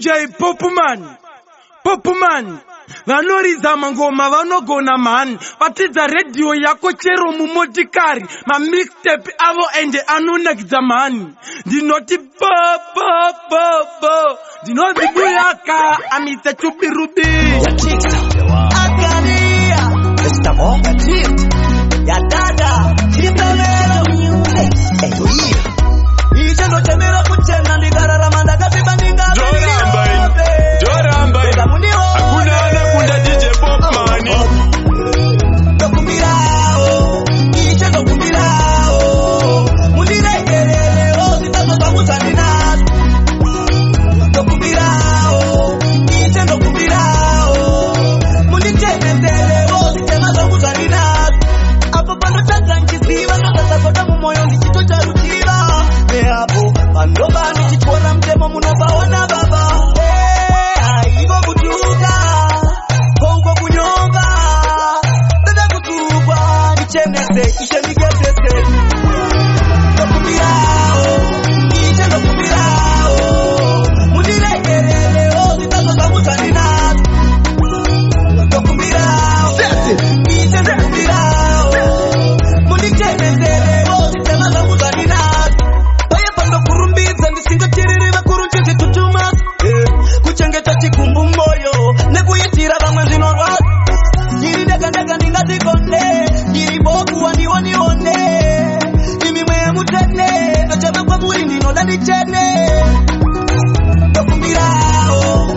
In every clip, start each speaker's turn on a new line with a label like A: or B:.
A: DJ Popman vanoriza mangoma vanogona man vatidza radio yako chero mumotikari mamixtape avo ende anonakidza man ndinoti bo ndinoti buyaka amisa chubirubi
B: Akania Estamoga ya dada Chipelero Iche no temera kuchena ndigarara manda kapiba ndinga
A: Joramba Akuna anakunda DJ Popman
B: Dokumbirao Iche dokumbirao Mundiregerere Sitazo zamuzanina Dokumbirao Iche dokumbirao Mundiregerere Sitema zamuzanina Apo pano chaka nkisiva Notasa kota mumoyo Nichito charutiva Hapo pandoba nichipora mtemo munobaona baba haivo kutuka Kongo kunyonga Dada kutuba Nichenese Ishemigetese Dokumbirao Iche dokumbirao Mundiregerele Sitazo zamuzanina Dokumbirao Iche dokumbirao Mundiregerele Sitema zamuzanina kurumbiza ndisingatirire bakurunjije tutuma kuchengeta chikumbu moyo nekuyitira bamwe zinorwa nyiri ndaga ndingazikonde nyiri boku wanione imimwe mutene nachaba kwa muri ndinoda ndichene dokumbirao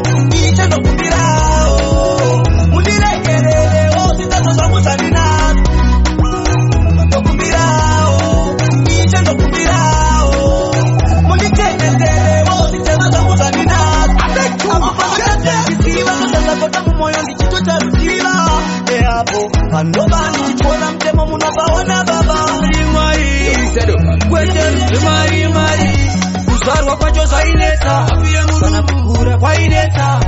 B: iche dokumbirao mundiregerere sitazo zamuzanina dokumbirao iche dokumbirao Pandobani chikona mtemo munabaona baba Mari Kuzarwa kwacho zainesa Sana kukura kwa inesa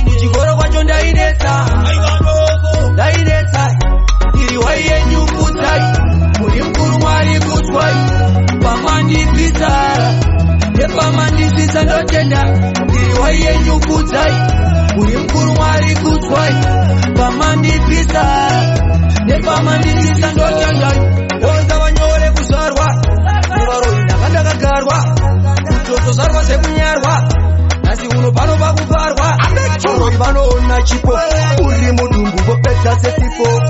B: Kuchigoro kwacho ndainesa Iriwaiye nyukutai Muri mkuru mwari kutwai Pamandi pizara Nepamandi pizza ndotenda Iriwaiye nyukutai Muri mkuru mwari kutwai Pamandi pizara Nepamandi pizza ndotenda Oza wanyore kuzarwa Muraro inakanda kagarwa Kutoto zarwa sekunyarwa Nasi uno pano pakuparwa Chorori pano ona chipo Uri mudumbu gopeta setipo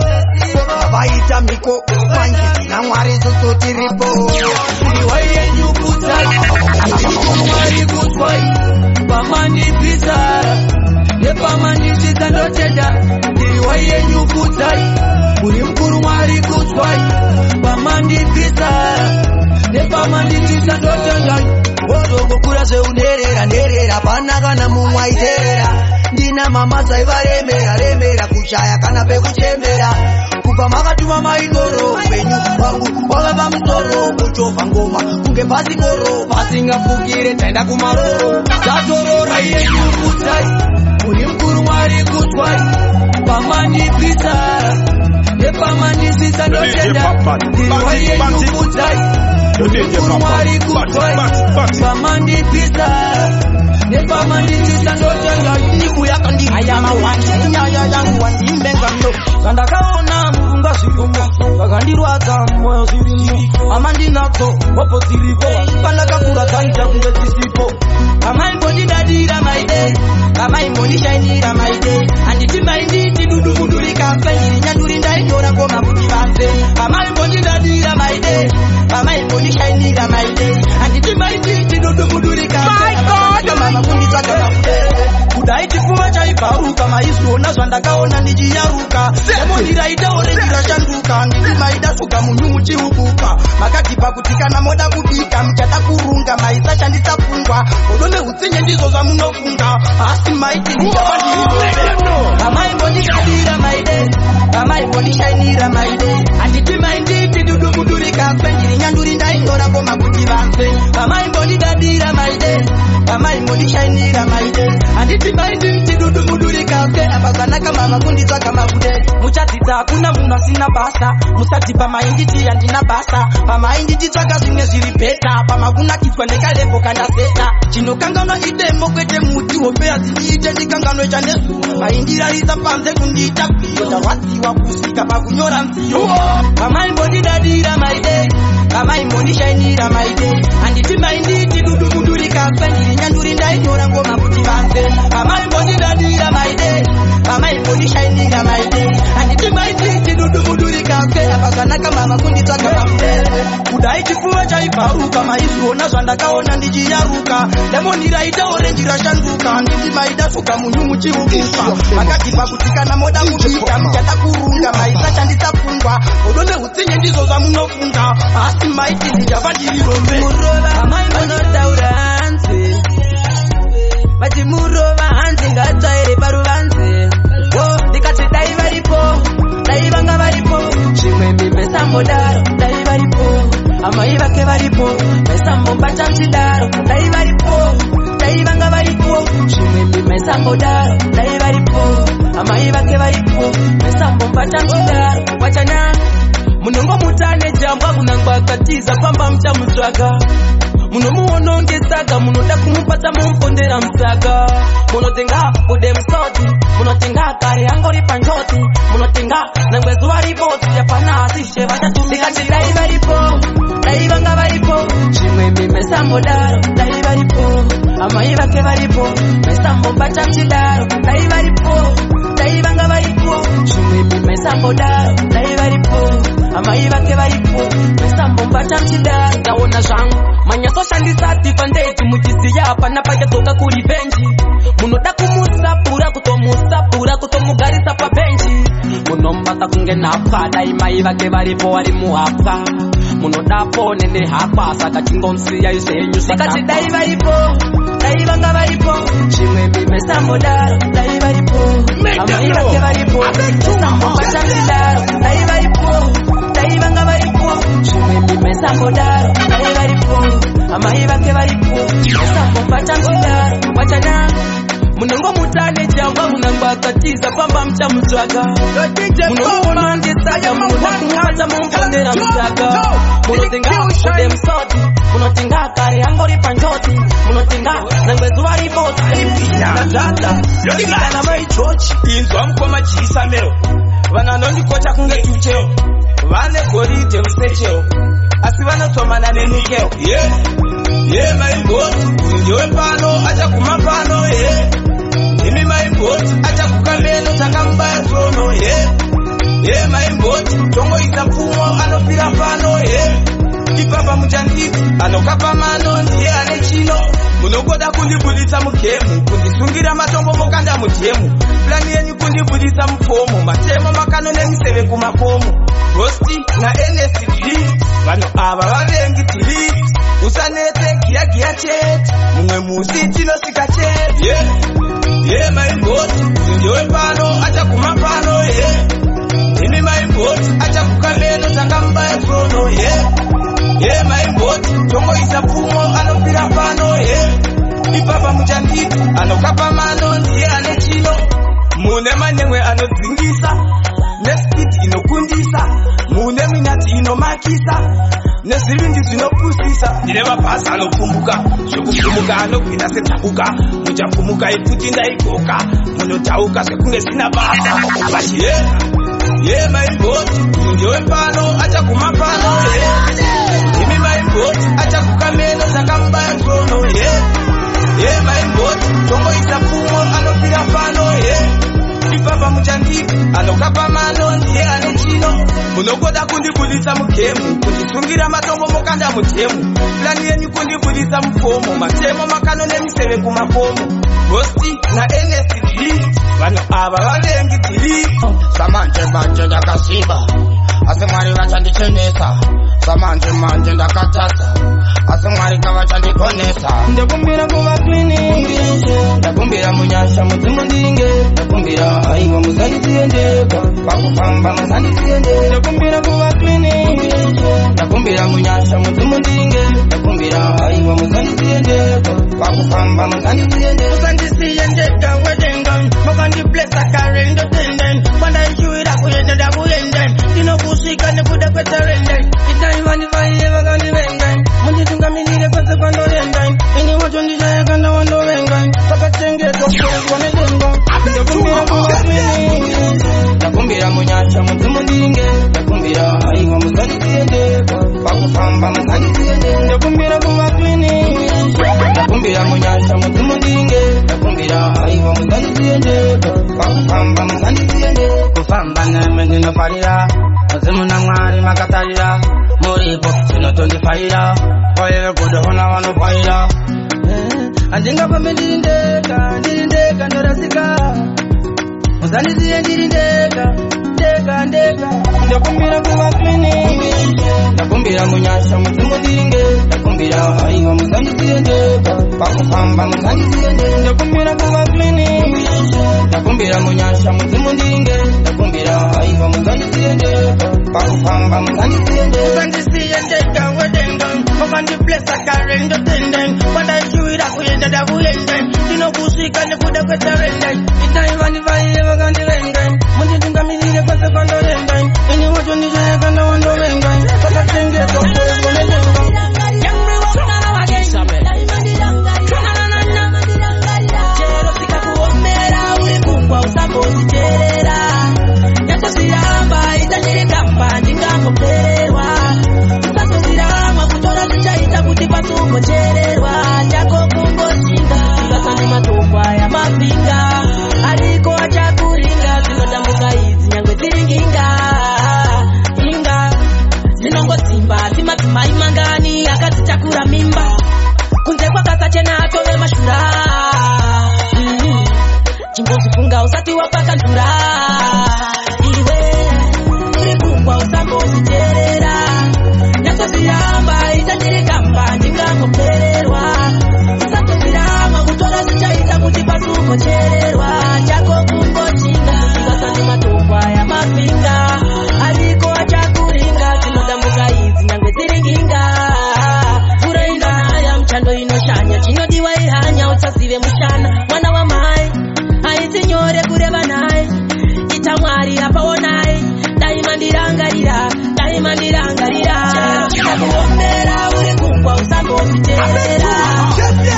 B: Vaita miko Mangi na mwari zoto tiripo Uriwaiye nyukutai Mwari kutwai Pamandi pizara Nepamandi pizza ndotenda Uriwaiye nyukutai Uri mkuru mwari kutwai Pamandi pizara Nepamandi pizza ndotenda Odogo kura se unerera Panaka na mumwaiterera Ndina mama zaivaremera Kushaya kana pekuchemera Kupa makatuma maigoro Penyu wangu wagaba msoro Kuchofa ngoma kunge pasi koro Pasinga fukire taenda kumaroro Tatorora iye nyukutai Uri mkuru mwari kutwai Pamandi pizara Nepamandi pizza ndotenda Iriwaiye nyukutai Uri mkuru mwari kutwai Pamandi pizara Nepamandi pizza ndotenda Nikuyaka ndi ayama wanji Nyaya yangu wandi mbengando Kandakaona mvunga sirunga Kakandirwaza moyo sirimu Amandi nato Wapo siripo Kandaka kura taita kunge sisipo Kama imbondi dadira maide Kama imbondi shainira maide Anditi maindi tidudu mudurika Penjiri nyanduri ndainyora koma kujivanze Kama imbondi dadira maide Kama imbondi shainira maide Anditi maindi tidudu mudurika My God Mama kundi chaka na Kudaiti kuma chaiparuka Maisu ona zwandakaona nijiyaruka Emoni raida orejira shanduka Nditi maida suka munyumu chihubuka Makati pakutika na moda kubika Mchata kurunga maisa shandita fungwa Odome utsinye ndizo za munofunga Asi maiti nijabandi Kama imbondi kadira maide Kama imbondi shainira maide Anditi maindi tidudu mudurika Penjiri nyanduri ndaindora koma kutivanse Kama imbondi dadira maide Kama imbondi shainira maide Anditi maindi tidudu dudu mudurika ke abazana kama makundi twaka mabude muchatita kuna muna sina basa musati pa mainditi yandina basa pa mainditi twaka zimwe zilipeta pa maguna kitwandeka lepo kana seta chino kangano ide mokwete muti opea ziniite ndikangano cha nesu maindira liza panze kundita yota wati wa kusika pa kunyora msiyo kama imboni dadira maide kama imboni shainira maide anditi mainditi dudu mudurika ke nyanduri ndainyora ngoma kuti vanze kama imboni dadira maide kama imboni shainira maide anditi mainditi dudu mudurika ke abazana kama makundi twaka mabude kudai chifuwa chaiparuka maizona zvandakaona ndichiyaruka lemoni raita orange rashanduka nditi maida suka munyu muchiukisa makatipa kuti kana moda kubika mchada kurunga maisa chandisapfungwa odone hutsinye ndizo zvamunofunga asi maiti ndichavachirirombe kama imonotaura hanzi vati murova hanzi ngatsvaire paruvanze ndikati dai varipo dai vanga varipo chimwe mimesambodaro dai varipo amai vake varipo mesambobata mchidaro dai varipo dai vanga varipo chimwe mimesambodaro dai varipo amai vake varipo mesambobata mchidaro wachana munongo mutane jamba kunangwa katiza pamba mchamutsvaga munomuonongesaga munoda kumupata mumpondera msaga munotenga ude msoti munotenga kare angori panjoti munotenga nangwezuwa riboti yapana asishe vachatumbikati dai varipo dai vanga varipo chimwe mimesambodaro dai varipo amai vake varipo mesambobata mchidaro dai varipo dai vanga varipo chimwe mimesambodaro dai varipo amai vake varipo mesambobata mchidaro ndaona zvangu manyaso shandisati pandeti muchiziya hapana paketoka kuri benji munoda kumusapura kutomugarisa pabenji munombata kunge nhapwa dai mai vake varipo vari muhapwa munodapo nene hapwa saka chingomsiya izvenyu sakati dai varipo dai vanga varipo chimwe mimesambodaro dai varipo amai vake varipo mesambobata mchidaro dai varipo dai vanga varipo chimwe mimesambodaro dai varipo amai vake varipo mesambobata mchidaro wachana munongo mutane jamba munangwa katiza pamba mchamutsvaga munomuonongesaga munoda kumupata mumpondera msaga munotenga ude msoti munotenga kare angori panjoti munotenga nangwezuwa riboti natata yodigana maichochi inzwa mukoma chiisamero vananondikocha kunge tucheo vane gorite usecheo asi vanotomana nenikeo maiboti undiwe pano achaguma pano imi maiboti achakukameno takamubaya tsono maiboti tongoita pfumo anofira pano ipapa muchanditi anokapa mano ndiye ane chino munogoda kundibudisa mugemu kundisungira matombo mokanda mutemu plani yenyu kundibudisa mufomo matemo makano nemiseve kumakomo Rosti na NSD vanhu ava vavengi delete usanete giya chet mumwe musi tinosika chet maiboti ndiwe pano achaguma pano imi maiboti achakukameno takamubaya tsono maiboti tongoisa pfumo anopira pano ipapa muchanditi anokapa mano ndiye ane chino mune manemwe anodzingisa nespiti inokundisa mune minati inomakisa nezvivindi zvinopusisa ndine mabhazi anopfumbuka zvekupfumuka anogwina setabuka muchapfumuka ikuti ndaigoka munotauka zvekunge zina basa vachi maiboti ndiwe pano achaguma pano imi maiboti achakukameno takamubaya tsono maiboti tongoisa pfumo anopira pano ipapa muchanditi anokapa mano ndiye ane chino munogoda kundibudisa mugemu kundisungira matombo mokanda mutemu plani yenyu kundibudisa mufomo matemo makano nemiseve kumakomo Rosti na NSD vanhu ava vavengi delete
C: samanje ndakasimba asi mwari vachandichenesa samanje ndakatasa asi mwari kavachandikonesa
B: ndakumbira kuva cleaning ndakumbira munyasha mudzimu ndinge ndakumbira aiwa musandisiendeka pakufamba musandisiendeka ndakumbira kuva cleaning ndakumbira munyasha mudzimu ndinge ndakumbira aiwa musandisiendeka pakufamba musandisiendeka musandisiendeka wedenga
C: bless a carrying the tendon. When I show it up, we end up you know, pussy can put a better ending. It's not even if I ever got the rendang. When you think I mean, you put the condo rendang. And you watch on the day, I can know on the rendang. So I can get up to one of them. Nakumbira munyanja mutumuninge. Nakumbira aiwa muzani tiende. Bakufamba muzani tiende. Nakumbira kumakwini. Nakumbira munyanja mutumuninge. Nakumbira aiwa muzani tiende. Bakufamba muzani tiende. Kufamba nemenge no farira. Azimuna mwari makatarira. Muripo sinotondi farira. Oye kudo hona wano farira. Andinga pa mendirindeka, ndirindeka ndorasika. Muzaniziye ndirindeka, ndeka. Ndakumbira kuwa klini. Ndakumbira munyasha muzimu ndiringe. Ndakumbira aiwa muzaniziye ndeka. Pakufamba muzaniziye ndeka. Ndakumbira kuwa klini. Ndakumbira munyasha muzimu ndiringe. Ndakumbira aiwa muzaniziye ndeka. Pakufamba muzaniziye ndeka. Muzaniziye ndeka wedenga. Mukandi bless a carrying the tendon. When I show it up, we end up you know, pussy can put a better rendang. It's not even if I ever got the rendang. When you think I mean, you put the condo rendang. And you watch on the day, I can know on the rendang. So I can get up to the usati wapaka ndura iwe urikungwa usamboziterera nyasosiramba itandirikamba ndingakopererwa usatoziramba kutora zichaita kuti pasukochererwa chako kungochinga ikasani matokwa ya mapinga ariko achakuringa tinodambuka idzi nyangwe dziringinga urainga ya mchando inoshanya chinodiwa ihanya utsasive mushana mwana wa mai nyore kureva naye ita mwari apaonai daima ndirangarira chinakuombera uri kungwa usamboziterera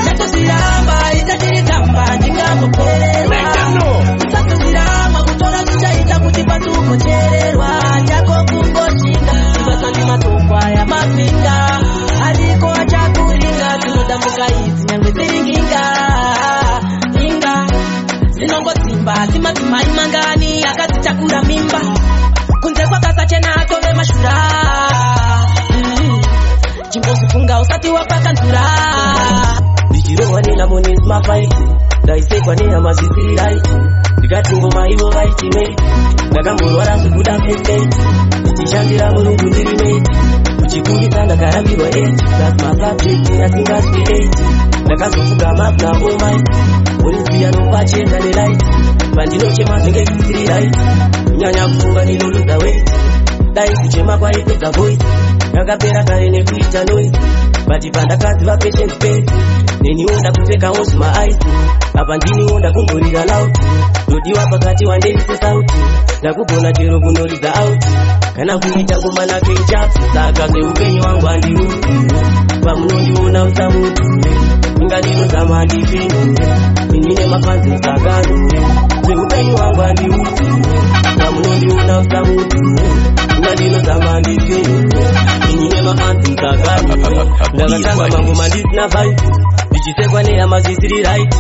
C: chatoziramba itatirikamba ndingakopererwa usatoziramba kutora zichaita kuti pasukochererwa chako kungochinga ikasani matokwa ya mapinga ariko achakuringa tinodambuka idzi nyangwe dziringinga zinongotsimba simatima imangani akadzitakura mimba kunze kwakasachena atove mashura chimbozifunga usati wapaka nzura ndichirohwa nenamoni mafaiti ndaisekwa nehamazisiri raiti ndikati ngoma ivo vaitimeti ndakamborwara zvekuda fefeti ndichishandira murungu ndiri meti kuchikundisa ndakarambirwa 8 plus masabjekti asingasvi 8 ndakazofuga mapna omaiti Polisia no pacheza the light. Pandinochema zenge kutiri right. Nyanya kufunga niloluza weight. Dai kuchema kwa ipeka voice. Nakapera kare nekuita noise. Batipanda kazi va patient space. Neni onda kupeka once my eyes. Apa ndini onda kungorira loud. Dodiwa pakati wandeise sauti. Nakugona chero kunoriza out. Kana kuita kumana kechapu. Saka seupenyu wangu handiuti. Pamunondiona usamuti. Ingadino zamani fini. Inine mafanzi msagano. Seupenyu wangu handiuti. Pamunondiona usamuti. Ingadino zamani fini. Inine mafanzi msagano. Ndakatanga mangu mandisi na vibe. Ndichisekwa nehamazisiri right.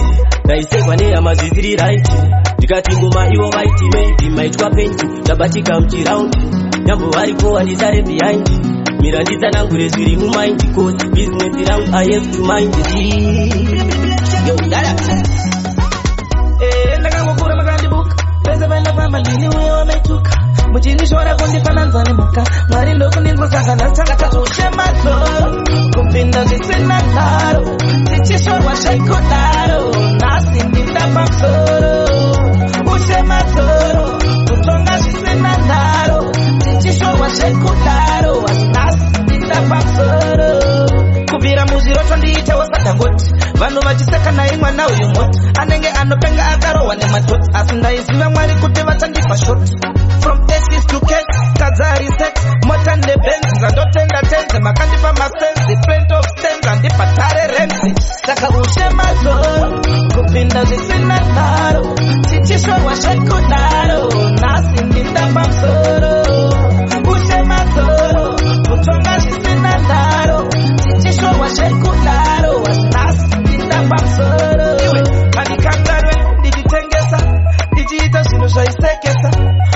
C: Ndaisekwa nehamazisiri right. Ndikati ngoma iwo vaitimeti. Maitwa pentu, tabatika mchiraundi. Nyambo variko wandisare behind. Mirandisa nangu resiri mumind. Cause business around I have to mind it. Yo, dada Nakangokura makandibuka. Pesa venda pamba lini uyo wametuka. Mujilishora kundifananza ni muka. Marindo kunilvusaka na saka tatushe matoro. Kupinda zisina taro. Tichishorwa shaikotaro. Nasi ndinda pamsoro. Ushe matoro. Kutonga zisina taro. Tichishorwa shaikotaro. Nasi ndinda pamsoro. Kubira muziro tondi ite wasatangoti. Vanu vachiseka na imwa na uyu moti. Anenge
D: anopenga akarowa nemadhoti asi ndaiziva Mwari kuti vachandipa shoti. From Ashes to Case, Kazari sex, mota nebenzi ndandotenda tenze makandipa masenzi plenty of stands andipa tare renzi. Saka ushemazoro kupinda zvisina nharo tichishorwa shekudaro nhasi ndindamba msoro. Ushemazoro kutonga zvisina nharo tichishorwa shekudaro nhasi ndindamba msoro. Iwe manikangarwe ndichitengesa ndichiita zvinhu zvaisekesa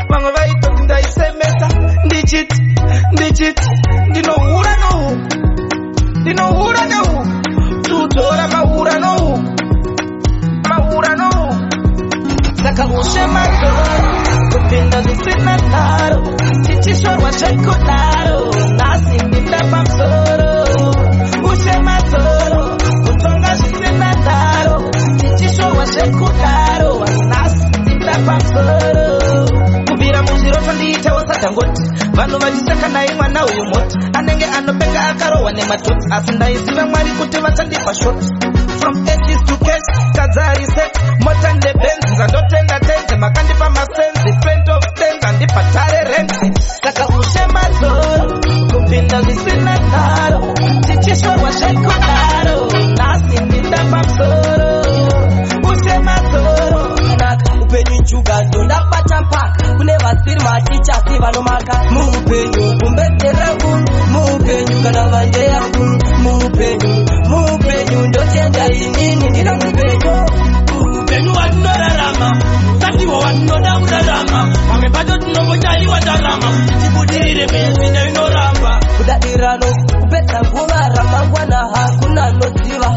D: vamwe vaitoti ndaisemesa ndichiti ndinohura nohuku tutora mahura nohuku saka ushemazoro kupinda zvisina nharo tichishorwa shekudaro nhasi ndindamba msoro. Ushemazoro kutonga zvisina nharo tichishorwa shekudaro nhasi ndindamba msoro. Kubvira muzviroto ndiitawo sadhangoti vanhu vachiseka naye mwana uyu moti anenge anopenga akarohwa nemadhoti asi ndaiziva Mwari kuti vachandipa shoti. From Ashes to Case, Kazari sex, mota nebenzi ndandotenda tenze makandipa masenzi plenty of stands andipa tare renzi. Saka ushemazoro kupinda zvisina nharo tichishorwa shekudaro nhasi ndindamba msoro. Ushemazoro upenyu njuga ndondabata mpaka kune vasiri matichasi vanomaka muupenyu kumbetsera kunhu muupenyu kana vanje yangu muupenyu ndotenda inini ndina upenyu watinorarama satiwo watinoda kurarama pamwe pacho tinombotaiwa ndarama tichibudirire mezvina inoramba kudadirano kupedza nguva ramangwana hakuna noziva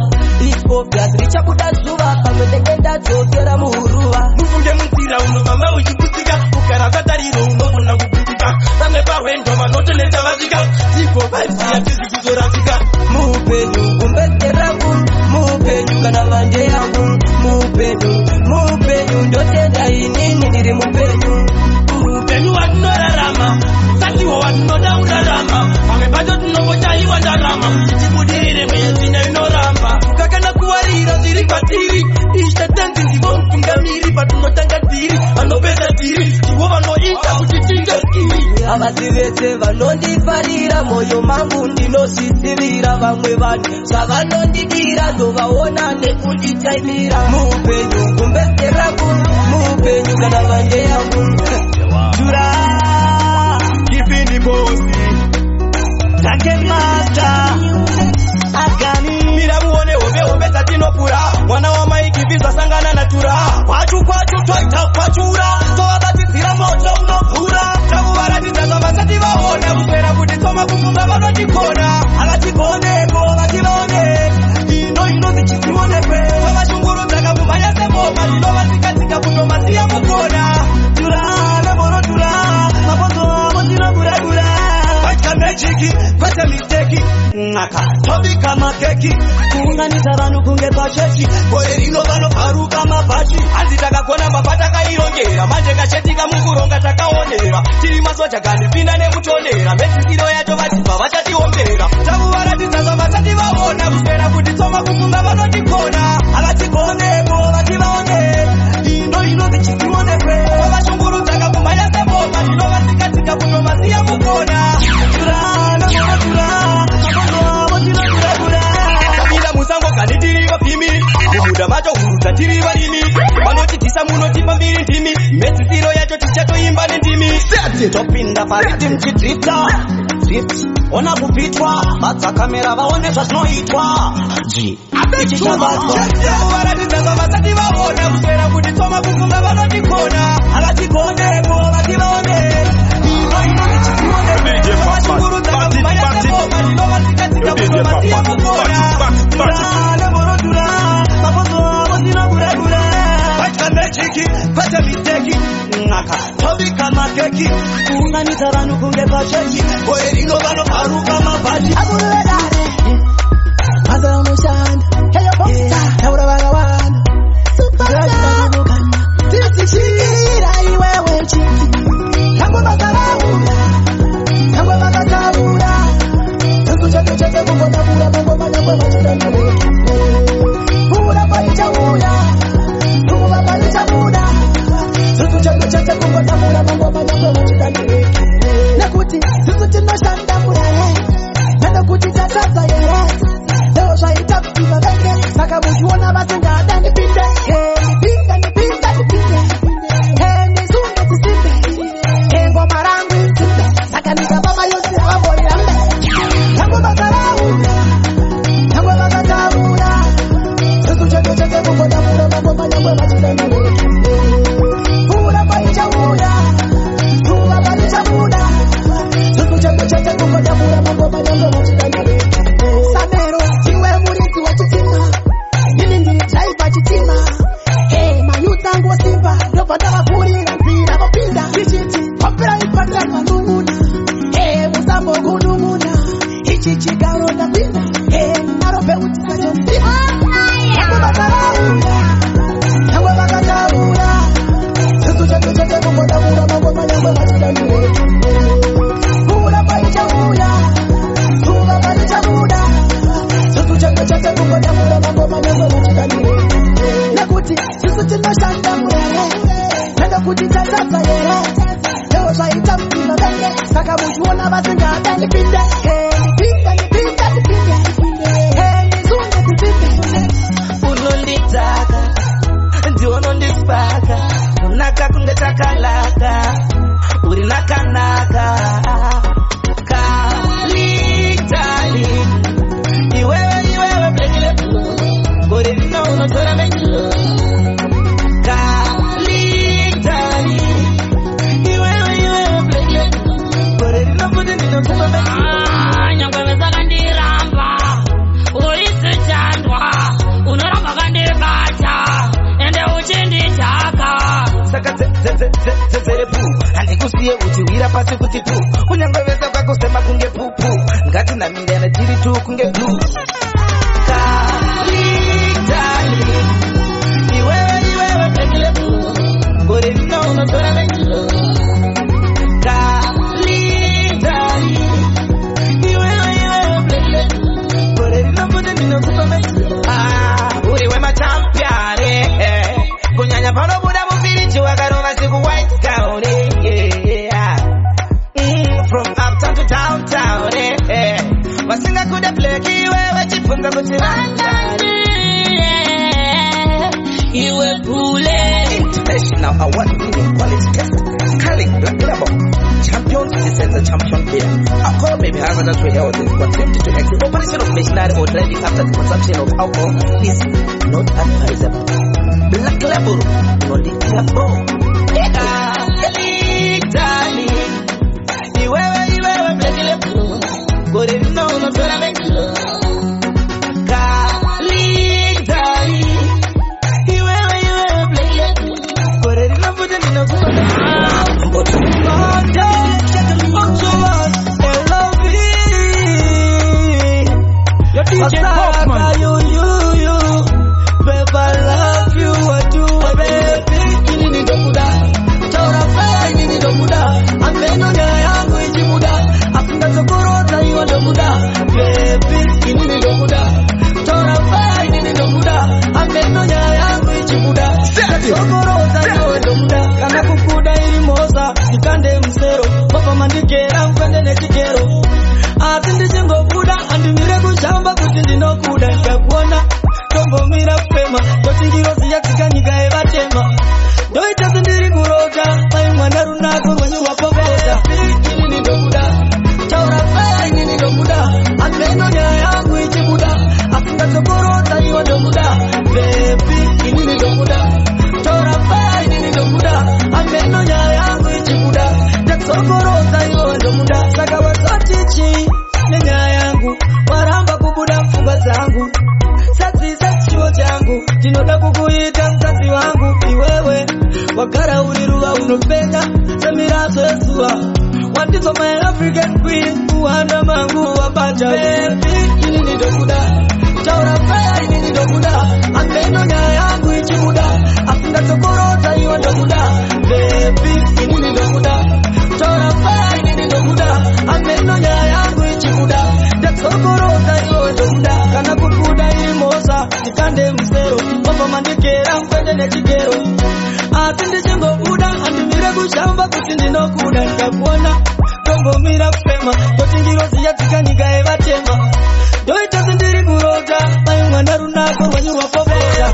D: obvious richabuda zuva pamwe ndenge ndadzokera muhuruva. Mufunge munzira unomamba uchikutsika kugara katariro unogona kuputika vamwe parwendo vanotoneta vasvika tiko vaiziya tizi kuzorasika. Muupenyu kumbetsera kunhu muupenyu kana vanje yangu muupenyu ndotenda inini ndiri mupenyu. Upenyu watinorarama satiwo watinoda kurarama pamwe pacho tinombotaiwa ndarama tichibudirire mezvina inoramba. Kakana kuwarira zviri kwatiri ishtatanzi ndivo mutungamiri patinotanga tiri vanopedza tiri ivo vanoita kuti tingatiri. Havasi vese vanondifarira mwoyo mangu ndinosvisivira vamwe vanhu zvavanondidira ndovaona nekunditaimira. Muupenyu kumbetsera kunhu muupenyu kana vanje yangu jura kipindi bosi tanke masta agani mira muone hobe tatinopura mwana wa maiki visa sangana na tura kwachu toita kwachura tovabatisira moto unopura takuvaratidza zvavasati vaona kupera kuti tsoma kufunga vanotikona havatikoneko vativaone inozi chisionekwe vavashungurudza kamumhanya semoma ndinovatikatika kutomasiya mukona tura reborotura mabozo avo ndinoburadura vatya mejiki kwete misteki tobika makeki kuunganidza vanhu kunge pachechi gore rino vanobharuka mabhachi hanzi takagona mabha takairongera manje kachetika mukuronga takaonera tiri masoja kandipinda nekutonera medzikiro yacho vachibva vachatiombera takuvaratidza zvavasati vaona kupera kuti tsoma kufunga vanotikona havatikoneko vativaone inozi chisionekwe vavashungurudza kamumhanya semoma ndinovatikatika kutomasiya mukona kabila musango kani tiri vapimi mumuda macho hurudza tiri varimi vanotitisa munotipa mbiri ndimi medzisiro yacho tichatoimba nendimi topinda pariti mchidripta ona kupitwa vatsakamera vaone zvazvinoitwa varatidza zvavasati vaona kupera kuti tsoma kufunga vanotikona havatikoneko vativaone tobika makeki kuunganidza vanhu kunge pachechi gore rino vanobharuka mabhachi mazara unoshanda taura vakawanda tirichira iwewe chiti tango vakaraura tango vakataura tukuchekecheke kungonakura mangomanyangwe vachitandere ura paichauya
E: Ndakuona basenga dani pinde. Ngoma rangu itimbe. Sakanika baba yote wabori rambe. Tango bakaraula. Tango bakataula. Sesu cheke cheke mungo damura mangoma nyangwe machidamure. Pura paicha muda. Tunga paicha muda. Sesu cheke cheke mungo damura mangoma nyangwe machidamure. Samero chiwe murithi wa chitima. Nini ndi chaipa chitima. Hey mayutangu wa simba. Ndopanda vapurira nzira vapinda. Chichiti wapira ipanda manunguna. Hey musambo kununguna. Ichi chigaro ndapinda. Hey narope utisa jonsima. Yango bakaraula. Yango bakataula. Sesu cheke cheke mungo damura mangoma nyangwe machidamure. Pura paicha muda. Tunga paicha muda. Sesu cheke cheke mungo damura mangoma nyangwe machidamure. Nakuti sisu tinoshanda murere. Nenda kuti chasasa yere. Leo shaita mpima bende. Saka mujuona basenga dani pinde.
D: Unonditaka ndiwo nondisipaka unaka kunge takalaka uri nakanaka kalitali iwewe blekile gore rino unotora mekilo kalitali iwewe blekile gore rino bude ndinotora mekilo nyangwe mesaka ndiramba urise chandwa unoramba kandibata ende uchinditaka saka zerepu handikusiye uchiwira pasi kuti tu kunyangwevesa kwakusema kunge pupu ngati namirana tiri tu kunge blu kalitali iwewe pekile blu gore rino unotora mekilo kalitali iwewe pekile gore rino bude ndinokupa mekilo uriwe machampiare kunyanya panobuda mupirichi wakarova siku white gown from uptown to downtown vasinga kuda bleki iwewe chifunza kuti iwe pule international award-winning quality test Carling Black Label Champions Descends a champion beer. Alcohol may be hazardous to health and contributed to excess operation of machinery or driving after the consumption of alcohol is not advisable. Black Label, no Label. Darling, iwewe Black Label. Go there no tora mekilo. Darling, iwewe Black Label. Go there no bude no kuma.
A: DJ Popman.
D: You, babe, I love you, I do, baby. Nini dokuda, chora fai nini dokuda, ameno nyangu ijimuda, afinda sokorota iwa dokuda, baby. Nini dokuda, chora fai nini dokuda, ameno nyangu ijimuda, sokorota iwa dokuda, kana kukuda ili moza, nikande msero, papa mandikera mkwende nechikero. Atindi chingo kuda, andimire kushamba kuti ndinokuda nikakuona tombomira fema totingirozi yatikanyika evatema ndoita sindiri kurota mai mwana runako rwenyu wapokoda inini ndokuda chaura faya inini ndokuda ameno nyaya yangu ichibuda asingatsokorota iwo ndokuda bebi inini ndokuda chaura faya inini ndokuda ameno nyaya yangu ichibuda ndatsokoroza iwo ndokuda saka wasotichi nenyaya yangu waramba kubuda mfunga zangu sadzisa chiwo changu tinoda kukuita mkazi wangu iwewe wagara uri ruva unopenya semiraso yezuva wandizo my African queen kuhanda mangu wabata baby inini ndokuda chaura faya inini ndokuda ameno nyaya yangu ichibuda afinga sokorota iwa ndokuda baby inini ndokuda chaura faya inini ndokuda ameno nyaya yangu ichibuda ndatsokoroza iwo ndokuda kana kukuda ilimosa nikande msero papa mandikera mkwende nechikero ati ndichingobuda andimire kushamba kuti ndinokuda ndikakuona tombomira fema totingirozi yatikanyika evatema ndoita sindiri kurota mai mwana runako rwenyu rwapokoda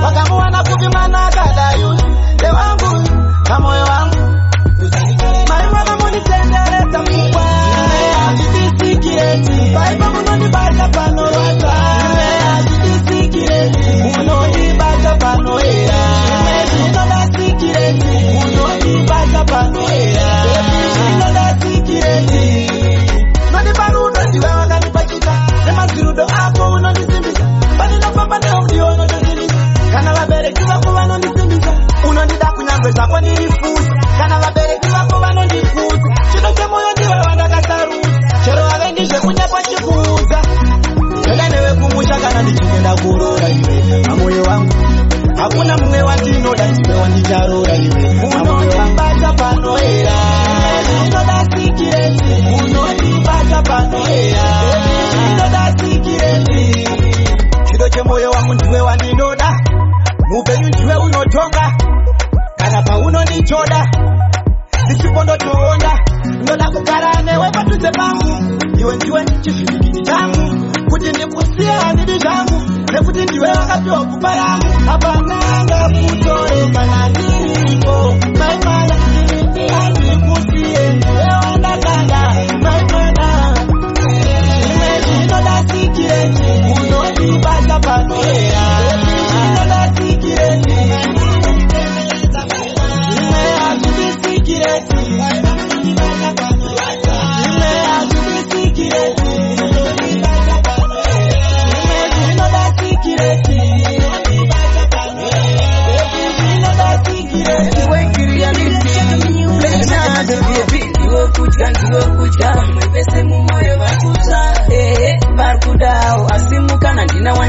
E: wakamuwana kupi mwana akadayu ewangu kamoyo wangu maimwana munitendereza mkwa azidisikireti baiba munonibata pano wata azidisikireti munonibata pano era munondasikireti munonibata pano era munondasikireti nonibarudo ndiwe wanganipachita nemazirudo ako unonisimbisa paninopamba neumdiwo unotozivisa kana vabereki vako vanondisimbisa unondida kunyangweza kwanirifusa kana vabereki vako vanondifusa chino chemoyo ndiwe wandakasarusa chero havendizve kunyepo chikuudza zvega newe kumusha kana ndichingenda kurora iwe mamoyo wangu hakuna mumwe wandinoda ndiwe wandicharora iwe unondibata panoera unodasikireti unondibata panoera unodasikireti chiro chemoyo wangu ndiwe wandinoda mupenyu ndiwe unotonga kana paunondichoda ndisipondotoonda ndoda kugara newe padhuze pangu iwe ndiwe chizvivikiti changu kuti ndikusiye handidi zvangu nekuti ndiwe wakapiwa gupa rangu hapananga kutore kana ndiripo maimana handikusiye ndiwe wandakanda maimana ime zvinodasikireti unondibata panoera zvinodasikireti ime hazvidisikireti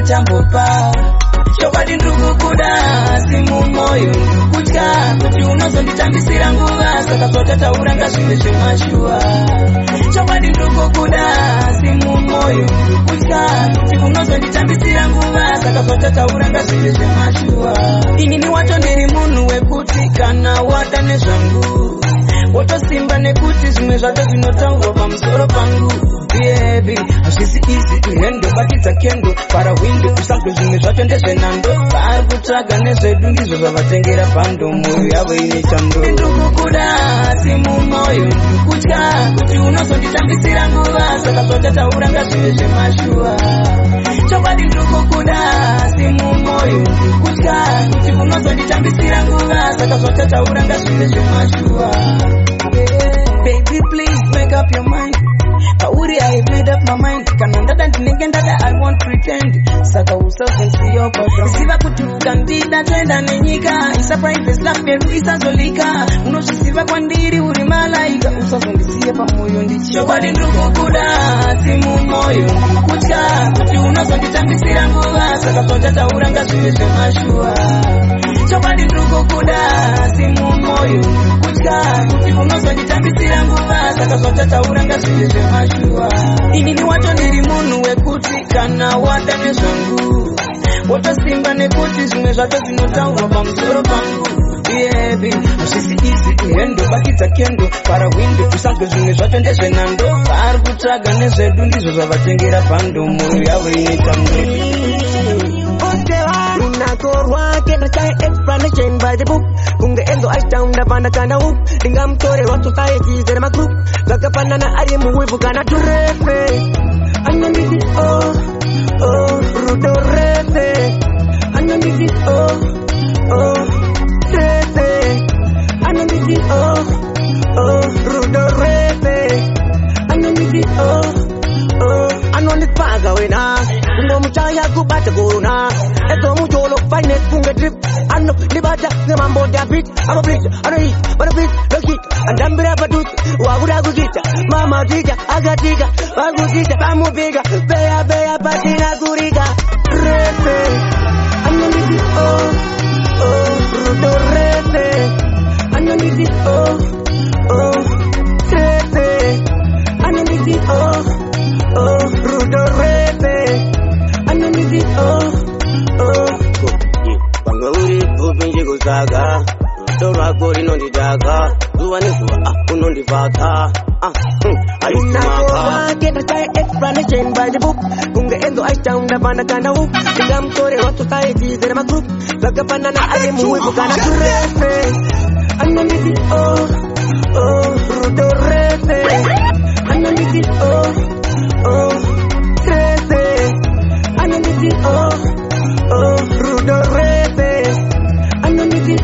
B: Chambopa chokwadi ndukukuda asimu moyo ndukutya kuti unozonditambisira nguva saka totataura ngazvive zvemashua chokwadi ndukukuda asimu moyo ndukutya kuti unozonditambisira nguva saka totataura ngazvive zvemashua inini wacho ndiri munhu wekuti kana wada nezvangu wotosimba nekuti zvimwe zvacho zvinotaurwa pamusoro pangu baby hazvisi easy to handle batidza kendo para window kusange zvimwe zvacho ndezvenando vari kutsvaga nezvedu ndizvo zvavatengera bhando mwoyo yavo ine chando ndikukuda asi mumwoyo ndikutya kuti unozonditambisira nguva saka totataura ngazvive zvemashua chokwadi ndikukuda asi mumwoyo ndikutya kuti unozonditambisira nguva saka totataura ngazvive zvemashua baby please make up your mind Kauri I made up my mind Kana ndada ndinenge ndada I won't pretend Saka usavensiyo program Siva kutuka ndida tenda nenyika Isa private love beru isazolika Unoshisiva kwa ndiri uri malaika Usavendisiye pa moyo ndichi Chokwadi ndukukuda simu moyo Ndikutka kuti unozonditambisira nguva Saka totataura ngazvive zvemashua Chokwadi ndukukuda simu moyo Ndikutka kuti unozonditambisira nguva Saka totataura ngazvive zvemashua inini wacho ndiri munhu wekuti kana wada nezvangu wotosimba nekuti zvimwe zvacho zvinotaurwa pamusoro pangu baby hazvisi easy to handle batidza kendo para window kusange zvimwe zvacho ndezvenando vari kutsvaga nezvedu ndizvo zvavatengera bhando mwoyo yavo inoita mwedu
C: Unakorwa kenda chai explanation by the book Kunge endo ice down da panda kanda hook Dinga mtore wa society zere ma group Gaka panda na ari muwivu kana turefe Anandisi oh, oh, rudo refe Anandisi oh, oh, refe Anandisi oh, oh, rudo refe Anandisi oh, oh Anondispaga wena Ngo mchaya kubata corona Eto mujolo finance funga drip Ano libata ngemambo da beat I'm a preacher, I don't eat, but a beat, no heat And I'm bira badut, wagura gugita Mama diga, agatiga, wagugita Tamu biga, beya beya patina guriga Refe Anandisi oh, oh, rudo refe Anandisi oh, oh, refe Anandisi oh, oh, rudo refe Anandisi oh, oh Bangauri, upinje kusaga rudo rwako rinondidaka zuva nezuva unondivhaka Get a tight explanation by the book. Kunga endo ashtown da bana kana hook. Gam kore what society there my group. Baka banana ale muwe bukana kurese. Anoniti rudo rese. Anoniti rese. Anoniti rudo rese. Anoniti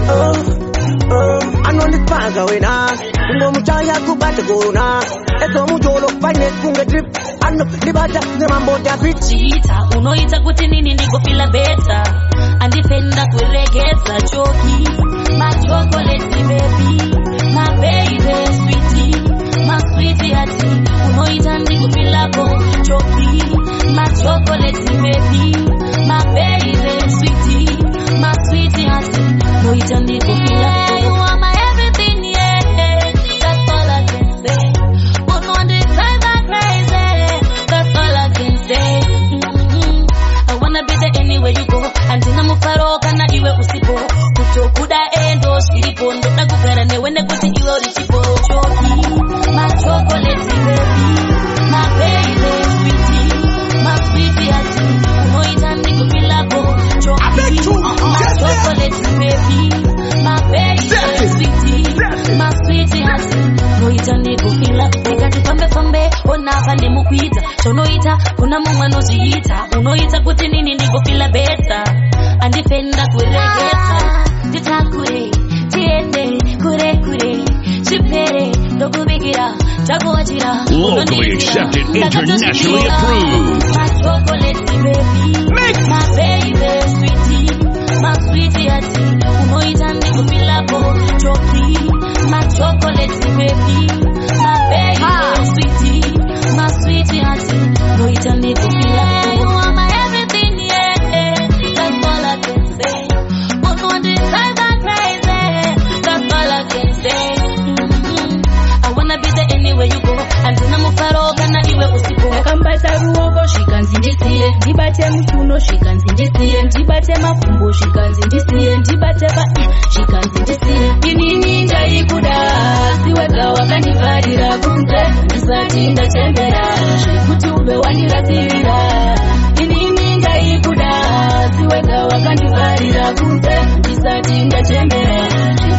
C: anonitpaga wena. Kungo muchaya kubata gona. Eto mujolo finance kunga drip. Ano libata ngambo ya
F: Chita unoita kuti nini ndiko feel better. Andifenda kuregeza choki. My chocolate baby. My baby sweetie. My sweetie ati. Unoita ndiko feel choki. My chocolate baby. My baby sweetie. My sweetie ati. Unoita ndiko feel you are my everything, yeah. That's all I can say. I wanna be there anywhere you go. Antina mufaro kana iwe usipo. Kutokuda endo shiripo. Ndota kukara newende kuti iwe ulichipo. Choki, my chocolate baby. My baby sweetie. My sweetie ati. Unoita ndiko filapo. Choki, my chocolate baby. My baby sweetie. My sweetie ati. Unoita ndiko filapo. Nikati fambe ona pande mukwita. Chonoita kuna mumwe noziita. Unoita kuti nini ndiko feel better. Andifenda kuregeza. Titakure, tiende, kure. Chipere, dokubigira, chakuachira.
G: Locally accepted, internationally approved.
F: My chocolate baby. My baby sweetie. My sweetie ati. Unoita ndiko feel choki. My chocolate baby. My baby sweetie. My sweetie ati. Unoita ndiko feel you are my everything, yeah. That's all I can say. But on this side I'm crazy. That's all I can say. I wanna be there anywhere you go. Antina mufaro kana iwe usipo.
H: Kambata ruoko shikanzindisiye. Ndibate mfuno shikanzindisiye. Ndibate mafumbo shikanzindisiye. Ndibate shikanzindisiye. Inini ndaikuda. Siweka wakanivarira kunze. Ndisati ndatembera. Kuti ube waniratirira. Inini ndaikuda. Siweka wakanivarira kunze. Ndisati ndatembera.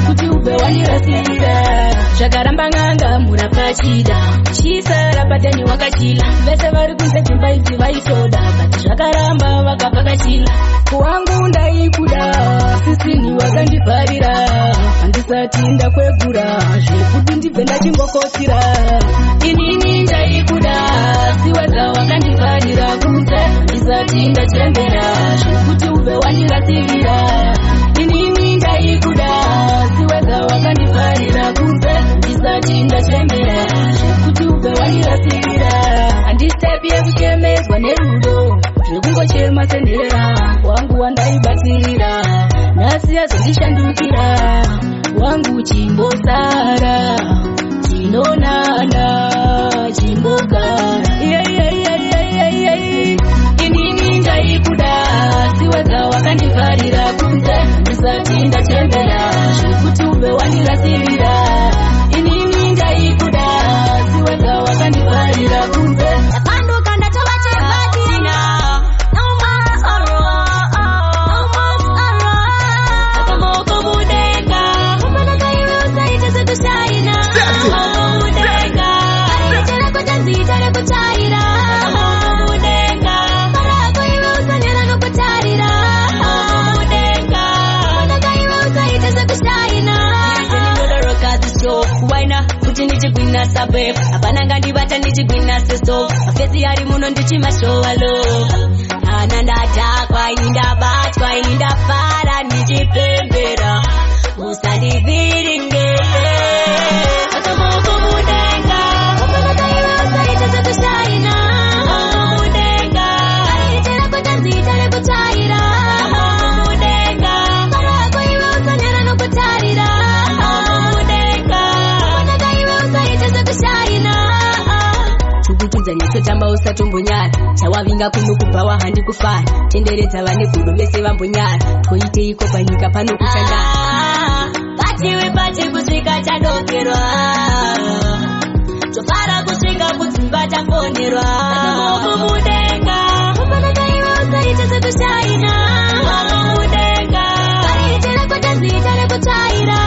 H: Kuti ube waniratirira. Shakaramba nganga murapachida. Chisa pateni wakachila. Vese vari kunze dzimba idzi vaitoda. But shakaramba vakapakachila. Kuwangu ndaikuda. Sisini wakandibharira. Handisati ndakwegura. Zvekuti ndibve ndachingokosira. Inini ndaikuda. Siweka wakandibharira kunze. Ndisati ndachembera. Zvekuti ube wandirasirira. Inini ndaikuda. Siweka wakandibharira kunze. Ndisati ndachembera. Zvekuti ube wandirasirira. Handistepye kuchemedzwa nerudo. Zvekungochema senherera. Wangu wandaibatsirira. Nhasi yazondishandukira. Wangu chimbosara. Chinonana. Chimbogara. Inini ndaikuda. Siweka wakandibharira kunze. Ndisati ndachembera. Zvekuti ube wandirasirira. Inini ndaikuda. Siweka wakandibharira kunze.
F: Ndapanduka ndatova chepatina. No more sorrow. No more sorrow. Akamoko mudenga. Kumanaka iwe usaite sekushaina. Akamoko mudenga. Arichera kutanzita rekuchaira. Akamoko mudenga. Marako iwe usanyera nokutarira. Akamoko mudenga. Kumanaka iwe usaite sekushaina. Ndinodoroka zisho kuwaina. Kuti ndichigwina sabe. Apana ngandibata ndichigwina sesto. Mafesi ari muno ndichimashowalo. Ana ndatakwa indabatwa indafara ndichipembera. Usandiviringe. Akamoko mudenga. Kumanaka iwe usaite sekushaina. Akamoko mudenga. Arichera kutanzita rekuchaira. Akamoko mudenga. Marako iwe usanyera nokutarira. Akamoko mudenga. Kumanaka iwe usaite sekushaina. Chukutudza nyatotamba usatombonyara. Chawavinga kuno kubva wahandi kufara. Tenderedza vane gudo vese vambonyara. Toiteiko panyika pano kuchandara.
H: Hatiwe pati kusvika chadokerwa Tofara kusvika kudzimba taponerwa Moko mudenga Kupanaka iwe usaite sekushaina Moko mudenga Pariitira kutazita nekutaira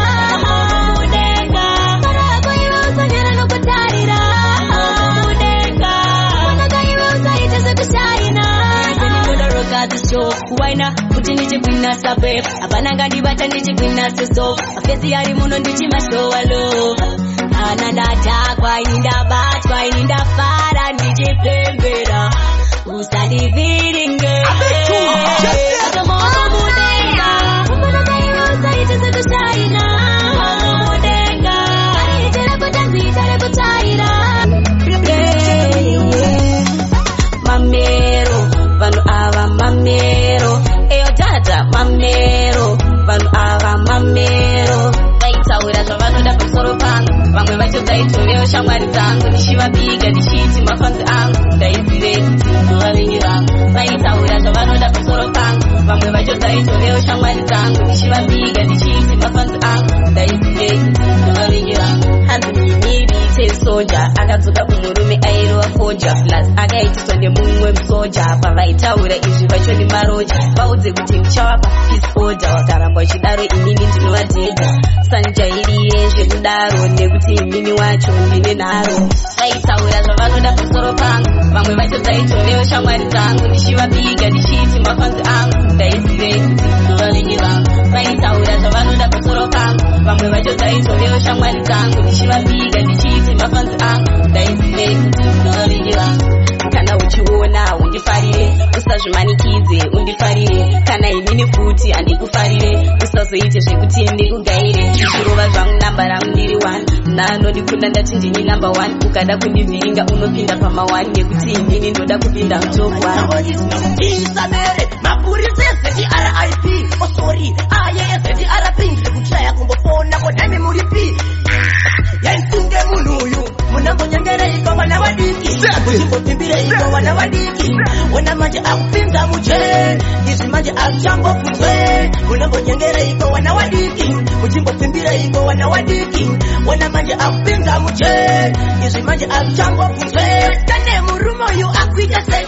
H: Moko mudenga Parako iwe usanyara nokutarira Moko mudenga Kupanaka iwe usaite sekushaina Zenimodoroka zisho kuwaina kuti ndichigwina sabe apana ngandibata ndichigwina seso afesi ari muno ndichimashowa lova ana ndatakwa ini ndabatwa ini ndafara ndichipembera usandiviringe akamoko mudenga upanaka iwe usaite sekushaina moko mudenga ariitira kutazita rekutaira mamero vanhu ava mamero eyo dada mamero vanhu ava mamero vaitaura zvavanoda pamusoro pangu vamwe vacho vaitovewo shamwari dzangu ndichivabiga ndichiti mafanzi angu ndaizivei kuti ndovavengi vangu vaitaura zvavanoda pamusoro pangu vamwe vacho vaitovewo shamwari dzangu ndichivabiga ndichiti mafanzi angu ndaizivei kuti ndovavengi vangu hanzi mimiri tesoja akadzoka kumurume airova koja plus akaitiswa nemumwe musoja pavaitaura izvi vacho nemaroja vaudze kuti ndichavapa peace order vakaramba vachidaro inini ndinovadhedha sanjairire zvekudaro nekuti inini wacho ndine nharo vaitaura zvavanoda pamusoro pangu vamwe vacho vaitovewo shamwari dzangu ndichivabiga ndichiti mafanzi angu ndaizivei kuti ndovavengi vangu vaitaura zvavanoda pamusoro pangu vamwe vacho vaitovewo shamwari dzangu ndichivabiga ndichiti mafanzi angu ndaizivei kuti ndovavengi vangu kana uchiona undifarire usazvimanikidze undifarire kana inini futi handikufarire usazoite zvekuti ndikugaire ndichirova zvangu namba rangu ndiri 1 nanondikunda ndati ndini namba 1 ukada kundivhiringa unopinda pama1 nekuti inini ndoda kupinda mutop 1
D: mapurisa ZRIP osori aye ZRP ndikuchaya kumbofona kodami muripi yainsunge munhu uyu munambonyengereiko vana vadiki muchimbopimbireko vana vadiki wona manje akupinza muje izvi manje akuchambofutwe munambonyengereiko vana vadiki muchimbopimbireko vana vadiki wona manje akupinza muje izvi manje akuchambofutwe kane murume uyu akuita sei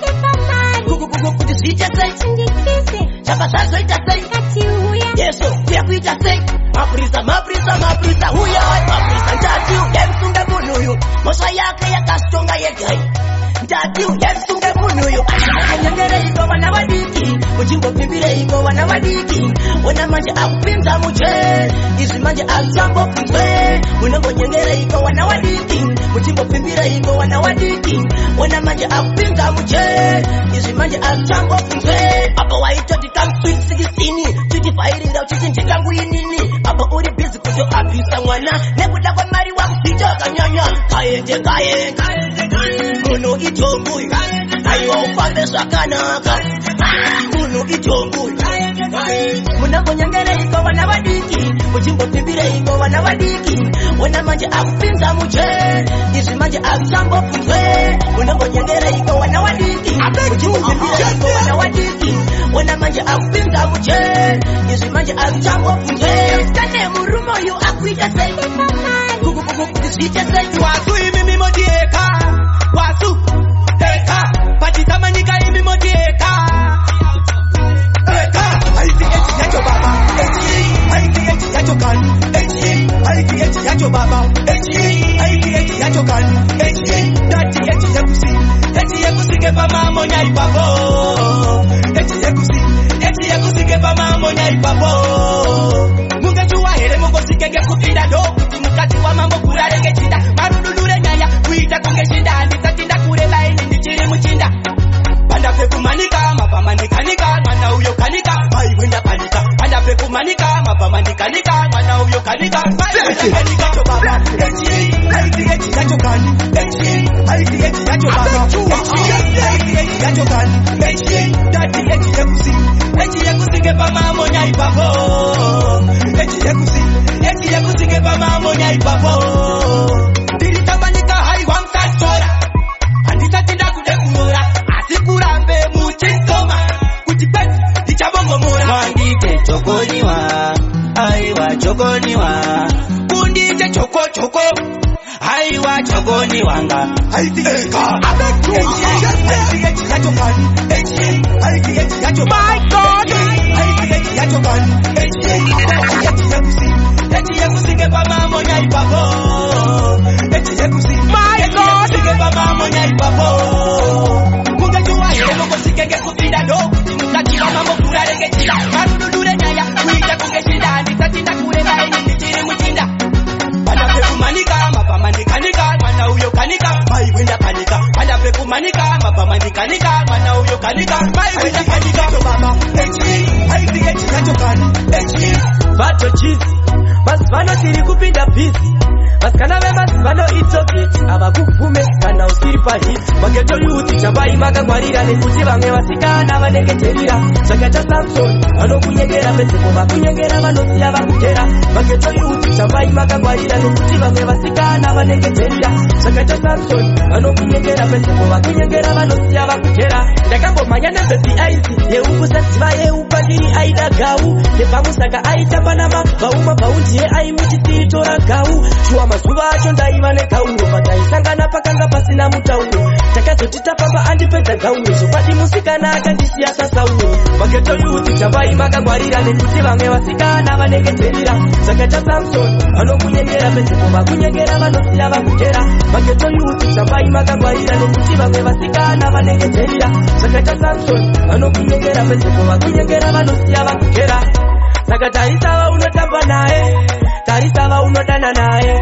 D: kuti zviite sei chaka zvazoita sei yeso kuyakuita sei mapurisa huya mapurisa ndati yemsunge munhu uyu mhosva yake yakasitonga yegai ndati yemsunge munhu uyu anyengereiko vana vadiki muchimbopimbireko vana vadiki wona manje akupinza muje izvi manje akuchambofutwe munambonyengereiko vana vadiki muchimbopimbireko vana vadiki wona manje akupinza muje izvi manje akuchambofutwe apo waitoti kamswit 16 tichivhairira uchiti ndikangu inini apo uri bhizi kutoabvisa mwana nekuda kwamari wakuzvita kanyanya kaende munhu itongu aiwa ufambe zvakanaka munhu itongu munambonyengereiko vana vadiki muchimbopimbireko vana vadiki wona manje akupinza muje izvi manje akuchambofutwe munambonyengereiko vana vadiki muchimbopimbireko vana vadiki wona manje akupinza muje izvi manje akuchambofutwe kane murume uyu akuita sei kuti zviite sei wasu imimi modieka wasu eka patitamanika imi modieka eka haiti eti yacho baba haiti eti yacho kani haiti eti yacho baba haiti eti yacho kani dati eti yakusike pamamo nyai papo eti yakusike pamamo nyai papo mungejuwa here mugosike ngekupinda ndokuti mukati wa mambo kurarenge chinda marudulure nyaya kuita kunge shinda handisatinda kureba ini ndichiri muchinda panda pekumanika mapamandikanika mwana uyo kanika vaiwenda panika panda pekumanika mapamandikanika mwana uyo kanika vaiwenda panika cho baba haiti eti yacho kani haiti eti yacho baba haiti eti yacho kani dati eti yakusike pamamo nyai papo eti yakusike pamamo nyai papo ndiritambanika haiwamsasora handisatinda kude kunyora asi kurambe muchinsoma kuti kwezi ndichabongomora mandite chokoniwa aiwa chokoniwa choko Aiwa chogoni wanga Aitika My God Manika, mapa manika, mana uyo kanika, mai wina kanika, so mama, haiti Vato cheese, masvano siri kupinda busy. Maskana we masvano it's okay. Abakukume kana usiripa hit. Mageto yuti chambai makangwarira nekuti vamwe vasikana vanengeterira. Sakata Samson anokunyengera pese vakunyengera vanosiya vakutera. Mageto yuti chambai makangwarira nekuti vamwe vasikana vanengeterira. Sakata Samson anokunyengera pese vakunyengera vanosiya vakutera. Ndakambomanya nebhebi aizi yeukusadziva yeupandiri aida gau. Nepamusaka aitambanama vauma bhaundiye aimuchisitora gau. Chua mazuva acho ndaiva negauro pataisangana pakanga pasina mutauro. Takazoti tapamba andipedza gauro zopati musikana akandisiya sasauro. Mageto yuti chambai makangwarira nekuti vamwe vasikana vanengeterira. Sakata Samson anokunyengera pese vakunyengera vanosiya vakutera. Mageto yuti chambai makangwarira nekuti vamwe vasikana vanengeterira. Sakata Samson anokunyengera pese vakunyengera vanosiya vakutera. Saka tarisava unotamba naye, tarisava unodana naye.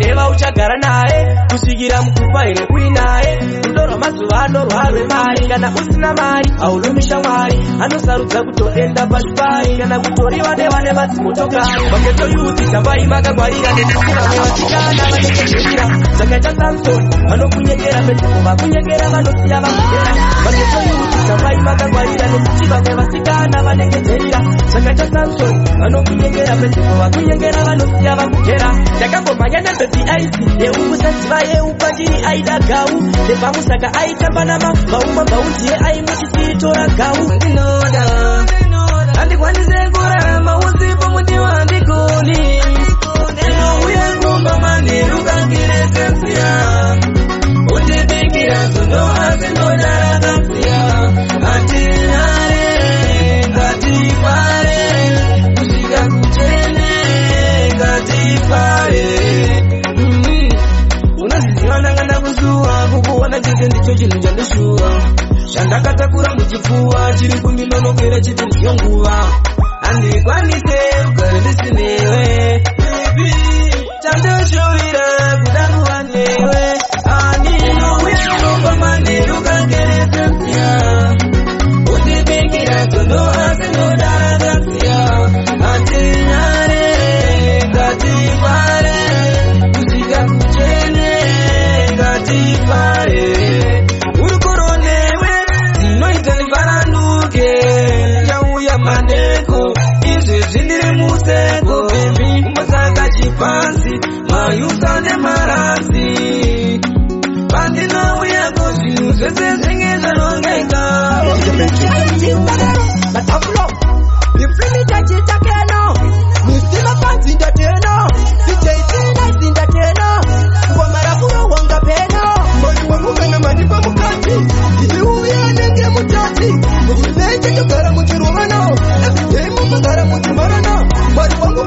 D: Reva uchagara naye, kusvikira mukupa ere uri naye. Rudo rwamazuva ano rwarwe mari, kana usina mari aulomisha mwari. Anosarudza kutoenda pashipari, kana kutoriwa nevane vadzimotokari. Mageto yuti chambai makangwarira nekuti vamwe vasikana vanengeterira. Sakaita Samson anokunyengera pese vakunyengera vanosiya vakutera. Mageto yuti chambai makangwarira nekuti vamwe vasikana vanengeterira. Sakaita Samson anokunyengera pese vakunyengera vanosiya vakutera. Ndakambomanya nebhebi aizi yeukusadziva yeupandiri aida gau. Nepamusaka aitambanama vauma bhaundiye aimuchisitora gau. Ndinoda handikwanise kurarama usipo muti wandigoni. Ndinouya ngomba mandirukangire sensiya. Undibikira zuno asi ndodara kansiya. Hatinare ngatifare kusvika kuchene ngatifare. Unoziziva ndanganda kuzuwa kukuona chete ndicho chinhu chandishuva. Chandakatakura muchipfuva chiri kundinonokera chete ndiyo nguva. Handikwanise kugara ndisinewe baby, chandoshovira kuda kuva newe. Andinouya ngomba mandirukangere sensiya. Undibikira godo asi ndodara kansiya. Hatinare ngatifare kusvika kuchene ngatifare. Urukoronewe dzinoita ndifaranduke. Yauya mandeko izvi zvindiri museko baby. Umasaka chipasi mayusa nemarasi. Pandinouya kozvinhu zvese zvinge zvanongeka. Matafulo iflimita chitakeno. Mustima panzi ndateno. Ijaisina izindateno. Kuwamarafuro wanga peno. Mwani wangu kana manipa mukati. Iuye nenge mutati. Mukuzeche tukara muchiruhano. Everyday mukagara muchimarana. Mwani wangu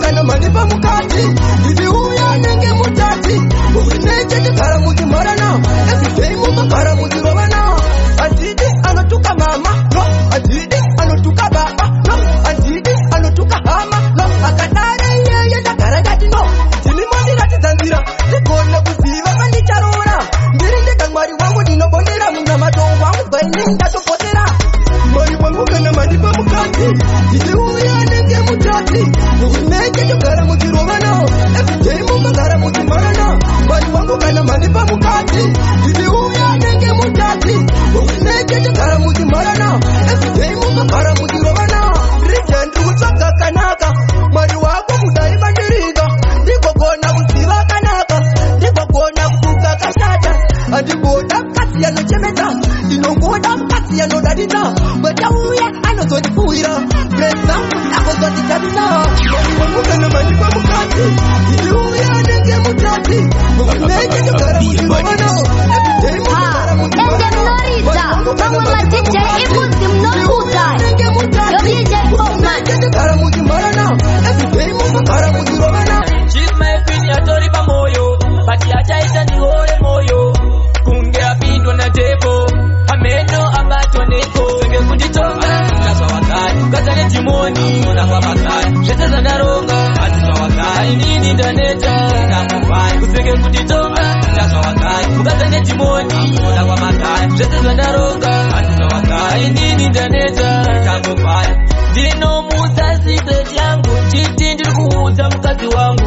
B: inini ndaneta ndakufai kuseke kuti tonga ndazvawakai mukazange timoni ndakwa makaya zvese zvandaronga handinowakai inini ndaneta ndakufai ndinomusa secret yangu chiti ndiri kuudza mukadzi wangu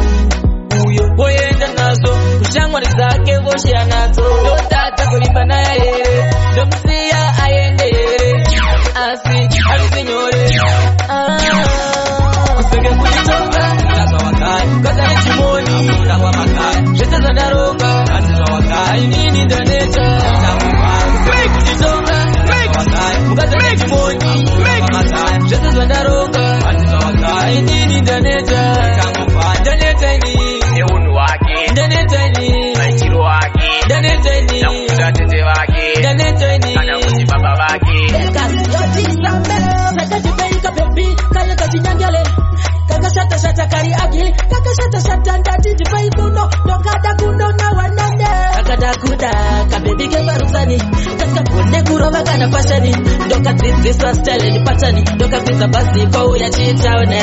B: uyo woenda nazo kushamwari dzake vosheya nadzo ndotadza kurimba naye here ndomusiya aende here asi hazvisi nyore kusenge kuchitonga ndazvawakai mukazane chimoni ndakwa makaya zvese zvandaronga handizvawakai inini ndaneta ndakufai kuchitonga ndazvawakai mukazane chimoni ndakwa makaya zvese zvandaronga handizvawakai inini ndaneta ndakufai ndaneta inini neunhu wake ndaneta inini maichiro wake ndaneta inini nakuda tete vake ndaneta inini kana kuti baba vake
E: kakashata kari agili kakashata ndati ndipai kuno nokada kuno na wanane akada kuda kabebi kevarusani kaskapone kurova kana fashani ndokadzidziswa style ni patani ndokapinza basi kouya chitaune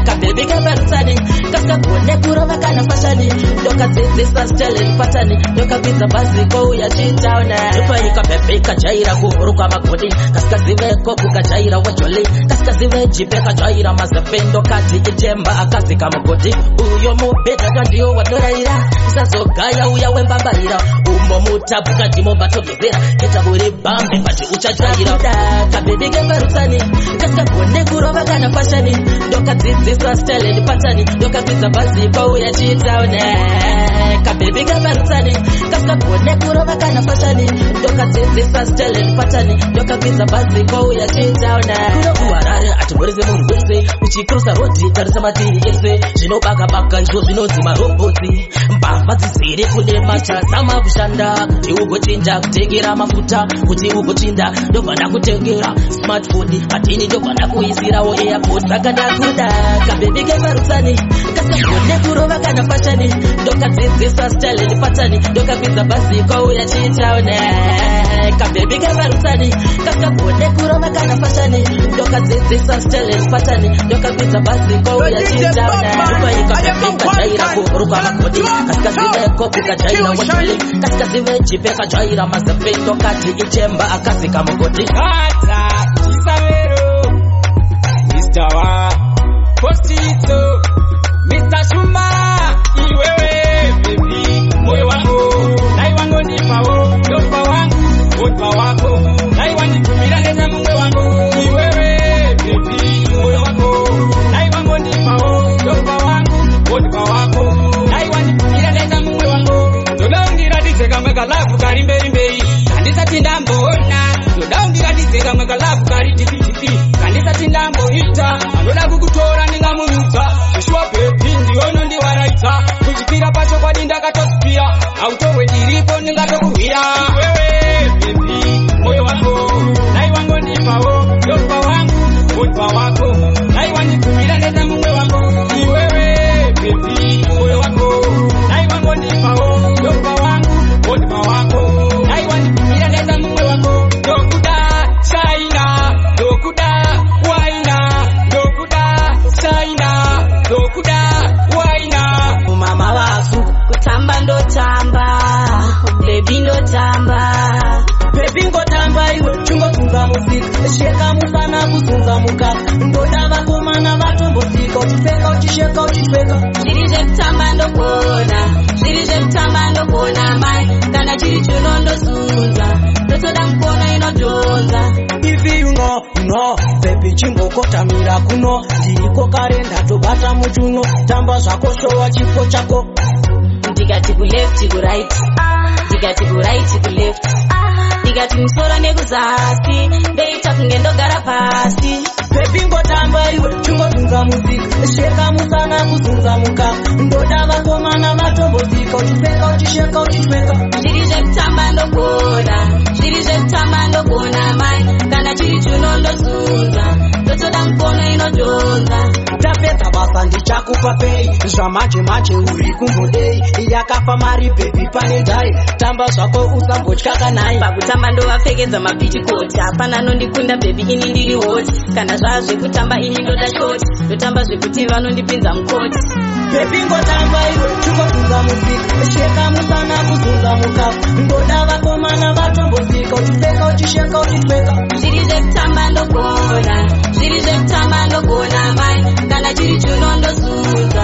E: kabebi kevarusani kaskapone kurova kana fashani ndokadzidziswa style ni patani ndokapinza basi kouya chitaune tupai kabebi kajaira kuhuruka magodi kaskaziveko kukajaira wajoli kaskazive jipe kajaira mazependo kati itemba akasika mugodi uyo mubhedha ndiyo wadoraira isazogaya uya wembambaira umo mutabuka ndimo batogezera ketaburi bambe bati uchajaira kabebi kevarusani kaskagone kurova kana fashani ndokadzidziswa style ni patani ndokapinza basi kouya chitaune kabebi kevarusani kaskagone kurova kana fashani ndokadzidziswa style ni patani ndokapinza basi kouya chitaune kunokuwarare atimurize munhu wese uchikrosa rodi tarisa matiri ese zvinobaka izvo zvinonzi maroboti mbavha dzizere kune machazama kushanda kuti ugochinja kutengera mafuta kuti ugochinja ndobva ndakutengera smartphone patini ndobva ndakuisirawo airport saka ndakuda kabebi kevarusani kaskagone kurova kana fashani ndokadzidziswa style ni patani ndokapinza basi kouya chitaune kabebi kevarusani kaskagone kurova kana fashani ndokadzidziswa style ni patani ndokapinza basi kouya chitaune tupaika kabebi kajaira kuhuruka magodi kaskaziveko kukajaira wajoli kaskazive jipe kajaira mazependo kati itemba akasika mugodi
B: hata chisavero Mr. Wa Postito Mr. Shuma iwewe baby moyo wangu naiwangu ndipawo ndopa wangu wotpa wako naiwandikumira neza mumwe wangu iwewe baby moyo wangu naiwangu ndipawo ndopa wangu wotpa wako naiwandikumira neza mumwe wangu ndodaungiratidze kamwe kalavu kari mberimberi kandisati ndambona ndodaungiratidze kamwe kalavu kari tipitipi kandisati ndamboita anoda kukutora ndingamunudza zvishwa bebi ndiyono ndiwaraidza kuchipira pacho kwadi ndakatosipira autowe ndiripo ndingatokuhwira wewe bebi moyo wako naiwangu ndipawo ndopa wangu wotpa wako naiwandikumira neza mumwe wako iwewe bebi moyo wako naiwangu ndipawo ndopa wangu wotpa wako naiwandikumira neza mumwe wako ndokuda shaina ndokuda waina ndokuda shaina ndokuda waina
E: mama vasu
H: kutamba ndotamba bebi ndotamba
E: bebi ngotamba iwe chungotunga muzika sheka musana kuzunga mukaka ndoda vakomana vatombosika uchipfeka uchisheka uchipfeka
H: zviri zvekutamba ndokona zviri zvekutamba ndokona mai kana chiri chuno ndozunza ndotoda mukona inodhonza
E: ivi no bebi chingokotamira kuno ndiriko kare ndatobata muchuno tamba zvako showa chipo chako
H: ndikati kuleft kuright ndikati kuright kuleft ndikati musoro nekuzasi ndoita kunge ndogara pasi
E: bebi ngotamba iwe chungotunga muzika sheka musana kuzunza mukaka ndoda vakomana vatombosika uchipfeka uchisheka uchipfeka
H: zviri zvekutamba ndokona zviri zvekutamba ndokona mai kana chiri chuno ndozunza ndotoda mukono inodhonza
E: tapedza basa ndicha
C: nakupa pay zvamanje manje uri kumbodei yakafa mari baby pane dai tamba zvako usambotya kanai
H: pakutamba ndovapfekedza mapitikoti hapana anondikunda baby ini ndiri hoti kana zvazvekutamba ini ndoda shoti ndotamba zvekuti vanondipinza mukoti
C: baby ngotamba iwe chingobvunza muzika sheka musana kuzunza mukapu ndoda vakomana vatombozika uchipfeka uchisheka uchitweka
H: zviri zvekutamba ndogona zviri zvekutamba ndogona mai kana chiri chuno ndozunza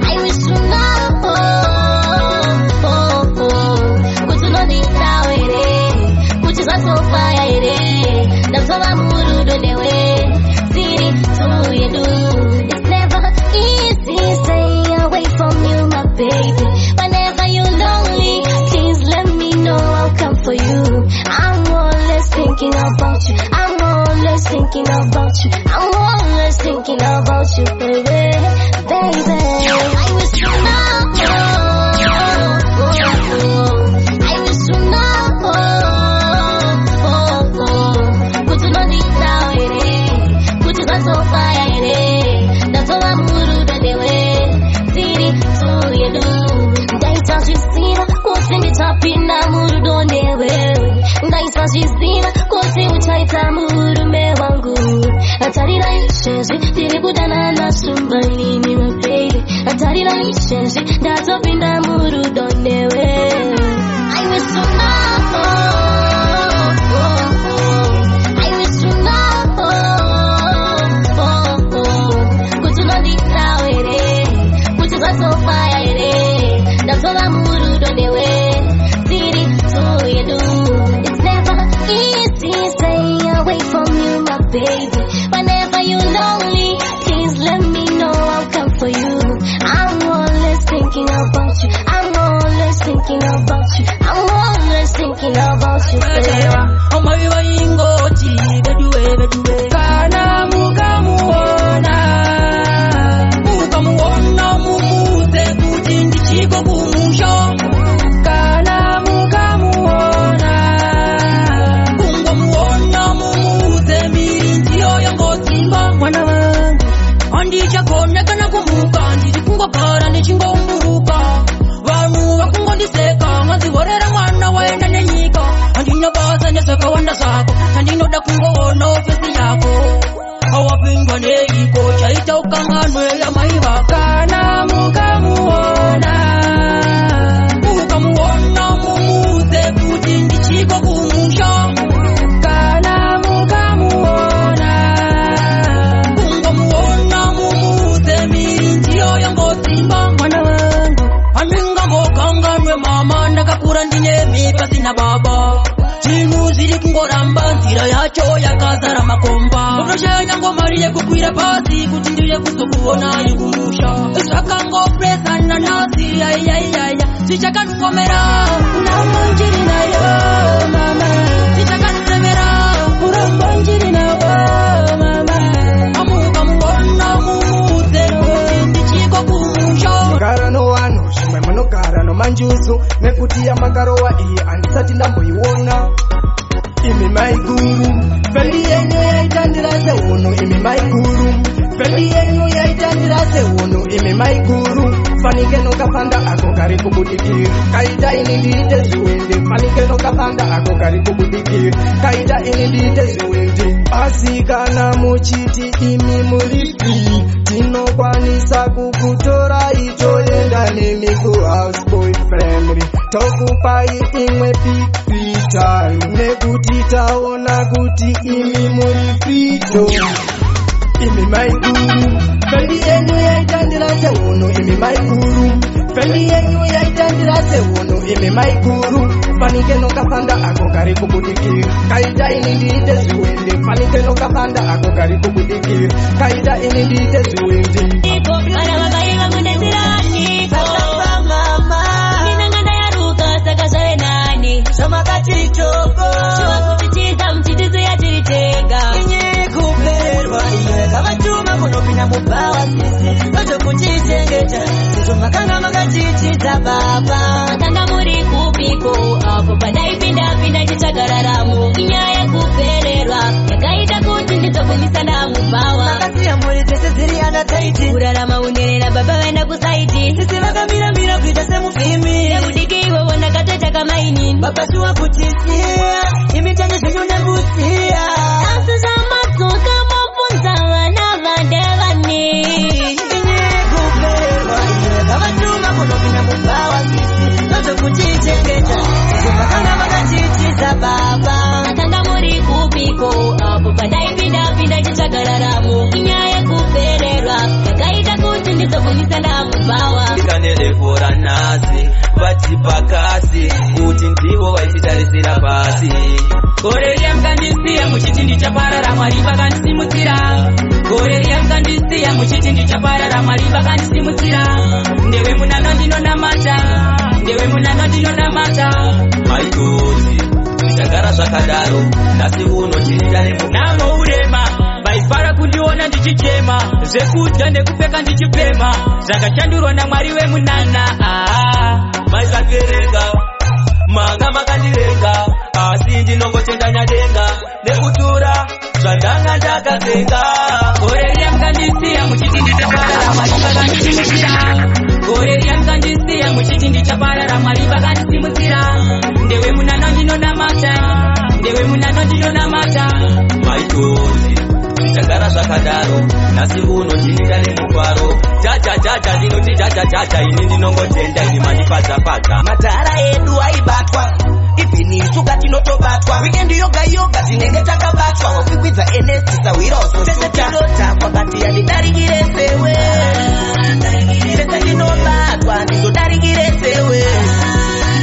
F: I wish you know kuti unondida ere kuti zvazofaya ere ndazova murudo newe siri tu yedu. It's never easy staying away from you my baby. Whenever you're lonely please let me know I'll come for you. I'm always thinking about you. I'm always thinking about you. I'm always thinking about you, baby, baby. I wish you know. I wish you know. Kuti unondida ere, kuti zvazofaya ere, ndazova murudo newe, siri tu yedu. Ndaita zvisina kuti ndichapinda murudo newe, ndaita zvisina kuti uchaita murume wangu. Atarira izvezvi ndiri kudanana shumba inini mababy, atarira izvezvi ndazopinda murudo newe. I wish you know. I wish you know kuti unondida ere, kuti zvazofaya ere, ndazova murudo newe, siri tu yedu. It's never easy staying away from you my baby. Whenever you're lonely please let me know I'll come for you. I'm always thinking about you. I'm always thinking about you. I'm always thinking about you, baby.
B: Omaviva ingoti beduwe beduwe kana mukamuona mumuze kuti ndichiko kumusho kana mukamuona kungomuona mumuze miri ndiyo yangodzimba mwana wangu handichagona kana kumuka ndiri kungogara ndichingomburuka vanhu vakungondiseka madzihorera mwana waenda nenyika handina basa nezvakawanda zvako handinoda kungoona ofesi yako awapindwa neiko chaita ukanganwe yamai vakana mukamuona mumuze kuti ndichiko kumusha kana mukamuona kungomuona mumuze miri ndiyo yangodzimba mwana wangu handingambokanganwe mama ndakakura ndine mimba sina baba zvinhu zviri kungoramba nzira yacho yakazara makomba unoshaya nyango mari yekukwira pasi kuti ndiri kuzokuonai kumusha zvakangopesana nhasi yaiyaiya zvichakandifomera kuramba njiri nayo mama zvichakandiremera kuramba njiri nawo mama amukamuona mumuze kuti ndichiko kumusha
A: Mugara no vanhu zvimwe munogara nomanjusu nekuti yamakarowa iyi handisati ndamboiona. Imi maiguru fendi yenyu yaitandira sehono imi maiguru fendi yenyu yaitandira sehono imi maiguru fanike nokapanda ako kari kubudikira kaita ini ndiite zviwindi fanike nokapanda ako kari kubudikira kaita ini ndiite zviwindi asi kana muchiti imi muri free tinokwanisa kukutorai toenda nemi kuhouse boyfriend tokupai imwe free time nekuti taona kuti imi muri frito. Imi maiguru fendi yenyu yaitandira sehono imi maiguru fendi yenyu yaitandira sehono imi maiguru fanike nokapanda ako kari kubudikira kaita ini ndiite zviwindi fanike nokapanda ako kari kubudikira kaita ini ndiite zviwindi
F: Kana mabai vangu ndezirani Sasa mama Ninanganda ya ruka saka zoe nani Shoma kachitoko Shoma kuchichiza mchitizo ya chiritega Inye kuperwa iwe kama chuma kunopina mubawa sisi Noto kuchitengeta Shoma kanga makachichiza baba Matanga muri kupiko Ako padai pinda chichagararamu Inya ya kupererwa Yakaita kuti ndizo kumisa na mubawa Makasi ya mwe
E: mabasuwa kutisia imitendo zenyu nebusia
F: Dansi za masoka mafunza wana vadevani
E: Kupewa kavatuma kuno kuna mubawa sisi Noto kuchichengeta Kupakanga makachichiza baba
F: Nakanga muri kupiko Apo padai pinda chichagararamu Kinyaye kupererwa Kakaita kuti ndizobunisa na mubawa
D: Kanelekora nasi vachipakasi kuti ndivo vaititarisira pasi Koreria mkandisiya muchitindi chaparara Mwari vakandisimudzira Koreria mkandisiya muchitindi chaparara Mwari vakandisimudzira Ndewe munano ndinonamata Ndewe munano ndinonamata Maikoti zvichagara zvakadaro Nasi uno chirindane munamo urema Vaifara kundiona ndichichema Zvekudya nekupfeka ndichipema Zvakashandurwa naMwari wemunana Maisaverenga Manga makandirenga Asi ndinongotenda nyadenga Nekutura zvandanga ndakazenga Koreria mkandisiya muchitindi chaparara Mwari vakandisimudzira Koreria mkandisiya muchitindi chaparara Mwari vakandisimudzira Ndewe munano ndinonamata Ndewe munano ndinonamata Maitoti zvichagara zvakadaro Nasi uno chirinda nemufaro Jaja ndinoti jaja ini ndinongotenda ini mandifadza
E: Matara edu aibatwa Ipinisu katinotobatwa Weekend yoga tinenge takabatwa Wafikwidza enesti sawiroso Tese tinota bati yandidarikire sewe Tese tinobatwa ndizodarikire sewe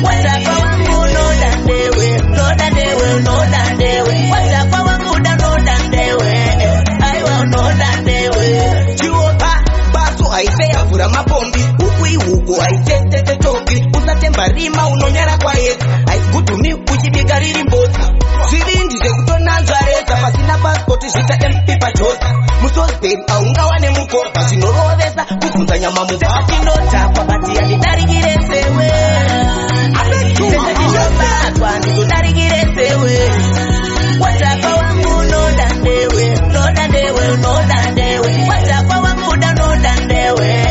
E: Watapa wangu noda ndewe Watapa wangu noda ndewe Aiwa noda ndewe Chiwopa baso aifeya vura mapombi Huku aitete toki Usatemba rima unonyara kwa yetu Aigudumi uchibika riri mbota Zvirindi zekutonanzwa reza Pasina passport zvita MP pachosa Musosberi aungawane mukopa Zvinorovesa kubvunza nyama mubaba Tinotapa bati yandidarikire sewe Tese tinobatwa ndizodarikire sewe Watapa wangu noda ndewe Watapa wangu noda ndewe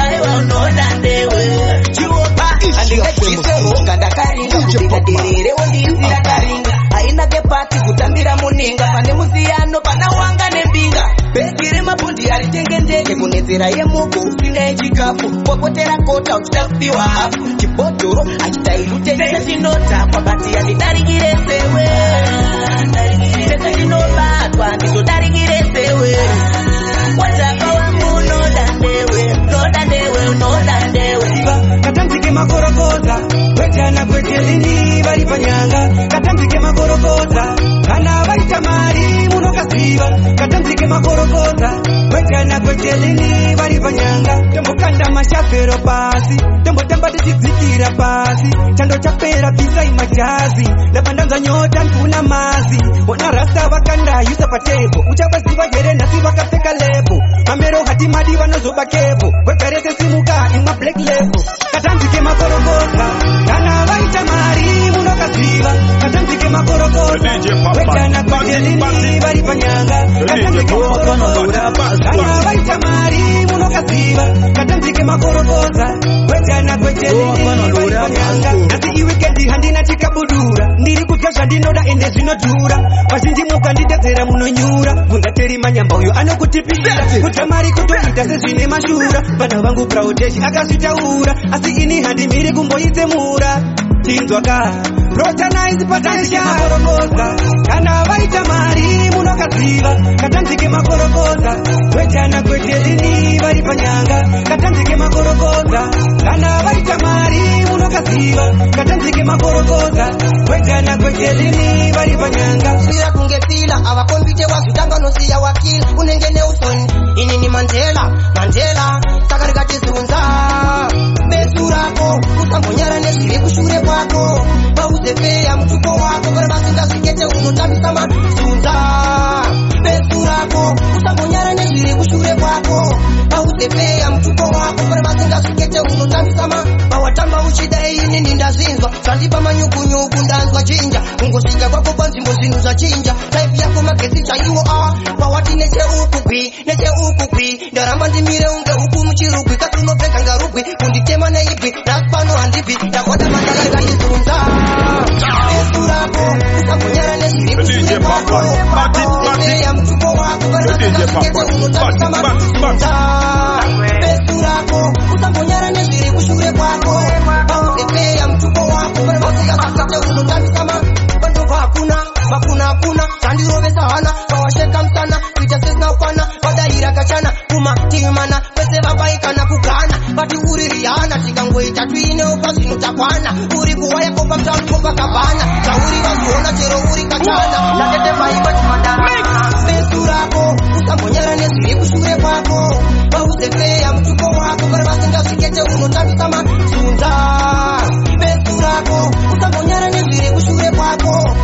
E: Aiwa noda ndewe Chiwopa andingachisewo Kandakaringa kudira derere Wondizira karinga Aina kepati kutambira muninga Pane musiyano pana wanga nembinga Begiri mapundi aritenge Kunezera yemuko usinga yechikafu Popotera kota uchitakupiwa hafu Chibotoro achitairute Tese tinotapa bati yandidarikire sewe Tese tinobatwa ndizodarikire sewe Watapa wangu noda ndewe
A: Katamzike makorokoza Wetana kwetelini vari panyanga Katamzike makorokoza Kana vaita mari munokasiva Katamzike makorokoza Wetana kwetelini vari panyanga Tombokanda mashafero pasi Tombotamba tichidzikira pasi Chando chapera pisa imajazi Lapandanza nyota nkuna mazi Ona rasta vakanda yusa patepo Uchavaziva jere nasi vakapfeka lebo Mamero hati madi vanozoba kepo Wekarese simuka ima black label Katamzike makorokoza Kana vaita mari munokasiva Katamzike makorokoza Wetana kwetelini vari panyanga Katamzike makorokoza Kana vaita mari munokasiva Katamzike makorokoza Wetana kwetelini vari panyanga Nasi iwikendi handina chikabudura Ndiri kudya zvandinoda ende zvinodhura Vazhinji mukandidedzera munonyura Mungateri manyamba uyo anokutipira Kudya mari kutoita sezvine mashura Vana vangu praudeshi akazvitaura Asi ini handimiri kumboitsemura Tinzwa ka Protonize potential makorokoza Kana vaita mari munokaziva Katamzike makorokoza Wetana kwetelini vari panyanga Katamzike makorokoza Kana vaita mari munokaziva Katamzike makorokoza Wetana kwetelini vari panyanga
E: Sira kungetila avakombite wazvitanga nosiya wakila Unenge Nelson ini ni Mandela Saka rikatizunza Besu rako usambonyara nezviri kushure kwako Vauzefeya mutuko wako Kana vasingasvikete unotambisa mazunza Besu rako usambonyara nezviri kushure kwako Vauzefeya mutuko wako Kana vasingasvikete unotambisa Vawatamba uchida ini nindazinzwa Zvandipa manyukunyuku ndanzwa chinja Kungosvika kwako panzvimbo zvinhu zvachinja Type yako magezi chaiwo Vawati necheukukwi Ndaramba ndimire unge huku muchirugwi Katunopfeka ngarugwi Kunditema neibwi Nasi pano handibvi Ndakwata mandaka rikandizunza Sepeya mtuko wako Kete unotaka makusunza Besu lako Usambonyara neziri kushure kwako Sepeya mtuko wako Kete unotaka sama Bando hakuna Sandiro sana Kawasheka msana Kuita sesna upana Wadaira kachana Kuma timana Pese babaika kugana Bati uririana Tikango itatuine Upasi nutakwana Uri kuwaya kopa mtalu kopa kabana Kauri wasuona Chero uri kachana Nakete baiba chumandana Besu lako Usambonyara neziri kushure kwako Sepeya mtuko wako Karabasinda sikete unotaka sama Sunza Besu lako Usambonyara neziri kushure kwako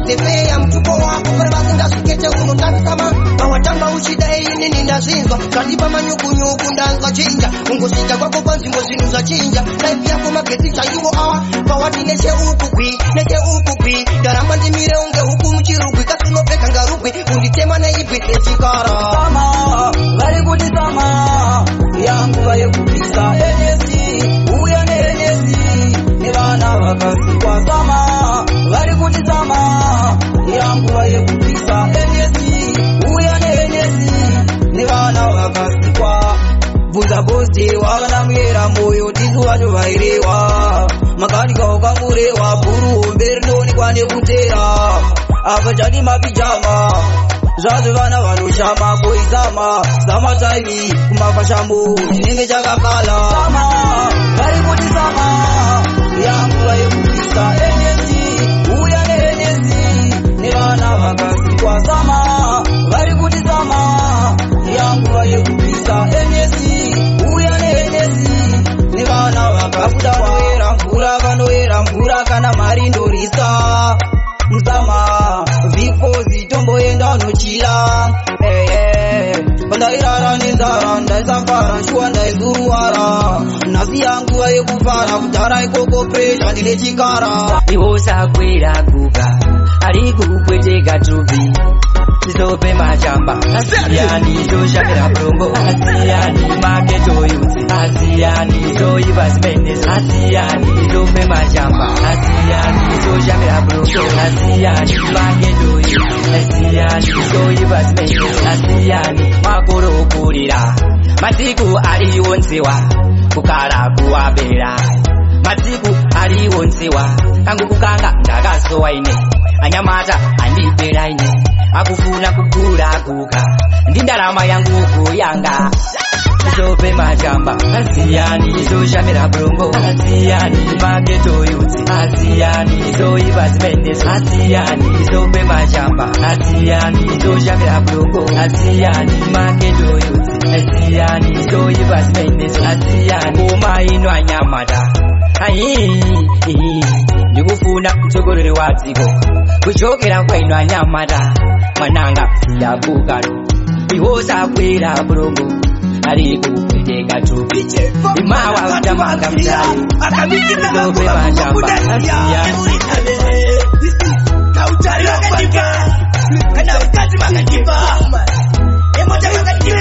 E: Sepeya mtuko wako Karabasinda sikete unotaka sama Awatamba ushida ini nindazinzwa Katiba manyuku ndanza chinja Ungoshinja kwako panzimbo zinu za chinja Life yako maketi chayuo awa Pawati neche ukupi Darama ndimire unge huku mchirugwi Kasunopeka ngarugwi Unditema na ipi nechikara
B: Sama, vari kuti sama Yangu vaye kupisa Enyesi, uya ne enyesi Nivana vakasikwa sama Vari kuti sama Yangu vaye kupisa Enyesi, uya ne enyesi Nivana vakasikwa Buza bosti wakana mwera moyo Tizu wacho vairewa Makani kauka murewa Buru mbernoni kwane kutera Akachani mapijama Zvazo vana vanoshama koizama Sama taimi kumafashambo Chinenge chakakala Sama, vari kuti sama Yangu vaye kupisa Enyesi, uya ne enyesi Nevana vakasikwa sama Vari kuti sama Yangu vaye kupisa Enyesi, uya ne enyesi Nevana vakakuda vanoera mvura kana mari ndorisa Mzama, vifo zitombo yenda nochila Pandairara nenzara, ndaisafara, shua ndaizuruwara Nasi yangu vaye kufara, kutara ikoko presha ndile chikara
C: Iwosa kwera guga, ariku kweteka tubi Zisope machamba, asiyani zoshamira prongo Asiyani maketo yuzi, asiyani zoiba zimenez Asiyani zope machamba, asiyani zoshamira prongo Asiyani maketo yuzi, asiyani zoiba zimenez Asiyani makoro kurira, masiku aliwonsewa Kukara kuwabera, masiku aliwonsewa Kangu kukanga ndakasowa ine Anyamata andipera ine Akufuna kukura kuka Ndindarama yangu kuyanga Zope machamba Asiyani zoshamira brongo Asiyani maketo yuzi Asiyani zoiba zimenez Asiyani zope machamba Asiyani zoshamira brongo Asiyani maketo yuzi Asiyani zoiba zimenez Asiyani Kuma ino anyamata Ndikufuna mtogorere wadziko Kuchokera kwaino anyamata Mwananga siya bukaro Iwosa kwera brongo Ariku kweteka tubi Imawa utamanga mtayo Zope machamba Asiyani
D: Kautari wakatipa Kana ukati wakatipa Emoja wakatipa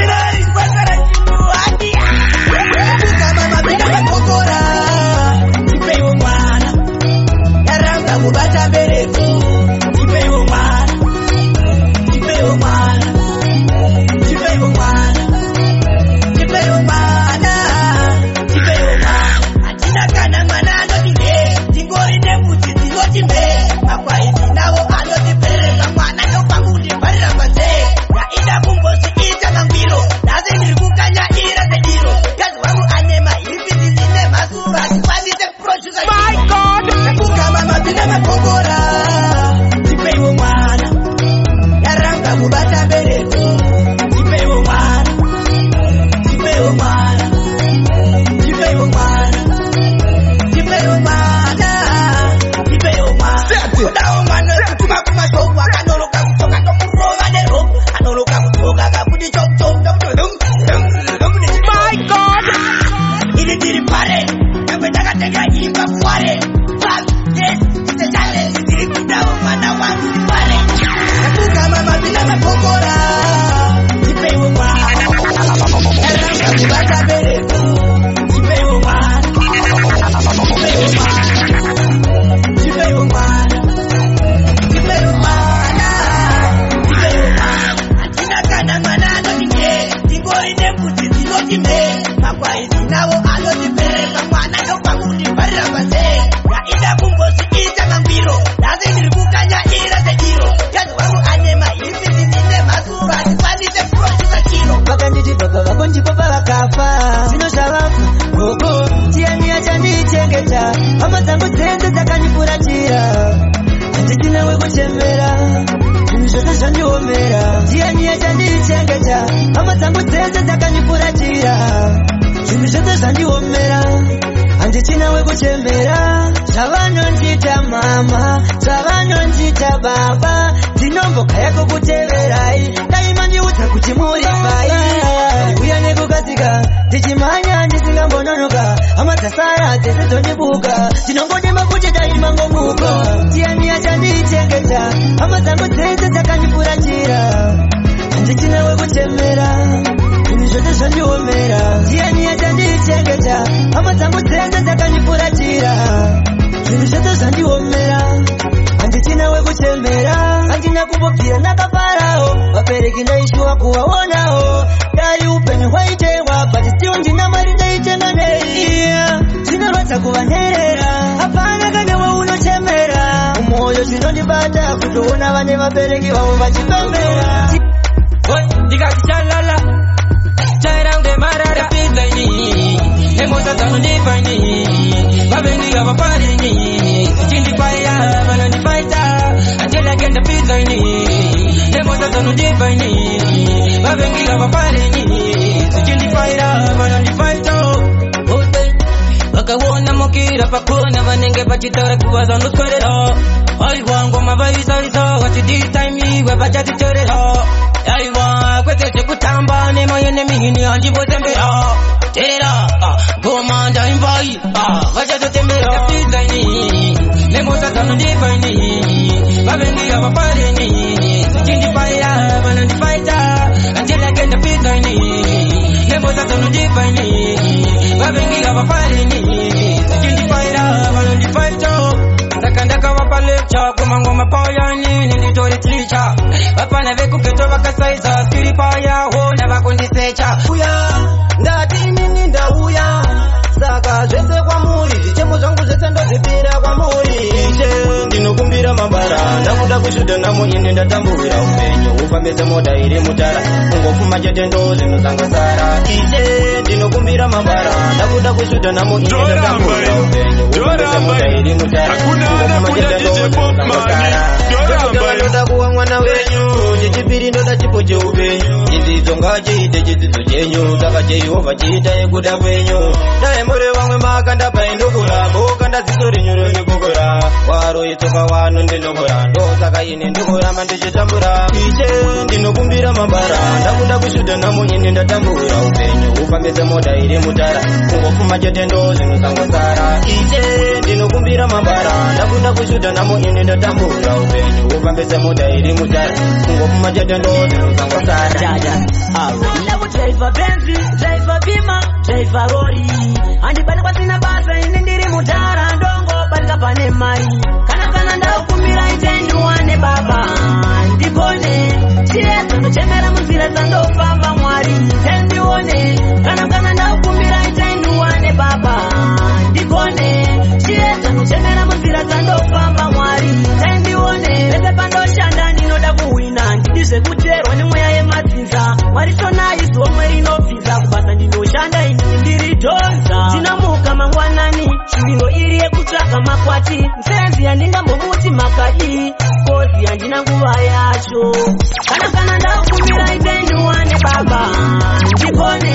D: Wakara jimu hadi Kama mabina wakokora Ipeyo mwana Yaranga kubata berefu Ipeyo mwana Ipeyo mwana Ipeyo mwana Ipeyo mwana Ipeyo mwana Atina kana mwana anotime Tingori nemuti tingotime Makwa iti nawo anotipeleka mwana Nopa kuti parira pase Ya ida kumbosi ita kambiro Nazi ine kuti dzinoti me makwai dzinavo anodzipereka mwana ndopakundiparira pasei ngaida kumbozviita mangwiro asi ndiri kukanyaira sediro yazi wangu ane mahimbi ndinine masuva ndikwanise kuroshisa chiro
E: vakanditi baba vako ndipo pavakafa zvinosvavafa gogo tiani achandichengeta hama dzangu dzenze dzakandifuratira handidina wekuchembera zvinhu zvose zvandiomera tiani achandichengeta hama dzangu dzenze dzakandifuratira zvinhu zvose zvandiomera handichina wekuchembera zvavanondiita mama zvavanondiita baba ndinombokaya kukuteverai daimandiudza kuti muri fai uya nekugadzika ndichimhanya ndisingambononoka hama dzasara dzese dzondibuka ndinongodema kuti daimangomuka tiani achandichengeta hama dzangu dzese dzakandifuratira handichina wekuchembera zvinhu zvose zvandiomera tiani achandichengeta hama dzangu dzese dzakandifuratira zvinhu zvose zvandiomera handichina wekuchembera handina kumbobvira ndakafarawo vabereki ndaishuwa kuvaonawo dari upenyu hwaitengwa but still ndina mari ndaitenga nei zvinorwadza kuvanherera hapana kana weunochemera umwoyo zvinondibata kutoona vane vabereki vavo vachipembera
B: ndikati chalala chairangwe marara pizaini nemosa dzanondifaini vavengi havaparini zichindifaira vanondifaita atilagenda pizaini nemosa dzanondifaini vavengi havaparini zichindifaira vanondifaita vakaona mukira pakona vanenge vachitaura kuva zvanoswerera aiwa mavaisarisa vachiditaimiwe vachatitorera aiwa kwete zvekutamba nemoyo nemihini handivotembera tera goma ndaimbai vachatotembera pizaini nemota dzanondifaini vavengi havaparini zichindifaira vanondifaita anjelagenda pizaini nemota dzanondifaini vavengi havaparini zichindifaira vanondifaita saka ndakavapa lecture kumangoma payani ninitori ticha vapana vekugeto vakasaiza skiripa yaho navakundisecha
A: uya ndati inini ndauya saka zvese kwamuri zvichemo zvangu zvese ndozvipira kwamuri ishe ndinokumbira mabara ndakuda kushuta nhamo ini ndatambura upenyu ufambise moda iri mutara ungofuma chete ndo zvinhu zangasara ishe ndinokumbira mabara ndakuda kushuta nhamo ini ndatambura upenyu ufambise moda iri mutara ungofuma chete ndo zvinhu zangasara ndoda kuwa mwana wenyu chechipiri ndoda chipo cheupenyu chidzidzo ngachiite chidzidzo chenyu saka jehovha chiitai kuda kwenyu dai muri vamwe makandapa indokura mukanda dzidzo renyu ronikukura waro itsoka wano ndinokura ndosaka ini ndikuramba ndichitambura ishe ndinokumbira mabara ndakuda kushuta nhamo ini ndatambura upenyu ufambise moda iri mutara ungofuma chete ndo zvinhu zvangosara ishe ndinokumbira mabara ndakuda kushuta nhamo ini ndatambura upenyu ufambise moda iri mutara ungofuma chete ndo zvinhu zvangosara
E: ndakudriva benzi driva bima driva rori handibati kwasina basa ini ndiri mutara ndongobatika pane mari kana ndakumbira itendiwane baba ndigone chiedza ndochemera munzira dzandofamba mwari tendione kana ndakumbira itendiwane baba ndigone chiedza ndochemera munzira dzandofamba mwari tendione pese pandoshanda ndinoda kuhwina ndidi zvekuteerwa nemweya yemadzinza mwari shonai zomwe rinobvisa kubasa ndinoshanda inini ndiri dhonza ndinomuka mangwanani shuviro iri yekutsvaka makwati nsenzi yandingambomuti makadi kozi handina nguva yacho kana ndakumbira itendiwane baba ndikone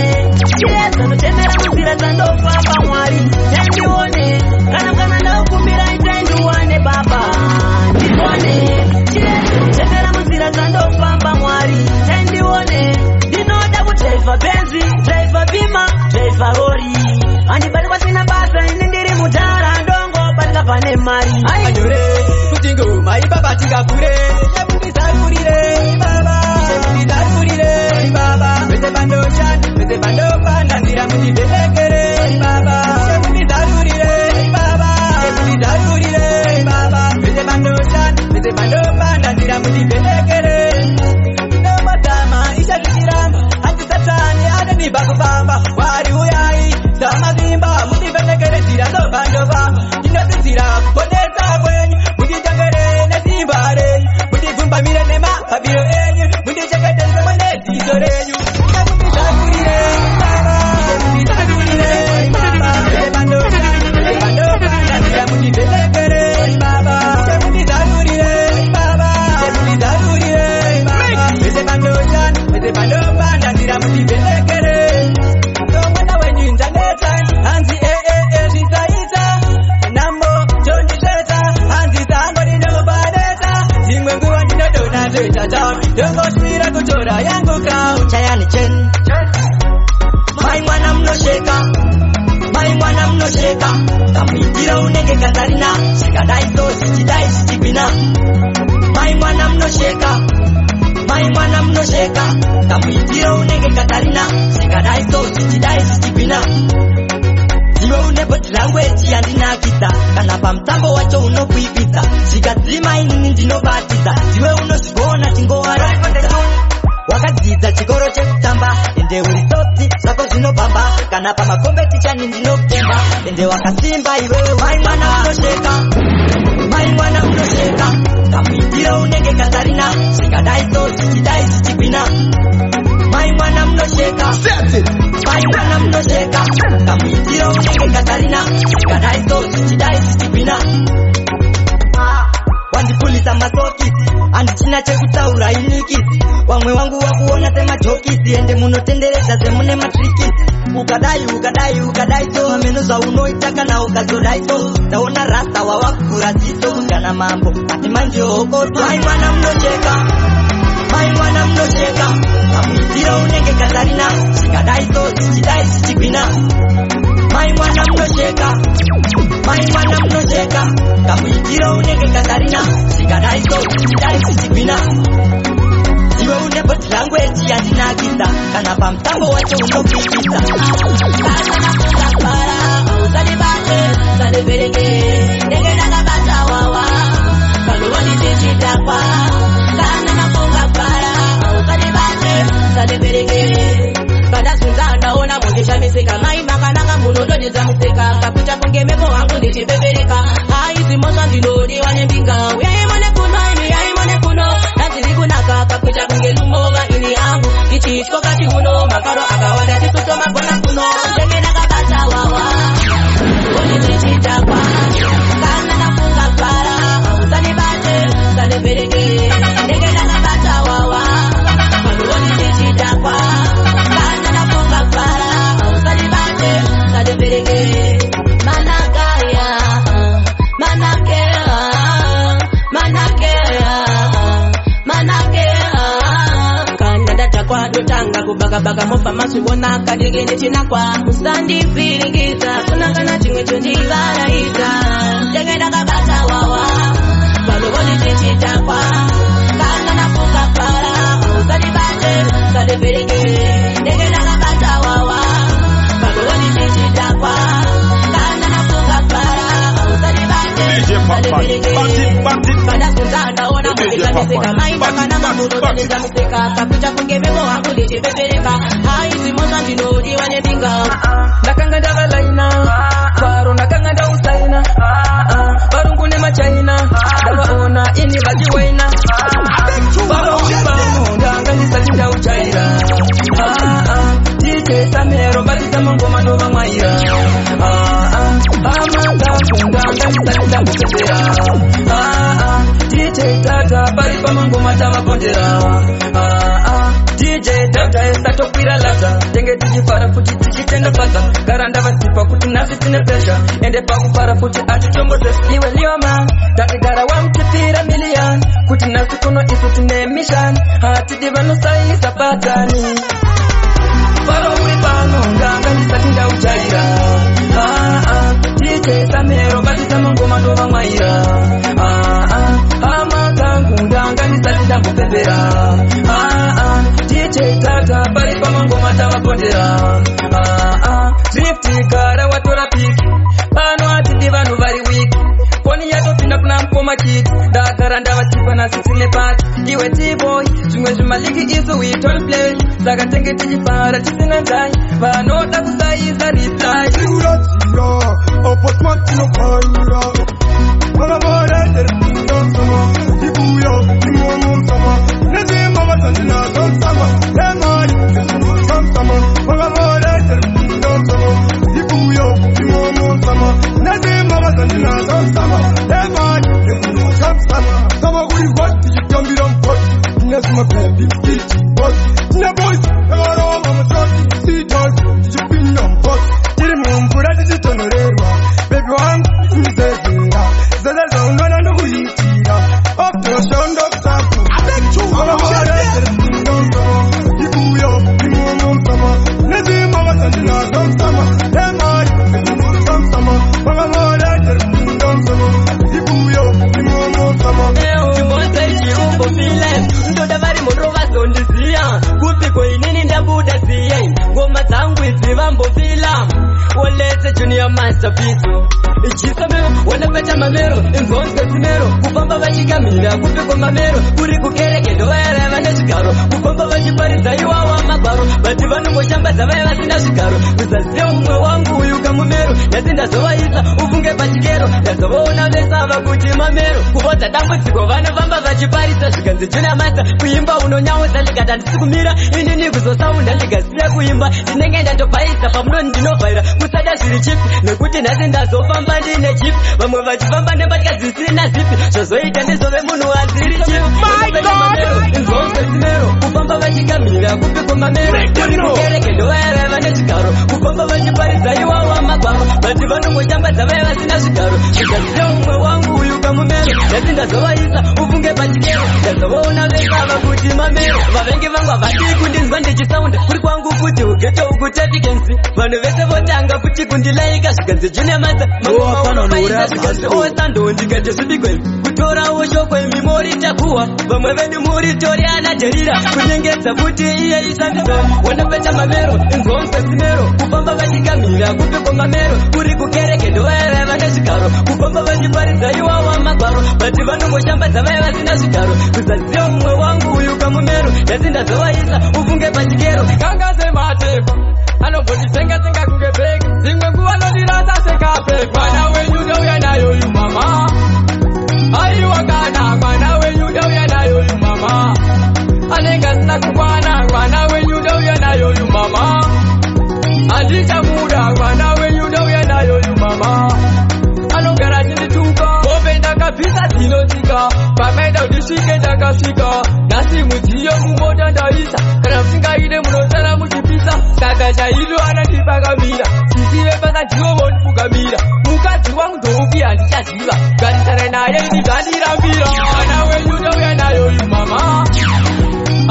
E: chiedza ndotemera munzira dzandofamba mwari tendione kana ndakumbira itendiwane baba ndikone chiedza ndotemera munzira dzandofamba mwari tendione ndinoda kudriva benzi driva bima driva rori handibati kwasina basa ini ndiri mutara ndongobatika pane mari
A: anyore kuti ngoma ibabatika kure chekundizarurire baba chekundizarurire baba pese pandoshanda pese pandopanda ndira mundibelekere baba chekundizarurire baba chekundizarurire baba pese pandoshanda pese pandopanda ndira mundibelekere ndinomatama ichazvichiramba hati satani
D: Tani baku bamba wari uyai sama zimba mutipelekele zira zobando bamba inotizira kuponesa kwenyu mutitangere nesimba renyu mutivumba mirenema pabiro enyu muticheketeze mwenezizo renyu mutitagurire mama mutitagurire mama bando banda mutipelekele mama mutitagurire mama mutitagurire mama bando jani bando banda ndira mutipelekele mwana wenyu internet hanzi zvisaita nambo chonditeta hanzi zango ndinobadeta dzimwe nguva ndinodona toita ndongosvira kutora yangu kau chayani chen mai mwana munosheka kamuitira unenge katarina zvikadai so zvichidai zvichigwina mai mwana munosheka kamuitira unenge katarina zvikadai so zvichidai zvichigwina iwe une body language yandinakidza kana pamutambo wacho unokuipidza zvikadzima inini ndinobatidza iwe unozvigona chingowaratidza wakadzidza chikoro chekutamba ende uri tsotsi zvako zvinobhamba kana pamakombetichani ndinopemba ende wakasimba iwewe mai mwana munosheka kamuitira unenge katarina zvikadai so zvichidai zvichigwina mai mwana munosheka kamuitira unenge katarina zvikadai so zvichidai zvichigwina wandipulisa masokisi handichina chekutaura inikisi wamwe wangu wakuona semajokisi ende munotenderedza semune matrikisi ukadai so ameno zvaunoita kana ukazodai so taona rasta wawakuvhura dziso kugana mambo ati manje hokoso mai mwana munosheka kamuitira unenge katarina zvikadai so zvichidai zvichigwina mai mwana munosheka kamuitira unenge katarina zvikadai so zvichidai zvichigwina iwe une body language yandinakidza kana pamutambo wacho unokuipidza usandibereke ndenge ndakabata wawa panovonitichitakwa kana nafunga para usandibereke pandazunza ndaona mundishamisika mai makanaka munondodedza museka kakuita kunge mepo wangu ndichibebereka haizimosva ndinodiwa nembinga uyaimone kuno nandiri kunaka kakuita kunge lumova ini yangu ichiitwa kati uno makaro akawanda tisosomagona kuno ndenge ndakabata wawa onichichitakwa kana nafunga para usandibereke ndenge ndakabata wawa onichichitakwa kana nafunga para usandibereke manakaya kana ndatakwa dotanga kubagabaka mofa masivona kadigende chinakwa usandifiringiza kuna kana chimwe chondivaraita ndenge ndakabata wawa valovoni chichitakwa kana nafunga para usandibereke ndenge ndakabata wawa valovoni chichitakwa kana nafunga para pandazunza ndaona mundishamizika mai makananga munodonedza museka kakuita kunge mepo wangu ndichibebereka haizimosva ndinodiwa nembinga ndakanga ndavalaina faro ndakanga ndausaina varungu nemachaina ndavaona ini vachiwaina varouvano ndanga ndisati ndauchaira tichesamero batisa mangoma ndovamwaira amangakundanga ndisati ndambopepera DJ Tata pari pamangoma tavapondera DJ Tata esatokwira lata tenge tichifara futi tichitenda fasa gara ndavasipa kuti nhasi tine pesha ende pakufara futi atichombozesi iwe lioma takigara wamutipira miliyan kuti nhasi kuno isu tine mission hatidi vanosaisa patani faro uri pano ndanga ndisati ndauchaira DJ Samero batisa mangoma ndovamwaira amakangu ndanga ndisati ndambopepera DJ Tata pari pamangoma tavapondera Drift gara watora piki pano atidi vanhu vari wiki foni yatopinda kuna mukoma chiki ndagara ndavatipa nasisine pati iwe T-boy zvimwe
B: zvimwe zvimaliki isu we don't play saka tenge tichifara tisina ndai vanoda kusaisa reply
A: Tikuratira apa smart tinokhaira Vakavarendere kundosama Ikuya imomosama Nezima vatandinazo msama Emari kesunosamsama Vakavarendere kundosama Ikuya imomosama Nezima vatandinazo msama Emari kesunosamsama Sama kuri what tichitambira mpoti Nezima baby tichi boss Tina boys Evarowa mamatoti Seaters tichipinda mpoti Tiri mumvura tichitonorerwa Baby wangu mzezera Zezeza unwana ndokuitira Optoshondo kutaku Vakavarendere kundosama Ikuya imomosama Nezima vatandinazo msama Emari kesunosamsama Vakavarendere kundosama Ikuya imomosama
C: Chimbote chirumbo feeling ndoda vari munro vazondiziya kupiko inini ndabuda siye ngoma dzangu idzi vambofila woletse junior masterpiece ichisomero wanapeta mamero inzonzwe zimero kufamba vachikamira kupiko mamero kuri kukereke ndovaera vane zvigaro kufamba vachiparidza iwawa magwaro vati vanongoshambadza vaya vasina zvigaro kusaziya umwe wangu uyu kamumero nhasi ndazovaisa ufunge pachikero ndazovaona vesava kuti mamero kuvodza dambudziko vanofamba vachiparidza zvikanzi junior master kuimba unonyausa likati handisi kumira inini kuzosaunda ndikasiya kuimba ndinenge ndandobhaisa pamuno ndinovhaira kusada zviri chipi nekuti nhasi ndazofamba ndine chipi vamwe vachifamba nembatya dzisina zipi zvozoita ndizove munhu asiri chipi inzonzwe zimero kufamba vachikamira kupiko mamero kuri kukereke ndovaera vane zvigaro kufamba vachiparidza iwawa magwaro vati vanongoshambadza vaya vasina zvigaro zvikasiya umwe wangu uyu kamumero nhasi ndazovaisa ufunge pachikero ndazovaona vesava kuti mamero vavengi vangu havadii kundinzwa ndichisaunda kuri kwangu kuti ugeto ukutafikensi vanhu vese votanga kuti kundilaika zvikanzi junior master makomavaisa zvikanzi osando ndikati zvibigweni kutorawo shoko imi mori takuwa vamwe vedu muri tori anajerira kunyengedza kuti iye isandizoni wanapeta mamero inzonzwe zimero kufamba vachikamira kupiko mamero kuri kukereke ndovaera vane zvigaro kufamba vachiparidza iwawa magwaro vati vanongoshambadza vaya vasina zvigaro kusaziya umwe wangu uyu kamumero nhasi ndazovaisa ufunge pachikero
B: kanga sematepa anobvotitenga kunge bheki dzimwe nguva nondirasa sekapeki mwana wenyu ndouya nayo yu mama aiwa kana mwana wenyu ndouya nayo yu mama anenge asina kukwana mwana wenyu ndouya nayo yu mama handichamuda mwana wenyu ndouya nayo yu mama anogara chindituka hope ndakabvisa dzinotika pakaita kuti svike ndakasvika nhasi mudziyo mumota ndaisa kana musingaide munosara muchipisa saka chailo anandipakamira tisive pakadziwo vondifugamira mukadzi wangu ndoupi handichaziva garisana naye ndizvandirambira mwana wenyu ndouya nayo yu mama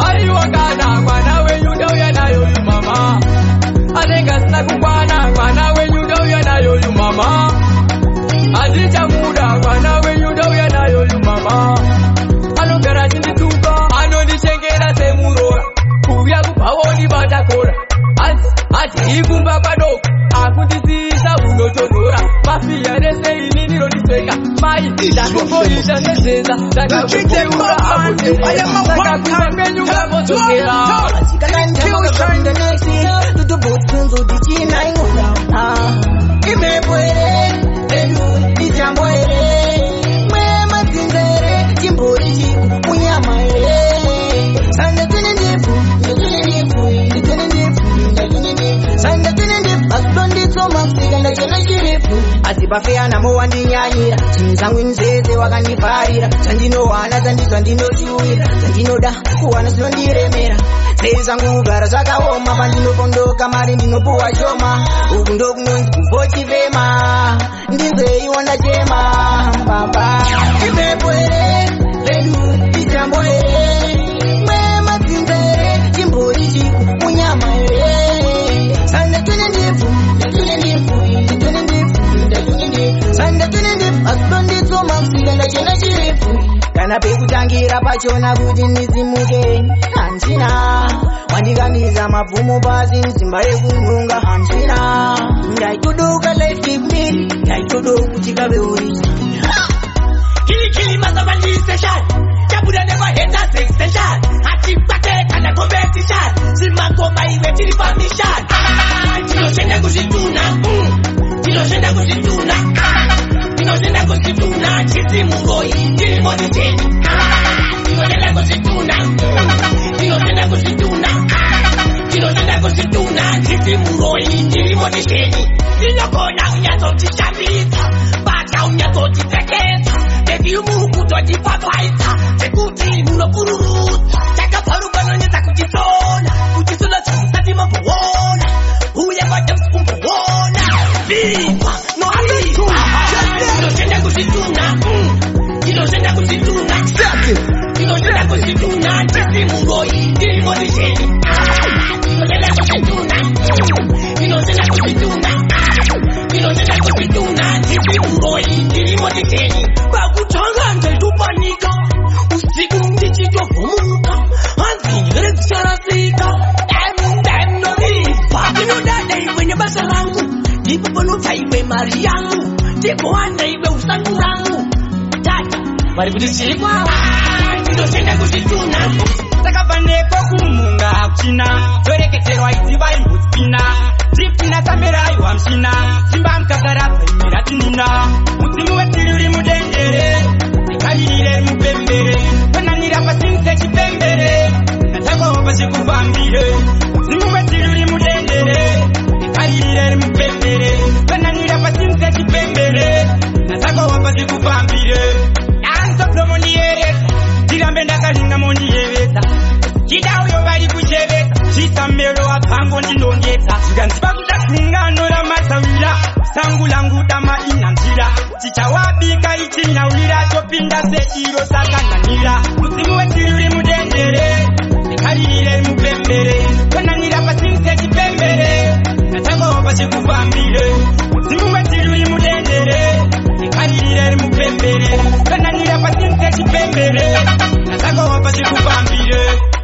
B: aiwa kana mwana wenyu ndouya nayo yu mama anenge asina kukwana mwana wenyu ndouya nayo yu mama handichamuda mwana wenyu ndouya nayo yu mama anogara chindituka anondishengera semurora kuuya kubhavoni vatakora hati ikumba kwadoko akundisiisa unotonhora mafiya rese inini rondipfeka mai ndakungoita nezvenza ndakakuura apotereakakuva kwenyu ngavozokera
E: asipafeyana mowandinyanyira chinhu zangu nzeze wakandiparira chandinowana chandizva ndinoshuwira chandinoda kuwana zvinondiremera sei zangu kugara zvakaoma pandinopondoka mari ndinopuwa shoma uku ndokunonzi kuvochifema ndinzeiwo ndachema baba imhepo here redu itambo here mwemadzinzere chimbori chiku unyama here sanda tune ndibvu ndatune ndibvu nditune ndibvu ndatune ndibvu sanda tune ndibvu asitonditsoma kusika ndachena chirefu kana pekutangira pachona kuti ndizimuke handina wandikanisa mabvumo pasi nzimba yekunhunga handina ndaitodoka life miri ndaitodo kuti kave uri
D: Kili mazabandistation Buddha never hate us extension. Hati paket and a competition. Simangoma iwe tiri permission. Tinoshenda kuzituna. Tinoshenda kuzituna. Tinoshenda kuzituna. Chisi mungoi. Tiri moni cheni. Tinoshenda kuzituna. Tinoshenda kuzituna. Tinoshenda kuzituna. Chisi mungoi. Tiri moni cheni. Tinokona unyazotishambita. Bata unyazotiteketa. Eki umukuto jipapaita. Tekuti munokururuta. Takaparubano nyeta kujitona. Kujitona chumsati mabuona. Uye badam skumbuona. Viva, no viva. Tinoshenda kuzituna. Tinoshenda kuzituna. Tinoshenda kuzituna. Chisi mungoi. Tiri moni cheni. Tinoshenda kuzituna. Tinoshenda kuzituna. Tinoshenda kuzituna. Chisi mungoi. Tiri moni cheni. Bakutanga ndetupanika. Usiku ndichitofumuka. Hanzi ngerekusarasika. Dem no viva. Inodada iwe nyabasa langu. Ndipo ponuta iwe mari yangu. Ndipo wanda iwe usangu rangu. Tata, mari kudisikwa. Tinoshenda kuzituna.
I: Takavaneko kumunga kuchina. Toreketerwa iziva imbutsina. Tripina kamera iwa mshina. Simba mkagara paimira tinina. Mutimu wetiri uri mudendere. Nikalire mupembere. Pananira pasinse chipembere. Natako pasikuvambire. Mutimu wetiri uri mudendere. Nikalire mupembere. Pananira pasinse chipembere. Natako pasikuvambire. Danso promoni ereta. Tirambe ndakalinga moni ereta. Kida uyo bali kucheveta. Chita mero apango ndinongeta. Chiganzipa kudakunga nora masawira. Sangu langu dama inanjira. Chichawabika ichinyawira. Chopinda se iro sakananira. Musimu wetiri mudendere. Nikalire mupembere. Konanira pasinse chipembere. Natako pasikuvambire. Musimu wetiri mudendere. Nikalire mupembere. Konanira pasinse chipembere. Natako pasikuvambire.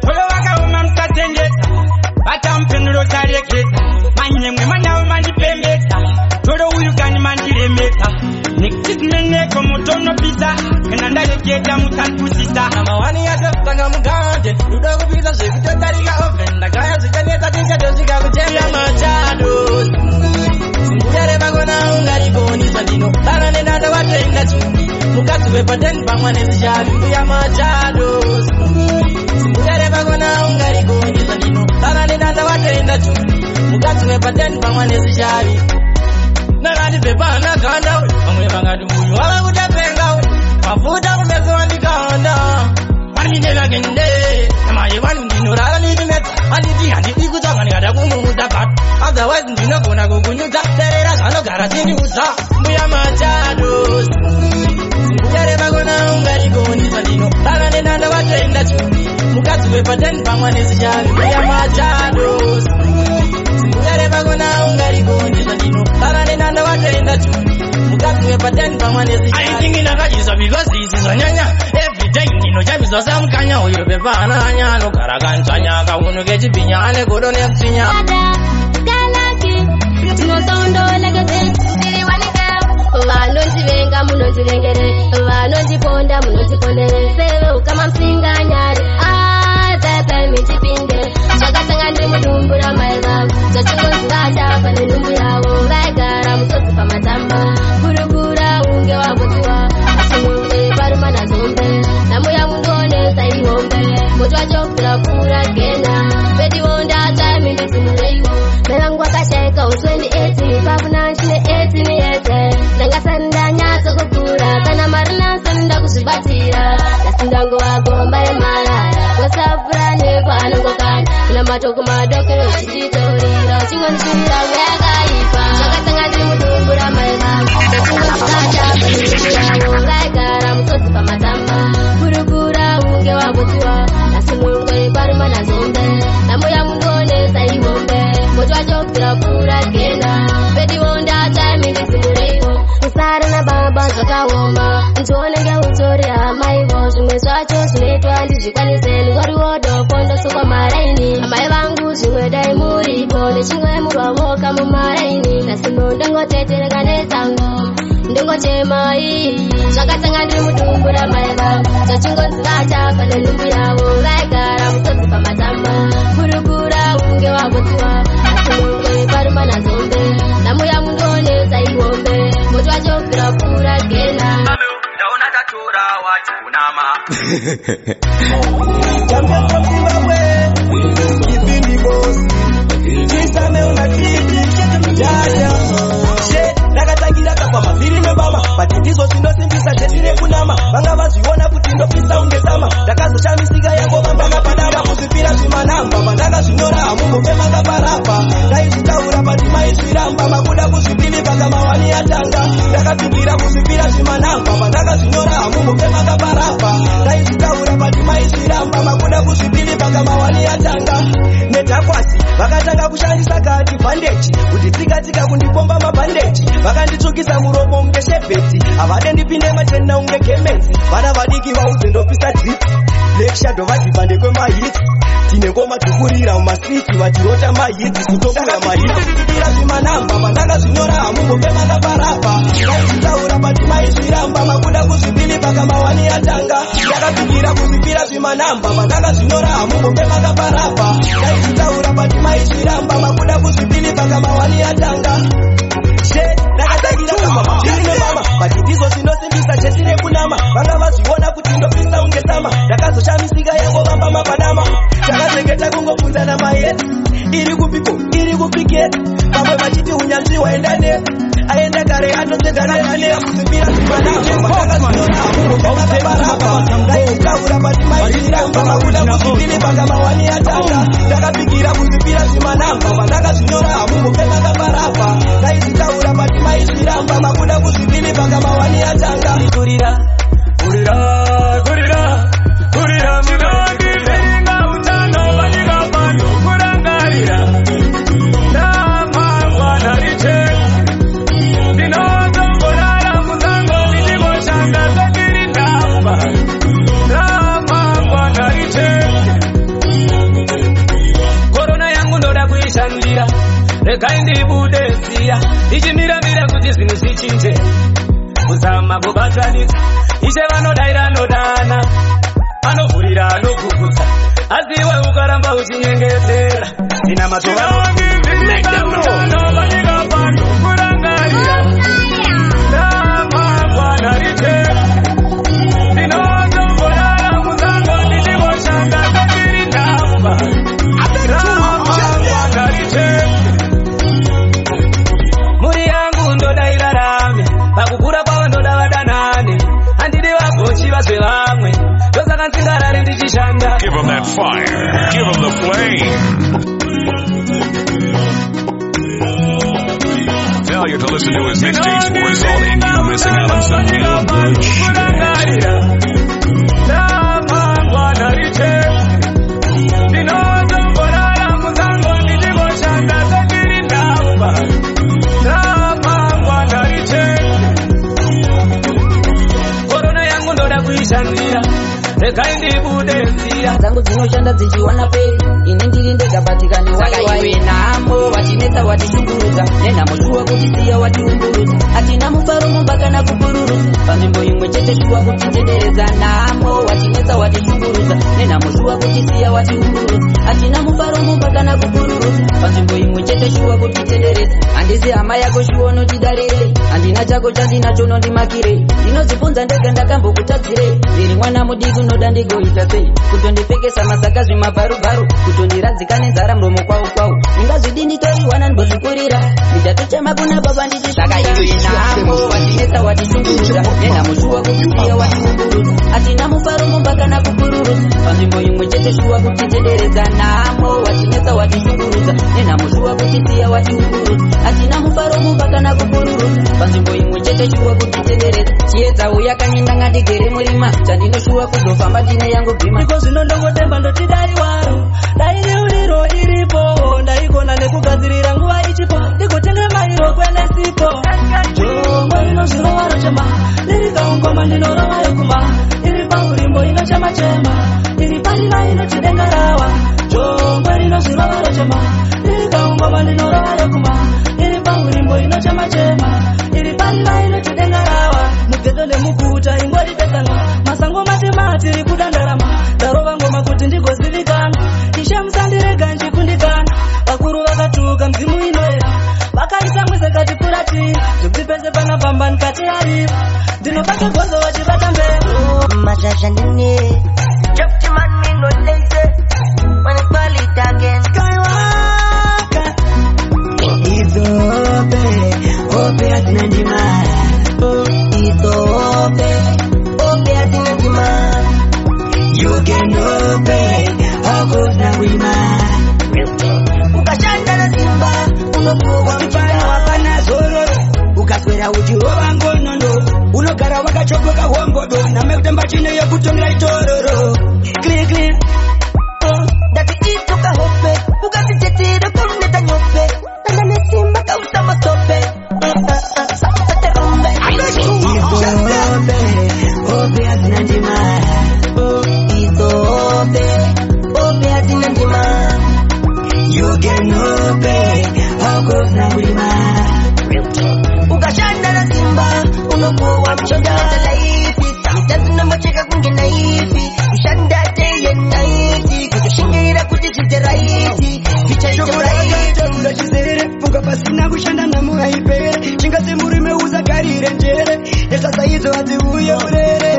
I: Olo waka uma mtatengeta. Bata mpendulo tareketa. Manyemwe manyawo mandipembeta. Toro uyugani mandiremeta. Nikitmeneko mutono pita. Kena ndareketa mutanpusita.
C: Amawani ya tanga mugande. Ludo kupita sekute tarika ofenda. Kaya zikaneta tinseto zika kuchemia machado. Singere bagona ungari goni sandino. Tana nenanda watenda chumbi. Mukatuwe paten pangwane zijabi ya machado. Singere bagona ungari goni sandino. Tana nenanda watenda chumbi. Mukatuwe paten pangwane zijabi. Nagadi pepa na kanda. Amwe bangadu muyu wala kutepenga. Mafuta kumezo andikanda. Marmine bagende. Namaye wanu ndino rara nidimeta. Anditi kutanga nikada kumuza kat. Otherwise ndino kuna kukunyuta. Terera sano garasini usa. Mbuya machado. Singere bagona ungari goni sandino. Tana nenanda watenda chumbi. Mukatuwe paten pangwane zijabi. Mbuya machado. Singere bagona ungari goni sandino. Tana nenanda watenda chumbi. Mukatuwe paten pangwane zijabi. I think inakajisa because this is anyanya. Every day ndino jamizo samkanya. Uyo pepana anya. No karaganchanya. Kaunu kechi pinya. Ane kodone kuchinya.
J: Galaki. Tinotondo legete. Siri walika. Vanonzi venga munonzi vengere. Vanonzi ponda munonzi pondere. Sewe ukama msinga nyari. Pepe michipinde. Chakatanga ndi mudumbura maeva. Chachungo ngata pane numbu yawo. Vaigara musosi pamatamba. Kurukura unge wagotiwa. Asinunge paruma na zombe. Namu ya mungone saihombe. Motu wachokura kura kena. Pedi wonda time ndi simuleiwo. Melangwa kasheka uswendi 18. Papuna nchine 18 yete. Nanga sanda nyaso kukura. Kana marina sanda kusibatira. Lasindango wako mbare malaya. Wasapura kwa anungokani. Kuna matoko madokero chijitorira. Chingoni shira wega ipa. Chakatanga ndi mudumbura maeva. Chachungo ngata pane numbu yawo. Vaigara musosi pamatamba. Kurukura unge wagotiwa. Asinunge paruma na zombe. Namu ya mungone saihombe. Motu wachokura kura kena. Pedi wonda time ndi simuleiwo. Musara na baba zvakaoma. Ntonenge utori amaivo. Zvimwe zvacho zvinoitwa ndizvikwanise. Ngori wodo pondo sokwa maraini. Amai vangu zvimwe dai muripo. Nechimwe murwavoka mumaraini. Nasimo ndongotetereka nesango. chemai zvakatanga ndiri mutumbura mai vangu zvachingonzi vachapa nenhumbu yavo vaigara mutsotsi pamatama kurukura unge wagotiwa asinonge paruma nazombe nhamu yangu ndonesa ihombe moti wachobvira pfuura gena
I: ndaona tatora wachikunama
A: Champion from Zimbabwe, giving the boss. Chisame unatiti, jaja. She, nakatangira kapa mafiri membama. Patizo sinosimbisa jetire kunama. Vanga vaziona kuti ndopisa ungesama. Ndakazoshamisika yango vambanga padama. Kuzipira zvimanamba, vandaka zvinyora amungu pemanga parapa. Ndaizvitaura pati maizviramba. Makuda kuzvipili pakamawani yatanga. Ndakapikira kuzipira zvimanamba. Vandaka zvinyora amungu pemanga parapa. Ndaizvitaura pati maizviramba. Makuda kuzvipili pakamawani yatanga. Netakwasi, vakatanga kushandisa kati bandeji. Kuti tsika kundipomba mabhandeji. Vakanditsukisa muromo unge shebheti. Havade ndipinde machena unge kemenzi. Vana vadiki vaudze ndopisa dripi. Black Shadow vadhibande kwemahiti. Tine ngoma tukurira mumasiti vachirota mahiti kutokura mahiti. Ndakapikira zvimanamba vandaka zvinyora amungo pemanga parapa. Ndaizvitaura pati maizviramba makuda kuzvipili pakamawani yatanga. Ndakapikira kuzvipira zvimanamba vandaka zvinyora amungo pemanga parapa. Ndaizvitaura pati maizviramba makuda kuzvipili pakamawani yatanga. She, nakatangira kama mafiri mama. Patizo sinosimbisa jetire kunama. Vanga vaziona kuti ndopisa ungesama. Ndakazoshamisika yango vamba mapadama. Takazengeta kungopunzana mayeti. Iri kupiko, iri kupiketi. Pamwe vachiti unyanzvi waenda neti. Aenda kare atosedzana nane kuzipira zvimanamba. Ndakazviona amungo pemanga parapa. Ndaizvitaura pati maizviramba makuda kuzvipili pakamawani yatanga. Ndakapikira kuzipira zvimanamba. Ndakazvinyora amungo pemanga parapa. Ndaizvitaura pati maizviramba makuda kuzvipili pakamawani yatanga.
I: kurira minogire inga utano vanyika pano kurangarira namangwa nariche ndinozongorara musango ndichikoshanga zvekiri ndamba namangwa nariche korona yangu ndoda kuishandira regai ndibude ziya ichimiramira kuti zvinhu zvichinje kuzama kubatsanidza ishe vanodaira nodana anovhurira anogugutsa asi iwe ukaramba uchinyengetera ndina matovanovanyika pano kurangarira namangwana riche ndinozongorara musango ndichikoshanga zvekiri ndamba namangwana riche muri yangu ndoda irarame pakukura kwavo ndoda vadanane handidi vagochi vazve vamwe ndosaka nsingarare ndichishanda.
G: Give them that fire. Give them the flame. Failure to listen to his mixtapes will result in you missing out on some real good shit.
I: Regai ndibude ziya
C: dzangu dzinoshanda dzichiwana pei ine ndiri ndega patikani waiwai namo watinetsa watishungurudza nenhamo shuwa kuti siya watiumburudza hatina mufaro mumba kana kupururudza panzvimbo imwe chete shuwa kutitenderedza namo watinetsa watishungurudza nenhamo shuwa kuti siya watiumburudza hatina mufaro mumba kana kupururudza panzvimbo imwe chete shuwa kutitenderedza handisi hama yako shuwa unotidarirei handina chako chandinacho nondimakirei ndinodzibvunza ndega ndakambokutadzirei ndiri mwana mudiki unoda ndigoita sei kutondipfekesa masaka zvimabharubharu kutondiradzika nenzara muromo kwau ndingazvidi nditoriwana ndibozvikurira ndichatochema kuna baba ndichisaka iwe namo watinetsa watishungurudza nenhamo shuwa kutisiya watiumburudza hatina mufaro mumba kana kupururudza panzvimbo imwe chete shuwa kutitenderedza namo watinetsa watishungurudza nenhamo shuwa kutisiya watiumburudza hatina mufaro mumba kana kupururudza panzvimbo imwe chete shuwa kutitenderedza chiedza uya kanyenda ngadigere murima chandinoshuwa kuzofamba ndine yangu bhima
K: ndiko zvino ndongotemba ndotidari waro daineuriro iripo ndaigona nekugadzirira nguva ichipo ndigotenga mairo kwenesipo jongo rinozvirovaro chema iri kaungoma ndinorovayo kuma iri paurimbo inochema-chema iri panina inotidengarawa jongo rinozvirovaro chema iri kaungoma ndinorovayo kuma iri paurimbo inochema-chema iri panina inotidengarawa eti zokupese pana pambani kati ari ndinobata gozo wachibata mbeu
E: Mashasha nini Drop to man me no lazy When it's valid again
K: Skywalker
E: It's ope atina demand It's ope atina demand You can ope Ogos na wima Ukashanda na simba Unokuwa mchana wakana zororo Ukaswera ujiroba ngonondo Unogara wakachokoka hombodo Na mekutemba chine ya kutongra itororo Clean clean Dati itoka hope Ukasi chetiro kumneta nyope Nanda nesimba kausa masope Sate rumbe Ope atina ndima Ope atina ndima You can ope Ogos na wima Ukashanda na simba Unokuwa mchoda laifi Sometimes unamacheka kungena hivi Ushanda day and night Kutoshingira kutijite raiti Ficha ite raiti
A: Ula chizere Funga pasi na kushanda na muhaipere Chinga semuri meuza karire njere Esasa hizo hati uye urere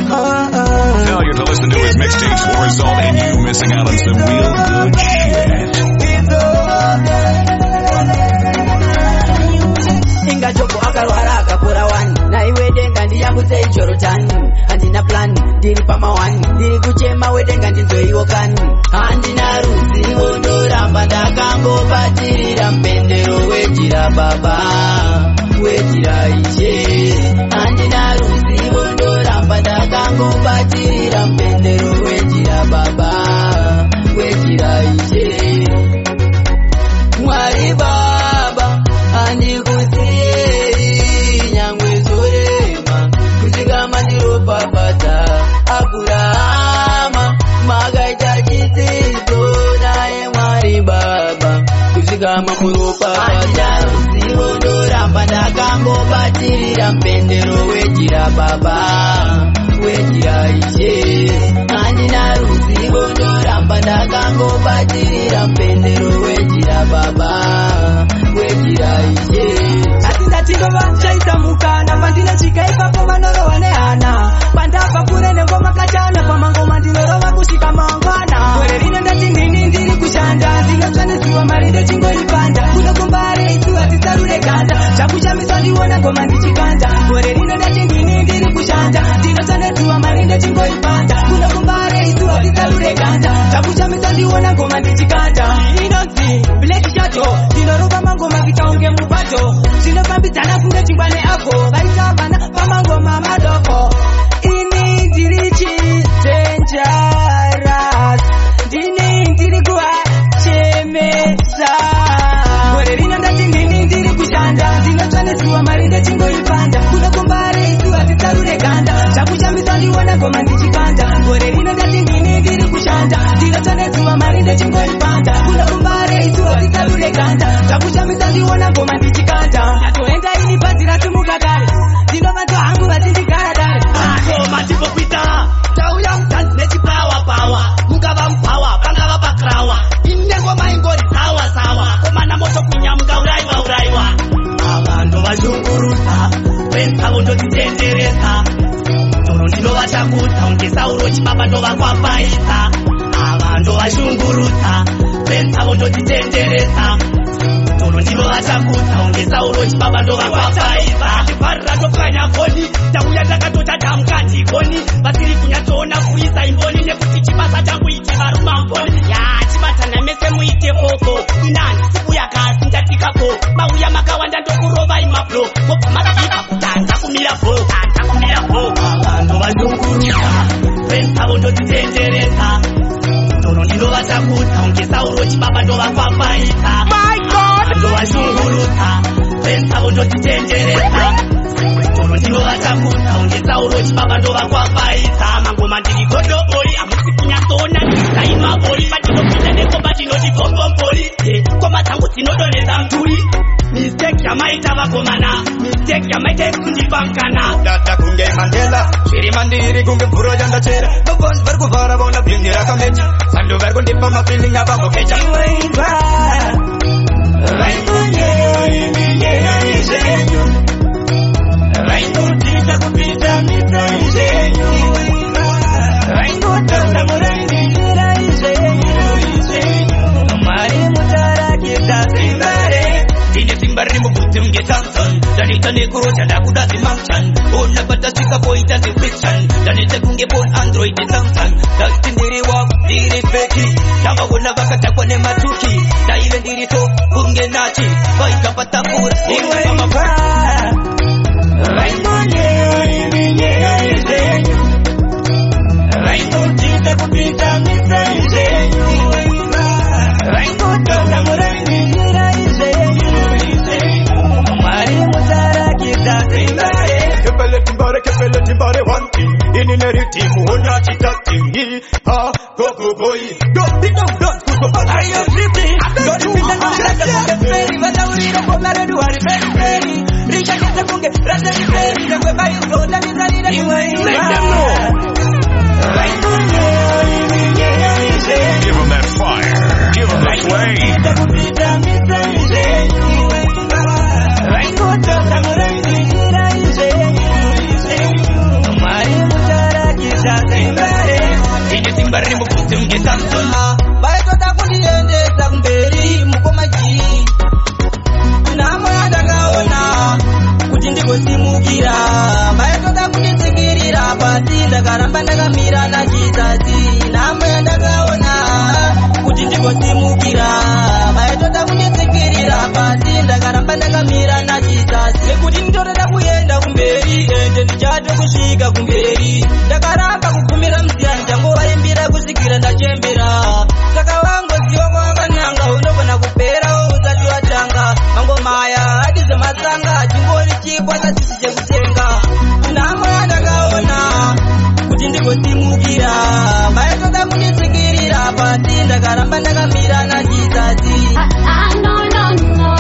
G: Failure to listen to his mixtapes will result in you missing out on some real good shit.
B: Inga joko akarwara akapora wani Na iwe denga ndiyambutse ijorotani Handina plan, ndiri pama wani Ndiri kuchema wedenga ndinzoiwo kani Handina ruzivo ndoramba ndakangobatirira mpendero wejira baba Wejira iche Handina ruzivo ndoramba ndakangobatirira mpendero wejira baba Wejira iche Mwari baba andikusiye nyangwe zorema kusigama ndiropapata akurama magaita chitsito naye Mwari baba kusigama muropapata ruzivo ndoramba ndakangobatirira mpendero wejira baba wejira ishe andina ruzivo ndoramba ndakangobatirira mpendero wejira baba wejira ishe
K: atindatindova chaitsamukana pandina svika ipapo vanorowa nehana pandabva kure nengoma kachana pamangoma ndinorova kusvika mangwana gore rino ndati ndini ndiri kushanda ndinotsvaneziwa mari ndechingoipanda kunokumbare isu hatisarure ganda zvakushamisa ndiona ngoma ndichikanda gore rino ndati ndini ndiri kushanda ndinotsvaneziwa mari ndechingoipanda kunokumbare isu hatisarure ganda zvakushamisa ndiona ngoma ndichikanda inonzi black shadow ndinorova mangoma vitaunge mubato zvinofambidzana kunge chingwa neako vaita vana pamangoma madoko ini ndiri chidenjaras ndini ndiri kuvachemesa gore rino ndati ndini ndiri kushanda ndinotsvaneziwa mari ndechingoipanda kunokumbare isu hatisarure ganda zvakushambisa ndiona ngoma ndichikanda gore rino ndati ndini ndiri kushanda ndinotsvaneziwa mari ndechingoipanda kunokumbare isu hatisarure ganda zvakushambisa ndiona ngoma ndichikanda ndatoenda ini bhazi rasimuka kare ndinovanzwa hangu vachindigara dare
D: matipopita tauya mutanzi nechipawa mungava mupawa pangava pakrawa inengoma ingori sawa komana moto kunyamuka uraiwa avantu vazhungurudza wensavo ndotitenderesa toro ndinovachakuta unge sauro chibaba ndovakwapaisa avantu vazhungurudza wensavo ndotitenderesa toro ndinovachakuta unge sauro chibaba ndovakwapaisa tiparira topwanya foni tauya takatotata mukati koni vasiri kunyatsoona kuisa imboni nekuti chibasa changu ichi varumamboni yachivatana mese muite koko inani siku yakasi ndatikako mauya makawanda ndokurova imaplo mobva makavipa kutanda kumira vo avantu vazhungurudza wensavo ndotitenderesa toro ndinovachakuta unge sauro chibaba ndovakwapaisa ndovazhungurudza wensavo ndotitenderesa toro ndinovachakuta unge sauro chibaba ndovakwapaisa mangoma ndiri godobori amusi kunyatsoona saimabori patinopinda nekomba tinoti bombombori koma dzangu dzinodonhedza mturi mistake yamaita vakomana mistake yamaita ikundipangana
A: dada kunge Mandela zviri mandiri kunge mvura yandachera nobonzi vari kuvhara vaona blingi rakameta sandu vari kundipa mapili avambokecha
K: vaibonye
D: timbari mubuti mge Samson danita nekurocha ndakuda zimanchan ona patasvika poita zifiction danita kunge bon android Samsung dati ndiri wako ndiri feki ndavaona vakatakwa nematuki ndaive ndiri to kunge nachi vaita patakura iwe mapara rainonyeyo iminyeyo izenyu rainotita kupita misa izenyu rainotota murainingira izenyu mari mutarakita timbare
A: kepele timbare one thing ini neritimu ona chitati ha go boy don't kuso
D: are you sleeping don't feel the very vadauriro komare duari very risha kete kunge rasa very the way you go down in the
G: Make them know. Give them that fire. Give them the flame.
D: Baitoda kundiendesa kumberi mukomaji namo yandakaona kuti ndigosimukira baitoda kunditsikirira pasi ndakaramba ndakamira nachizasi namo yandakaona kuti ndigosimukira baitoda kunditsikirira pasi ndakaramba ndakamira nachizasi nekuti ndinotoda kuenda kumberi ende ndichato kusvika kumberi ndakaramba kugumira musiyani ndangovaimbira kusvikira ndachembera saka wangoziva kwavananga unogona kupera usati watanga mangomaya hati zvematsanga achingori chikwata chisi chekutenga namo yandakaona kuti ndigosimukira vaitoda kunditsikirira pasi ndakaramba ndakamira nachizasi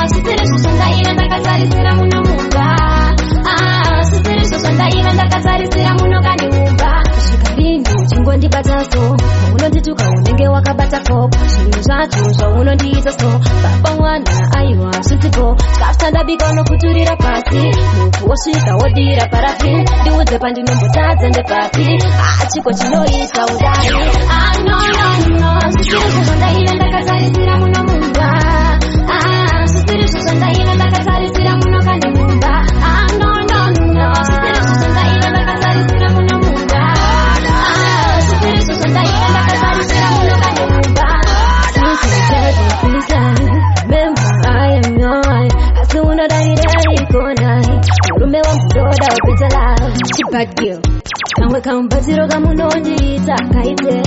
J: sisiri zvozvandaira ndakatarisira muno mumba sisiri zvozvandaira ndakatarisira muno kandiumba kusvika rini uchingondibata so paunondituka unenge wakabata kopo zvinhu zvacho zvaunondiita so baba mwana aiwa zvitipo chikafu ndabika unokuturira pasi mupu wosvika wodira parafini ndiudze pandinombotadza ndepapi chiko chinoisa udai sisiri zvozvandaira ndakatarisira muno mumba sisiri zvozvandaira ndakatarisira muno kandimumba sisiri zvozvandaira ndakatarisira muno mumba sisiri zvozvandaira ndakatarisira muno kandimumba Remember I am your asi unodaireikona murume wangu ndoda upedza love chibad girl kamwe kamubatsiro kamunondiita kaite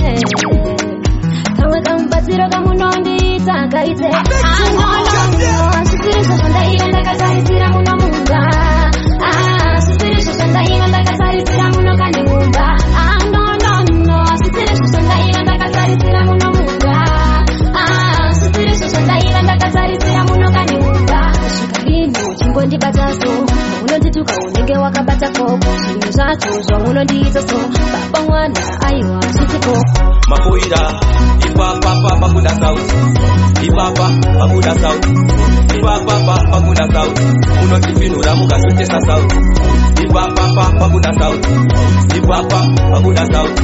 J: kamwe kamubatsiro kamunondiita kaite sisiri zvozvandaira ndakatarisira muno mumba sisiri zvozvandaira ndakatarisira muno kandimumba sisiri zvozvandaira ndakatarisira muno mumba sisiri zvozvandaira ndakatarisira muno kandimumba kusvika rini uchingondibata so unondituka unenge wakabata kopo zvinhu zvacho zvaunondiita so baba mwana aiwa zvitipo
I: mapoira ipapa pakuda sauti ipapa pakuda sauti ipapa pakuda sauti unotifinura mukazotesa sauti ipapa pakuda sauti ipapa pakuda sauti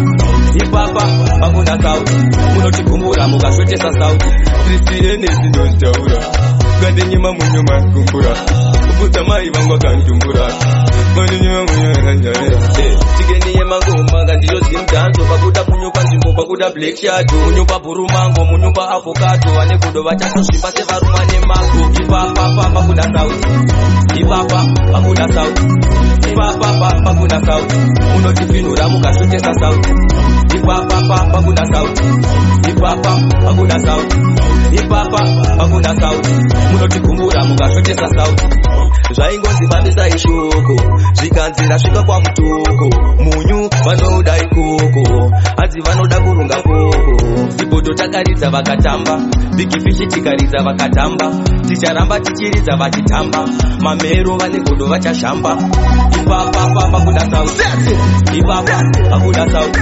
I: ipapa pakuda sauti unotigumbura mukazotesa sauti trisirene zindontaura gandenyema munyuma kumbura kuputa mai vangu akanjumbura gandenyema munyuma kanjarira tigeniye mangoma gandiyozgi mdanzo pakuda munyupa nzvimbo pakuda black shadow munyupa burumango munyupa avocado ane kudo vachatosvimba sevaruma nemago ipapa pakuda sauti ipapa pakuda sauti ipapa pakuda sauti unotifinura mukazotesa sauti ipapa pakuda sauti ipapa pakuda sauti ipapa pakuda sauti munotigumbura mukazotesa sauti zvaingonzivambisa ishoko zvikanzira svika kwamutoko munyu vanouda ikoko hadzi vanoda kurunga koko zibodo takaridza vakatamba bigifishi tikaridza vakatamba ticharamba tichiridza vachitamba mamero vane godo vachashamba ipapa pakuda sauti ipapa pakuda sauti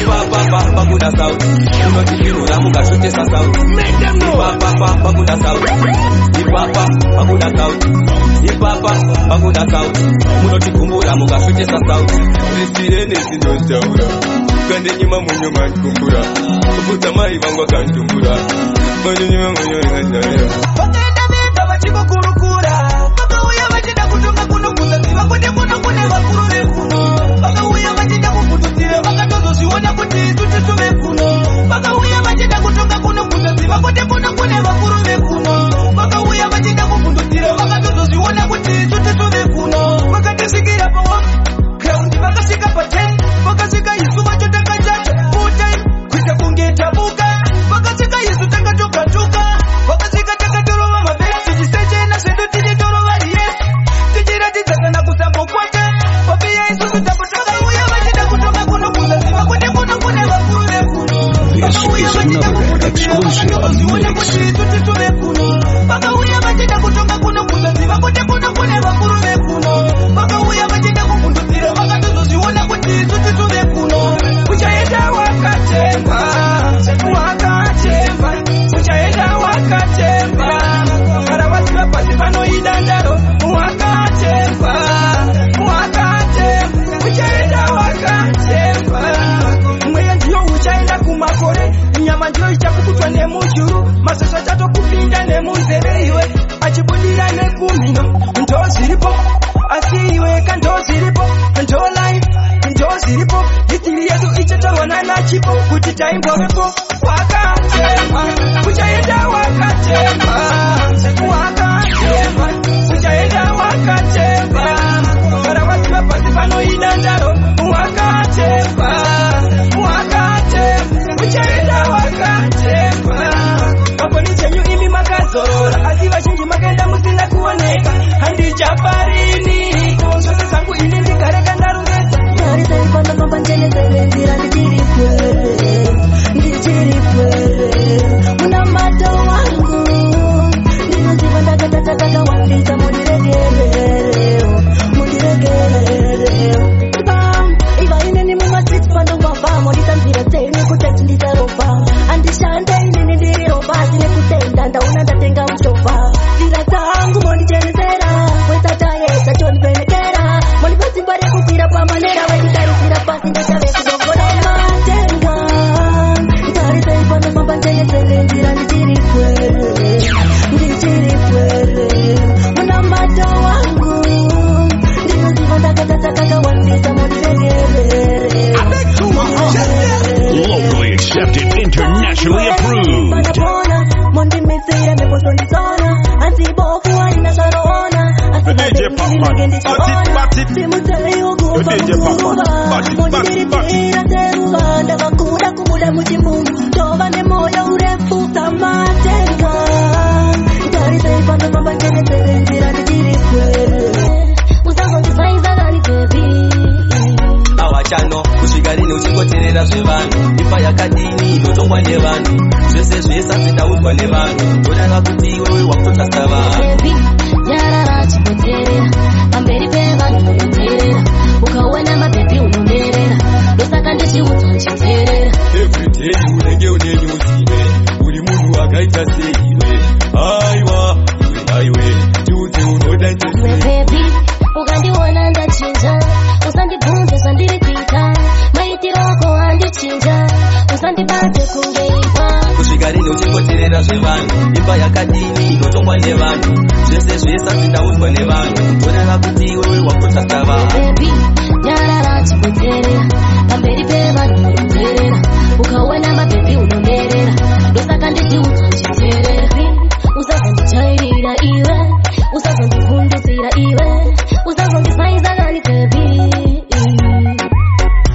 I: ipapa pakuda sauti unotifinura mukazotesa sauti ipapa pakuda sauti ipapa pakuda sauti ipapa pakuda sauti munotigumbura mukazotesa sauti trisirene zindontaura kandenyima munyuma kumbura kuputa mai vangu akanjumbura gandenyima munyuma kanjarira
D: vakaenda vega vachikokurukura ndozviona kuti tuti tuve kuno vakatisikira pawa ground vakasvika pa10 vakasvika isu vachotanga chacha full-time kuita kunge tabuka vakasvika isu takatokatuka vakasvika takatorova mabesi tisechena zvedu tiri torova riyesi tichiratidza kana kusambokwata papiya isusu tambotangauya vachida kutonga kuno kuzaziva kuti kuno kune vakuru vekuno vakauya vachida kukutozviona kuti tuti tuve kuno vakauya vachida kutonga kuno kuzaziva kuti kuno kune vakuru vekuno vakauya vachida kukundudzira vakatozozviona kuti tuti tuve kuno uchaenda wakatemba wakatemba uchaenda wakatemba kana vasiva pasi panoida ndaro wakatemba wakatemba uchaenda wakatemba mweya ndiyo uchaenda kumakore nyama ndiyo ichakukutwa nemujuru masasa chatokupinda nemunzeve iwe achibudira nekumino ndozviripo asi iwe kandozviripo ndolife ndozviripo hitiri yedu ichatorwa nanachipo kuti taimbovepo wakatemba uchaenda wakatemba wakatemba uchaenda wakatemba kana vasiva pasi panoida ndaro wakatemba wakatemba uchaenda wakatemba maponi chenyu imi makazorora asi vazhinji makaenda musina kuoneka handichaparini zvose zangu ini ndikareka ndarungedza
K: tarisaipanapamba njenezerenzira ndichiripwere muna mata wangu ndinoziva ndakatatakawandiza mundiregerero iva inini mumasiti panongwavamo ndisanzira teni kuteti ndisaropa andishande inini ndiriropa asine kutenda ndauna ndatenga uchopa zira dzangu mondichenesera wesatayesa chondipenekera mondipatsimba rekupira pamanera wenditarisira pasi ndachave kudongorema tenga tarisaipanapamba njenezerenzira ndichiripwere muna mata wangu ndinoziva ndakatatakawandiza mondiregerere
G: Locally accepted, internationally approved.
K: mondimitsira neposondisona anzibofu aina sarona asimutseiwoguvamondiririra seruva ndavakuda kubuda muchimbumu tova nemoyo urefu samatenga tarisaipanapamba njenezerenzira ndichiripwere usazondisaidzakani bebi
C: awachano kusvika rini uchingoteerera zvevanhu imba yakadini inotongwa nevanhu zvese zvese asindaudzwa nevanhu ndodanga kuti iwewe wakutotasa vanhu
F: nyarara chipoterera pamberi pevanhu unoteerera ukaona mabhebhi unomerera ndosaka ndichiudzwa ndichiteerera
D: everyday unenge une nyuzi iwe uri munhu akaita seiwe aiwa iwe tiudze unoda
F: iwe bhebhi ukandiona ndachinja usandibvunze zvandiri kuita maitiro ako andichinja usandibate kunge ipa
C: kusvika rini uchingoteerera zvevanhu imba yakadini inotongwa nevanhu zvese zvese asindaudzwa nevanhu ndodanga kuti iwewe wakutotasa vanhu
F: bebi nyarara chipoterera pamberi pevanhu unoteerera ukaona mabhebhi unomerera ndosaka ndichiudzwa ndichiteerera usazondijairira iwe usazondivhundutsira iwe usazondisaidzakani bebi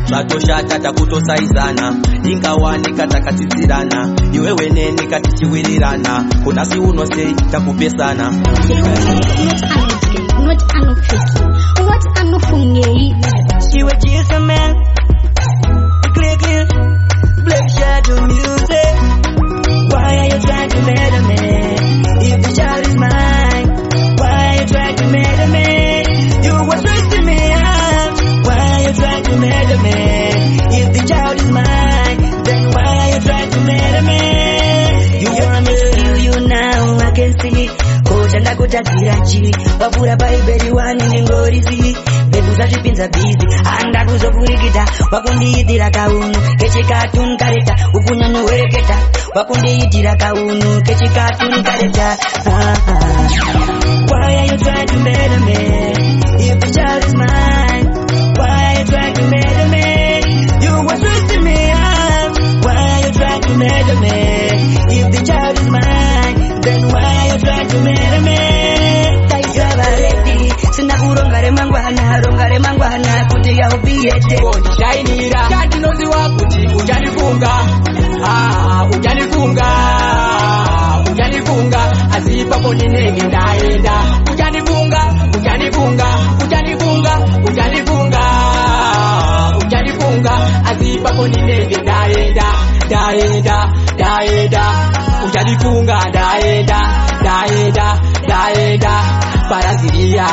C: zvatoshata takutosaizana ingawanika takatsidzirana iwewe neni katichiwirirana kunasi unosei takupesana
K: iwe jisa man clear black shadow music why are you trying to murder me if the child is mine why are you trying to murder me you were stressing me out why are you trying to murder me if the child is mine then why are you trying to murder me you want me to kill you now I can see koshanda kutadzira chii wavura bhaibheri wani nengorizi bekuzazvipinza bhizi handa kuzokurikita wakundiitira kaunu kechikatuni kareta ukunyanowereketa wakundiitira kaunu kechikatuni kareta why are you trying to murder me if the child is mine why are you trying to murder me you were stressing me out why are you trying to murder me if the child is mine then why are you trying to murder me
B: chikondishainira chandinoziva kuti uchandifunga uchandifunga asi ipapo ndinenge ndaenda uchandifunga asi ipapo ndinenge ndaenda uchandifunga ndaenda paraziria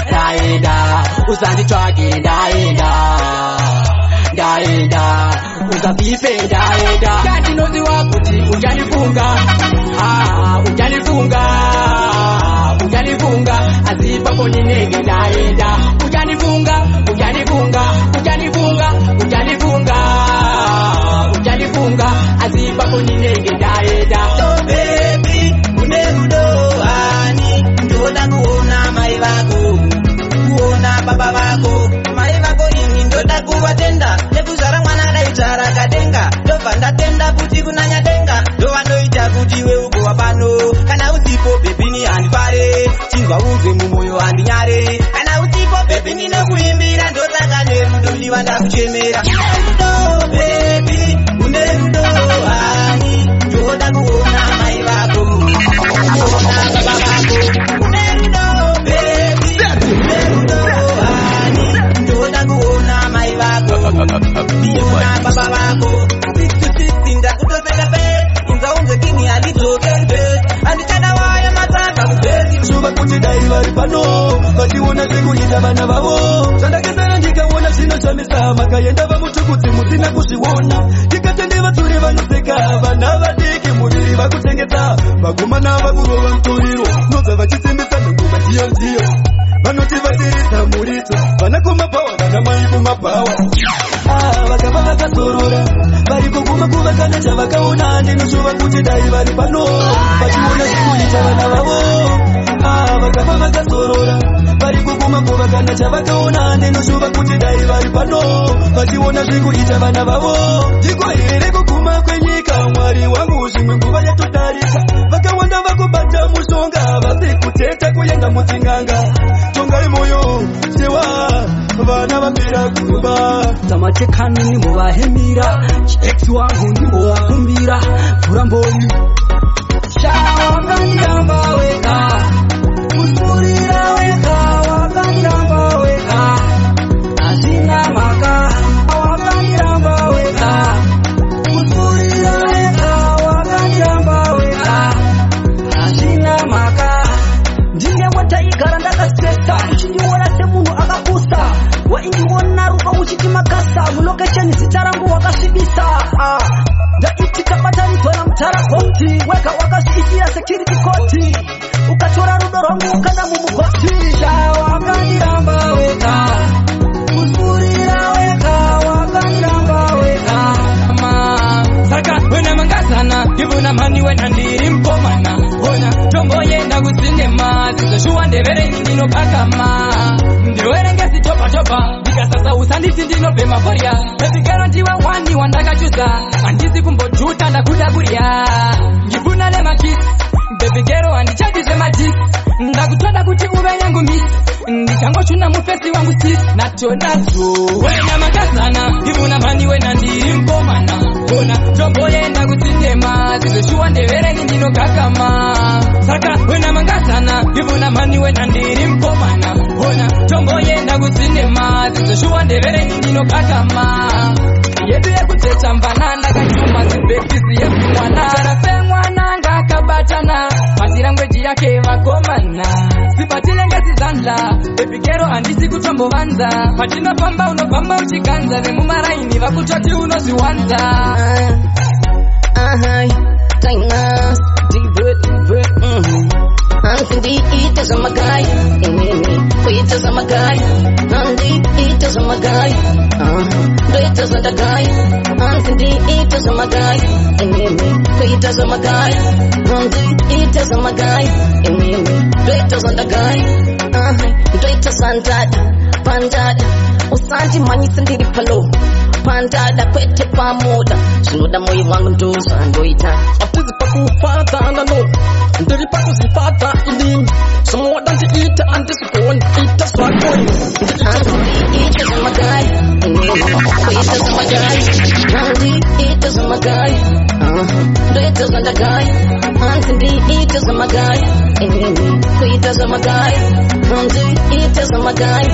B: ndaenda usanditsvake ndaenda usafife ndaenda chandinoziva kuti uchandifunga asi ipapo ndinenge ndaenda uchandifunga asi ipapo ndinenge ndaenda.
D: So baby une rudo hani ndoda kuona mai vako kuona baba vako mai vako ini ndoda kuvatenda nekuzvara mwana daitara kadenga ndobva ndatenda kuti kunanya denga ndovanoita kuti we ugova pano kana usipo bebi ni handipare chinzwa unzwe mumwoyo handinyare kana usipo bebi ninokuimbira ndotaka nerudo ndiva ndakuchemera rudo bebi une rudo hani ndoda kuona mai vako kuona baba vako une rudo bebi une rudo hani ndoda kuona mai vako kuona baba vako sisi ndakutoseka pe inzaunze kini alitokebe andichada waya mataka kubezi
B: shuba kuti dai vari pano vachiona zvekuita vana vavo zvandakasara ndikaona zvinochamisa makaenda vamutukudzi musina kuzviona ndikatende vatsuri vanoseka vana vadiki muviri vakutengesa vagomana vakurova mutoriro nobva vachisimbisa nengoma ndiyo vanoti vadirisa murito vanakomabhawa vana mai kumabhawa vakava vakazorora vari kuguma kuvakana chavakaona ndinoshuva kuti dai vari pano vachiona zvekuita vana vavo vakava vakazorora vari kuguma kuvakana chavakaona ndinoshuva kuti dai vari pano vachiona zvekuita vana vavo ndiko here kuguma kwenyika mwari wangu zvimwe nguva yatodarika vakawanda vakubata mushonga vasi kuteta kuenda mudzinganga tongai moyo sewa vana vapera kuruba tamatekano nimovahemira chiex wangu ndimovakumbira mvuramboni shawakandiramba weka kusurira weka wakandiramba weka asina maka wakandiramba weka kusurira weka wakandiramba weka asina maka ndine wataigara ndakasesa uchindiona semunhu akakusa waindiona ruka uchiti makasa mulokesheni zita rangu wakasvibisa ndaitika batanidzwa namutaragonti wega wakasvikira security koti ukatora rudo rwangu ukanda mumugoti shawakandiramba wega kusurira wega wakandiramba wega saka wena mangazana ndivuna mani wena ndiri mukomana ona tomboyenda kusinema zizoshuwa ndevereni ndinopakama ndiwerengesi topa ndikasasa usanditi ndinobhema korya etikero ndiwe wani wandakachuza handisi kumbojuta ndakuda kurya ndifuna nemakisi bebigero handichati zvemadhisi ndakutoda kuti uve yangu misi ndichangochuna mufesi wangu sisi natonazo wena makazana ndivuna mani wena ndiri mukomana ona tomboyenda kusinema zizoshuwa ndevereni ndinogakama saka wena mangazana ndivuna mani wena ndiri mukomana ona tomboyenda kusinema zizoshuwa ndevereni ndinogakama yedu yekuteta mbana ndakachuma zibekisi yezimwana rafemwana ngakabatana masirangweji yake vakomana sibatilengezi zandla bebigero handisi kutombovanza patinopamba unopamba uchiganza vemumaraini vakutoti unozviwanza
L: Ndiita zamagai, kuita zamagai, ndiita zamagai, ndiita zamagai, ndiita zamagai, kuita zamagai, ndiita zamagai, ndiita zamagai, ndiita sandada, pandada, usanti manyisi ndiri palo. Pandada kwete pamoda zvinoda moyo wangu ndozvandoita hatizi pakufata ndano ndiri pakuzvifata inini zvinoda ndiita handisi kuona ita zvako kuita zamagai ita zamagai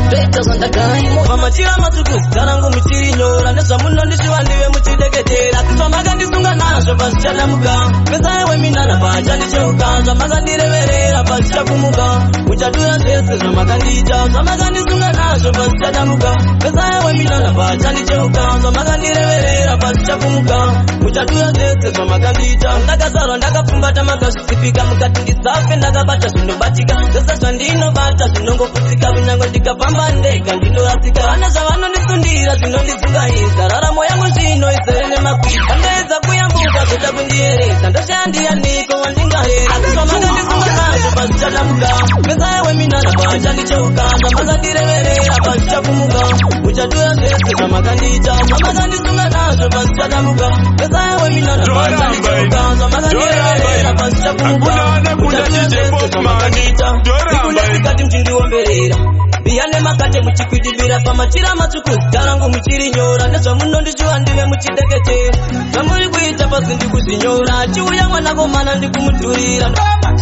L: ndoita zandagai
K: pamachira matuku tarangu michiri nyora nesamuno ndishiwandiwe muchideketera kiswamaga ndisunga nazvo pasichadamuka pesa ewe minana pacha ndicheuka zvamaga ndireverera pasichakumuka muchadura zvese zvamakandiita zvamaga ndisunga nazvo pasichadamuka pesa ewe minana pacha ndicheuka zvamaga ndireverera pasichakumuka muchadura zvese zvamakandiita ndakazarwa ndakapfumbata makazvisipika mukati ndisafe ndakabata zvinobatika zvese zvandinobata zvinongoputika kunyange ndikafamba ndega ndinorasika vana zvavanondisundira zvinondizungaisa raramo yangu zvino izere nemakwita ndaedza kuyambuka zvoda kundiyeresa ndoshandiyaniko wandingarera zvamaga ndisunga nazvo pasichadamuka pesa ewe minana pacha ndicheuka zvamaga ndireverera pasichakumuka muchadura zvese zvamakandiita zvamaga ndisunga nazvo pasichadamuka pesa ewe minana pacha ndicheuka zvamaga ndireverera pasichakumuka muchadura zvese zvamakandiita ikundasikati mchindiwomberera biyane makate muchikwidibira pamachira matuku tarangu muchiri nyora nezvamunondishuwa ndive muchideketera zvamuri kuita pasi ndikuzvinyora chiuya mwanakomana ndikumudhurira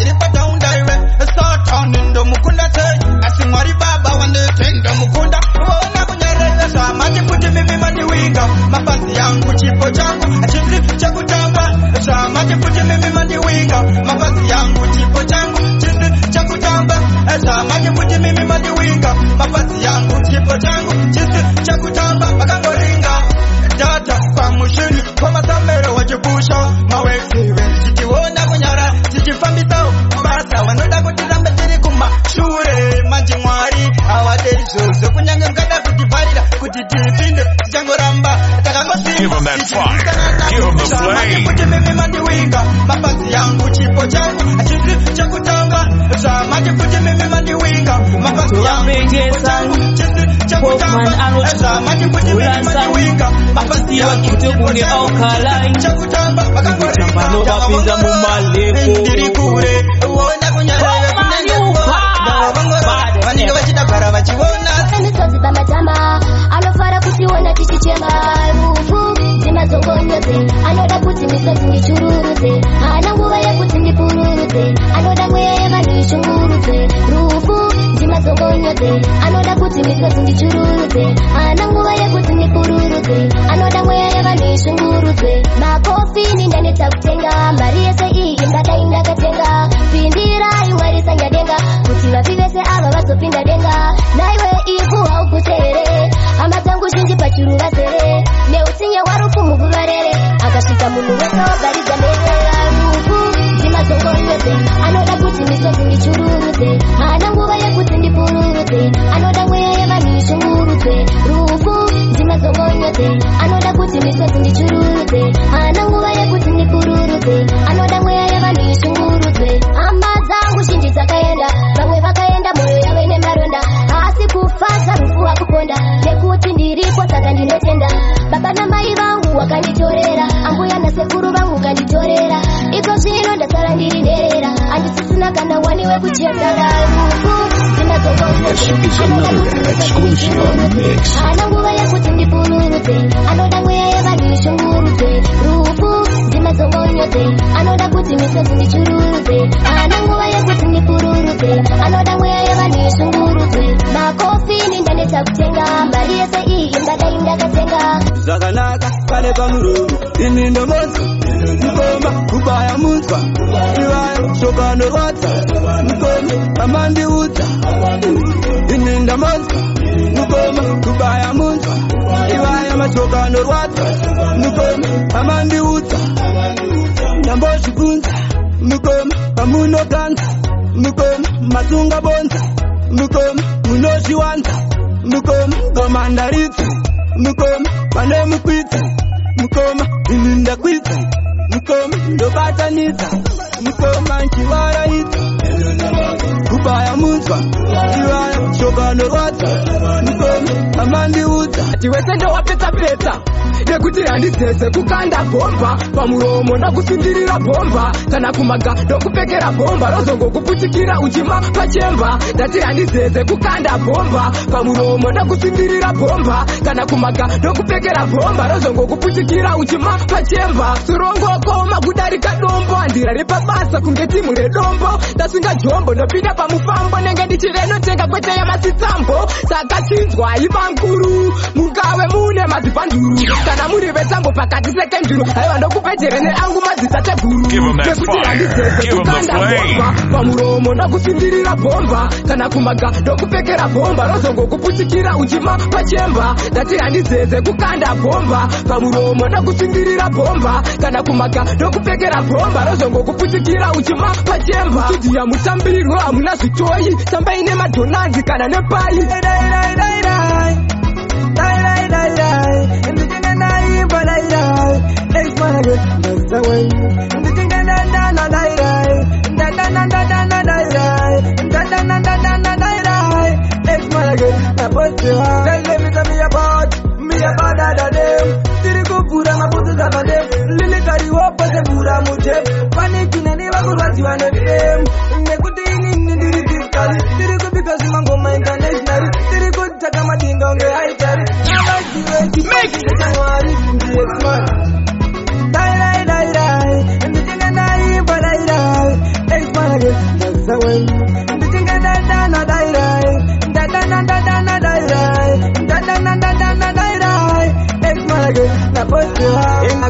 M: iripataundaiwe satani ndomukunda sei asi mwari baba wandete ndomukunda ona kunyereza mati kuti mimi mandiwinga mapazi yangu chipo changu achisi chakutamba mati kuti mimi mandiwinga mapazi yangu chipo changu chisi chakutamba mati kuti mimi mandiwinga mapazi yangu chipo changu chisi chakutamba akangoringa data kwa mushini kwa masamero wachibusha mawekiwe chichiona kunyara chichifambisa basa wanoda kutirambe tiri kumashure manje mwari awaderi zvozo kunyange mukada kutibharira kuti tipinde tichangoramba kuti mimi mandiwinga mapazi yangu chipo changu achisi chakutamba zvamati kuti mimi mandiwinga mapazi yangu chipo changu chisi chakutamba zvamati kuti mimi mandiwinga mapazi yangu chipo changu chakutamba
K: akangoringa
M: ndiri kure uona kunyara vanenge vachidagara vachiona
J: Nitoziba matama anofara kutiona tichichema rufu dzimazongonyoze anoda kuti misodzi ndichururudze haana nguva yekuti ndipururudze anoda mweya yevandishungurudze rufu dzimazongonyoze anoda kuti misodzi ndichururudze haana nguva yekuti ndipururudze anoda mweya yevandishungurudze makofini ndanetsa kutenga mari yese iyi ndadai ndakatenga pindirai mwari sanyadenga kuti vafi vese ava vazopinda denga naiwe ivu haukutere hama dzangu zhinji pachiruva zere neutsinye warufu muguvarere akasvika munhu wese wagaridza merera rufu dzimazongonyoze anoda kuti misodzi ndichururudze haana nguva yekuti ndipururudze anoda mweya yevandishungurudze rufu dzimazongonyoze anoda kuti misodzi ndichururudze haana nguva yekuti ndipururudze anoda mweya yevandishungurudze hama dzangu zhinji dzakaenda vamwe vakaenda moyo yave nemaronda asi kufadza rufu hakuponda nekuti ndiripo saka ndinotenda baba namai vangu wakanditorera ambuya nasekuru vangu kanditorera iko zvino ndasara ndiri nderera handisisina kana wani wekuchemera rufu haana nguva yekuti ndipururudze anoda mweya yevandishungurudze rufu dzimazongonyoze anoda kuti misodzi ndichururudze haana nguva yekuti ndipururudze anoda mweya yevandishungurudze makofini ndanetsa kutenga mari yese iyi ndadai ndakatenga
K: zvakanaka pane pamuromo ini ndomodza mukoma kubaya munzwa ivayo shoka norwadza mukoma amandiudza ini ndamodza mukoma kubaya munzwa ivayo mashoka norwadza mukoma amandiudza ndambozvibvunza mukoma pamunoganza mukoma masunga bonza mukoma munozviwanza mukoma ngoma ndaridza mukoma pane mukwidza mukoma ini ndakwidza mukoma ndobatanidza mukoma nchivaraidza kubaya munzwa ivayo shoka norwadza mukoma amandiudza ati wese ndowapetsa-petsa
A: nekuti handisese kukanda bomba pamuromo ndakusindirira bomba kana kumaga ndokupekera bomba rozongokuputikira uchima pachemba ndati handisese kukanda bomba pamuromo ndakusindirira bomba kana kumaga ndokupekera bomba rozongokuputikira uchima pachemba surongoko makudarika dombo andirari pabasa kunge timu redombo ndasunga jombo ndopinda pamufambo nenge ndichirenotenga kwete yamasitsambo saka chinzwa ivankuru mukave mune mazipanduru kana muri vetsambo pakati sekenduru aiva ndokupedzerene angu mazitateguru nekuti handisese kukanda bomba pamuromo ndakusindirira bomba kana kumaga ndokupekera bomba rozongokuputikira uchima pachemba ndati handisese kukanda bomba pamuromo ndakusindirira bomba kana kumaga ndokupekera bomba rozongokuputikira uchima pachemba studio mutambiriro hamuna zvitoyi tambai nemadhonanzi kana nepai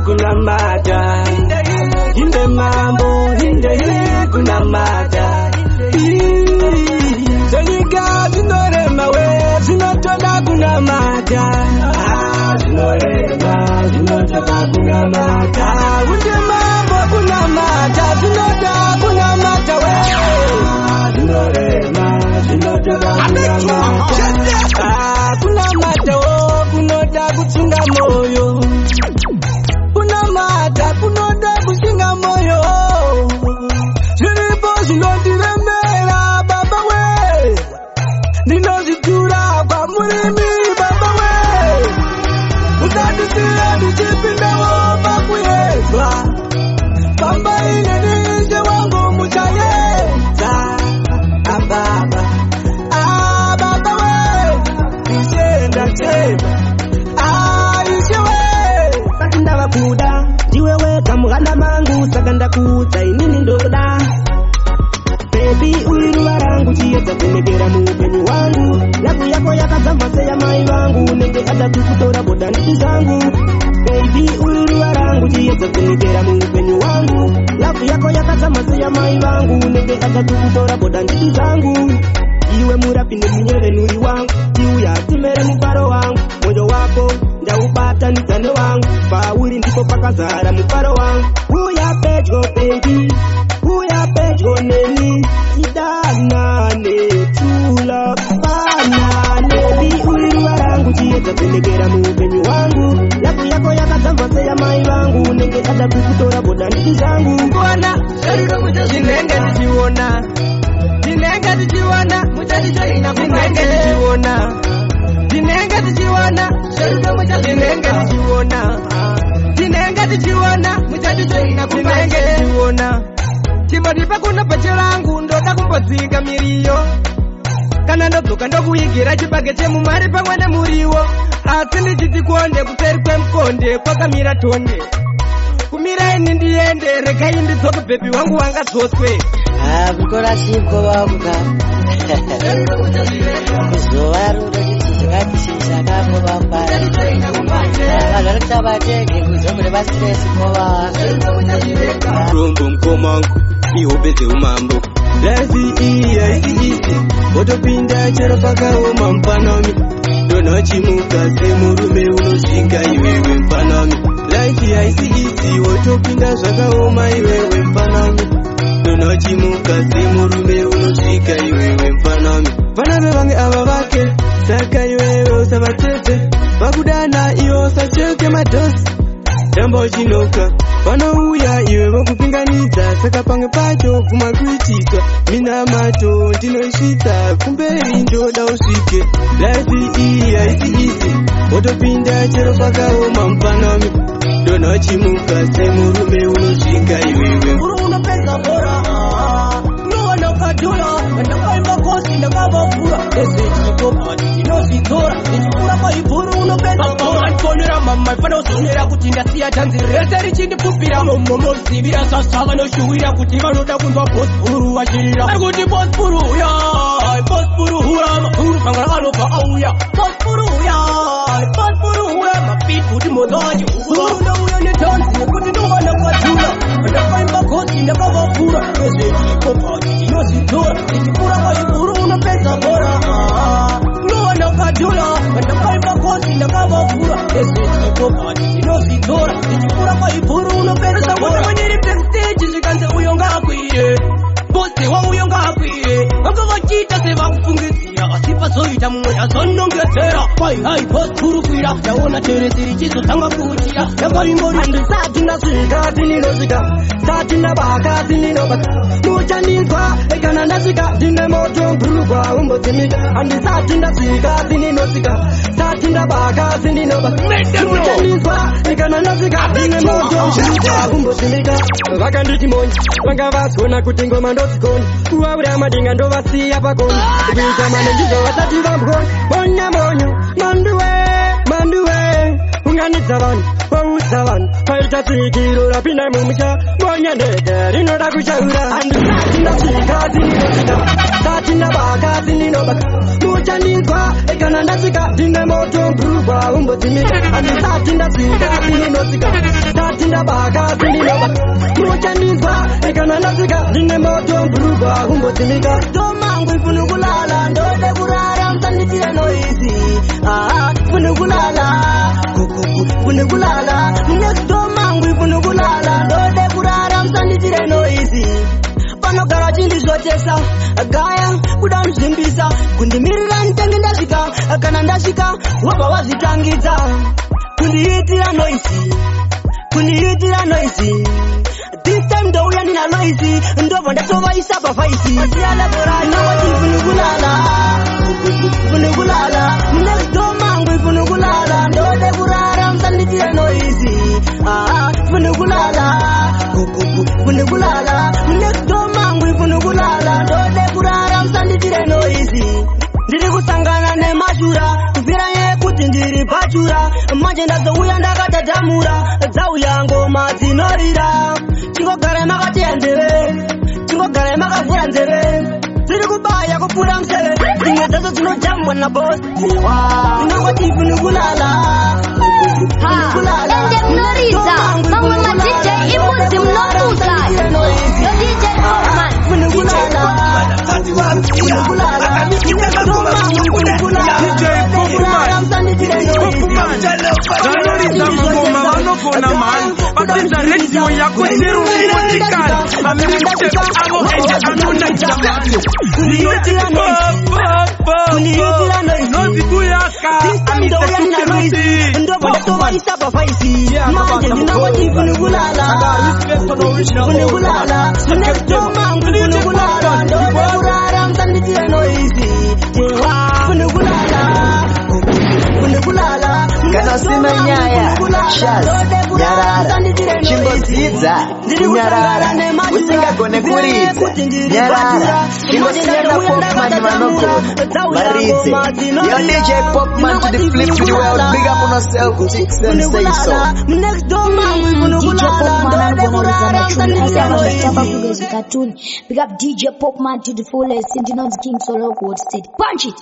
K: kuna mata inde mambo inde kuna mata Zoniga zinorema we zinotoda kuna mata zinorema zinotoda kuna mata inde mambo kuna mata zinotoda kuna mata we zinorema zinotoda kuna mata kuna mata o kunoda kutsunga moyo kunoda kusinga moyo ziripo zinondiremera baba we ndinozitura kwa mulimi baba we utatisiya ndichipindawo pakuyezwa pamba ine ninje wangu muchayeza ababa ababa we isenda chema kuda jiwewe kamuhanda mangu sakanda kuta inini ndoda baby uliruwa rangu chiyeta kunegera mupenyu wangu yako yakazamase ya mai wangu nenge adatu kutora boda nditi zangu baby uliruwa rangu chiyeta kunegera mupenyu wangu yako yakazamase ya mai wangu nenge adatu kutora boda nditi zangu iwe murapinde mnyere nuri wangu iuya timere muparo wangu moyo wako ndaubata nitane wangu pauri ndipo pakazara muparo wangu uya pedyo baby uya pedyo neni idanane tula banane baby uliruwa rangu chiyeta kunegera muupenyu wangu yako yakazambase ya mai wangu nenge adatu kutora boda nditi zangu kuona shariro muchazinenge tichiona Dinenga tichiwana muchachicho inakunenge tichiwana Dinenga tichiwana sharuka muchachicho dinenga tichiwana Dinenga tichiwana muchachicho inakunenge tichiwana Chimodipa kuna pachilangu ndoda kumbozinga miriyo Kana ndozuka ndokuigira chipage chemumari pamwe nemuriwo Asi ndichitikonde kuperi kwemkonde kwakamira tonde Kumira ini ndiende rekai nditsoke bebi wangu wanga dzoswe
N: kukora siko vakuka kuzuva rudochizikati shishakapo vambara vagarita vatenge kuzokure vasiresi kova
K: rombo mkomangu ihope dzeumambo life iyi haisi isi wotopinda chero pakaoma mpanami donachimuka semurume unosvika iwewe mpanami life haisi isi wotopinda zvakaoma iwewe mpanami donachimuka semurume unosvika iwewe mpanami vana vevange ava vake saka iwewe usavatete vakudana iwo usacheke madhosi tamba uchinoka vanouya iwe vokupinganidza
A: saka pamwe pacho pfuma kuitika mina mato ndinoisvitsa kumberi ndoda usvike life iyi haisi izi wotopinda chero pakaoma mupanami ndona chimuka semurume unosvika iwewe
D: unopedza bhora unowana ukadhula ndakaimba kosi ndakavavhura ezechitopati ndinozvidzora ndichikura kwaibhuru unopedza bhora ndifonera mama ifana kuzonera kuti ndasiya dhanzi rese richindipfupira momozivira sasava noshuwira kuti vanoda kunzwa bhosburu vachirira ari kuti bhosburu uya bhosburu hura mabhuru pangana vanobva auya bhosburu uya bhosburu hura mapiti kuti mozo wachiuya nedhanzi nekuti ndowana ukadhula ndakaimba kosi ndakavavhura ezechitopati ndinozvidzora ndichikura kwaibhuru unopedza bhora unowana ukadhula ndakaimba kosi ndakavavhura ezechitopati ndinozvidzora ndichikura kwaibhuru unopedza bhora maniri backstage zvikanzi uyo ngaakwire bosi wauyo ngaakwire vanga vachiita sevakufungidzira asi pazoita mumwe azonongedzera kwaihai bhosburu kwira ndaona teresi richizotanga kuutira ndakaingori
A: handisati ndasvika tininozvika sati ndabaka tininobaka muchandinzwa kana ndasvika ndine moto mburugwa umbodzimika handisati ndasvika tininozvika sati ndabaka tininobaka muchandinzwa kana ndasvika ndine moto mburugwa umbodzimika vakanditi monyi vanga vazona kuti ngoma ndozikoni kuvaura madinga ndovasiya pakoni kuita mane ndizvo vasati vambukoni monya monyo manduwe unganidza vanhu waudza vanhu paita tsikiro rapinda mumusha monya ndege rinoda kushaura handisati ndasvika tininozvika sati ndabaka tininobaka muchandinzwa kana ndasvika ndine moto mburugwa umbodzimika handisati ndasvika tininozvika sati ndabaka tininobaka muchandinzwa kana ndasvika ndine moto mburugwa umbodzimika tomangu ifuna kulala ndode kurara musanditire noizi ifuna kulala ifuna kulala next tomangu ifuna kulala ndode kurara musanditire noizi panogara chindizvotesa gaya kuda nzvimbisa kundimirira nditenge ndasvika kana ndasvika wabva wazvitangidza kundiitira noizi this time ndouya ndina noizi ndobva ndatovaisa pavaisi ifunukulala next tomangu ifunukulala ndode kurara musanditire noizi ifunukulala next tomangu ifunukulala ndode kurara musanditire noizi ndiri kusangana nemashura kubvira yekuti ndiri pachura manje ndazouya ndakatatamura dzauya ngoma dzinorira chingogara makateya nzeve chingogara makavhura nzeve dziri kubaya kupfuura museve dzimwe dzadzo dzinojambwa nabosi inongoti ifunukulala
J: ende munoriza mamwe madj imudzi munobusa dj
D: vanoriza mangoma vanofona mhani vapedza redio yako chero imotikari amerikateka avo ende anonaidza vanhu rinoti nozi kuyaka amisetukeruti
A: ndobatovaisa pavaisi manje ndinongoti ifunukulala ifunukulala ndode kurara musanditire noizi ifunukulala
N: kana usime nyaya shaz nyarara chingodzidza kunyarara usingagone kuridza nyarara chingosiyana popman vanogona varidze yo DJ Popman to the flip to the world. Big up on yourself, chicks, and say so.
J: DJ Popman anagoniza machuni hasa anataka kugeuza katuni. Big up DJ Popman to the fullest. Sentinels King Solo Gold State. Punch it.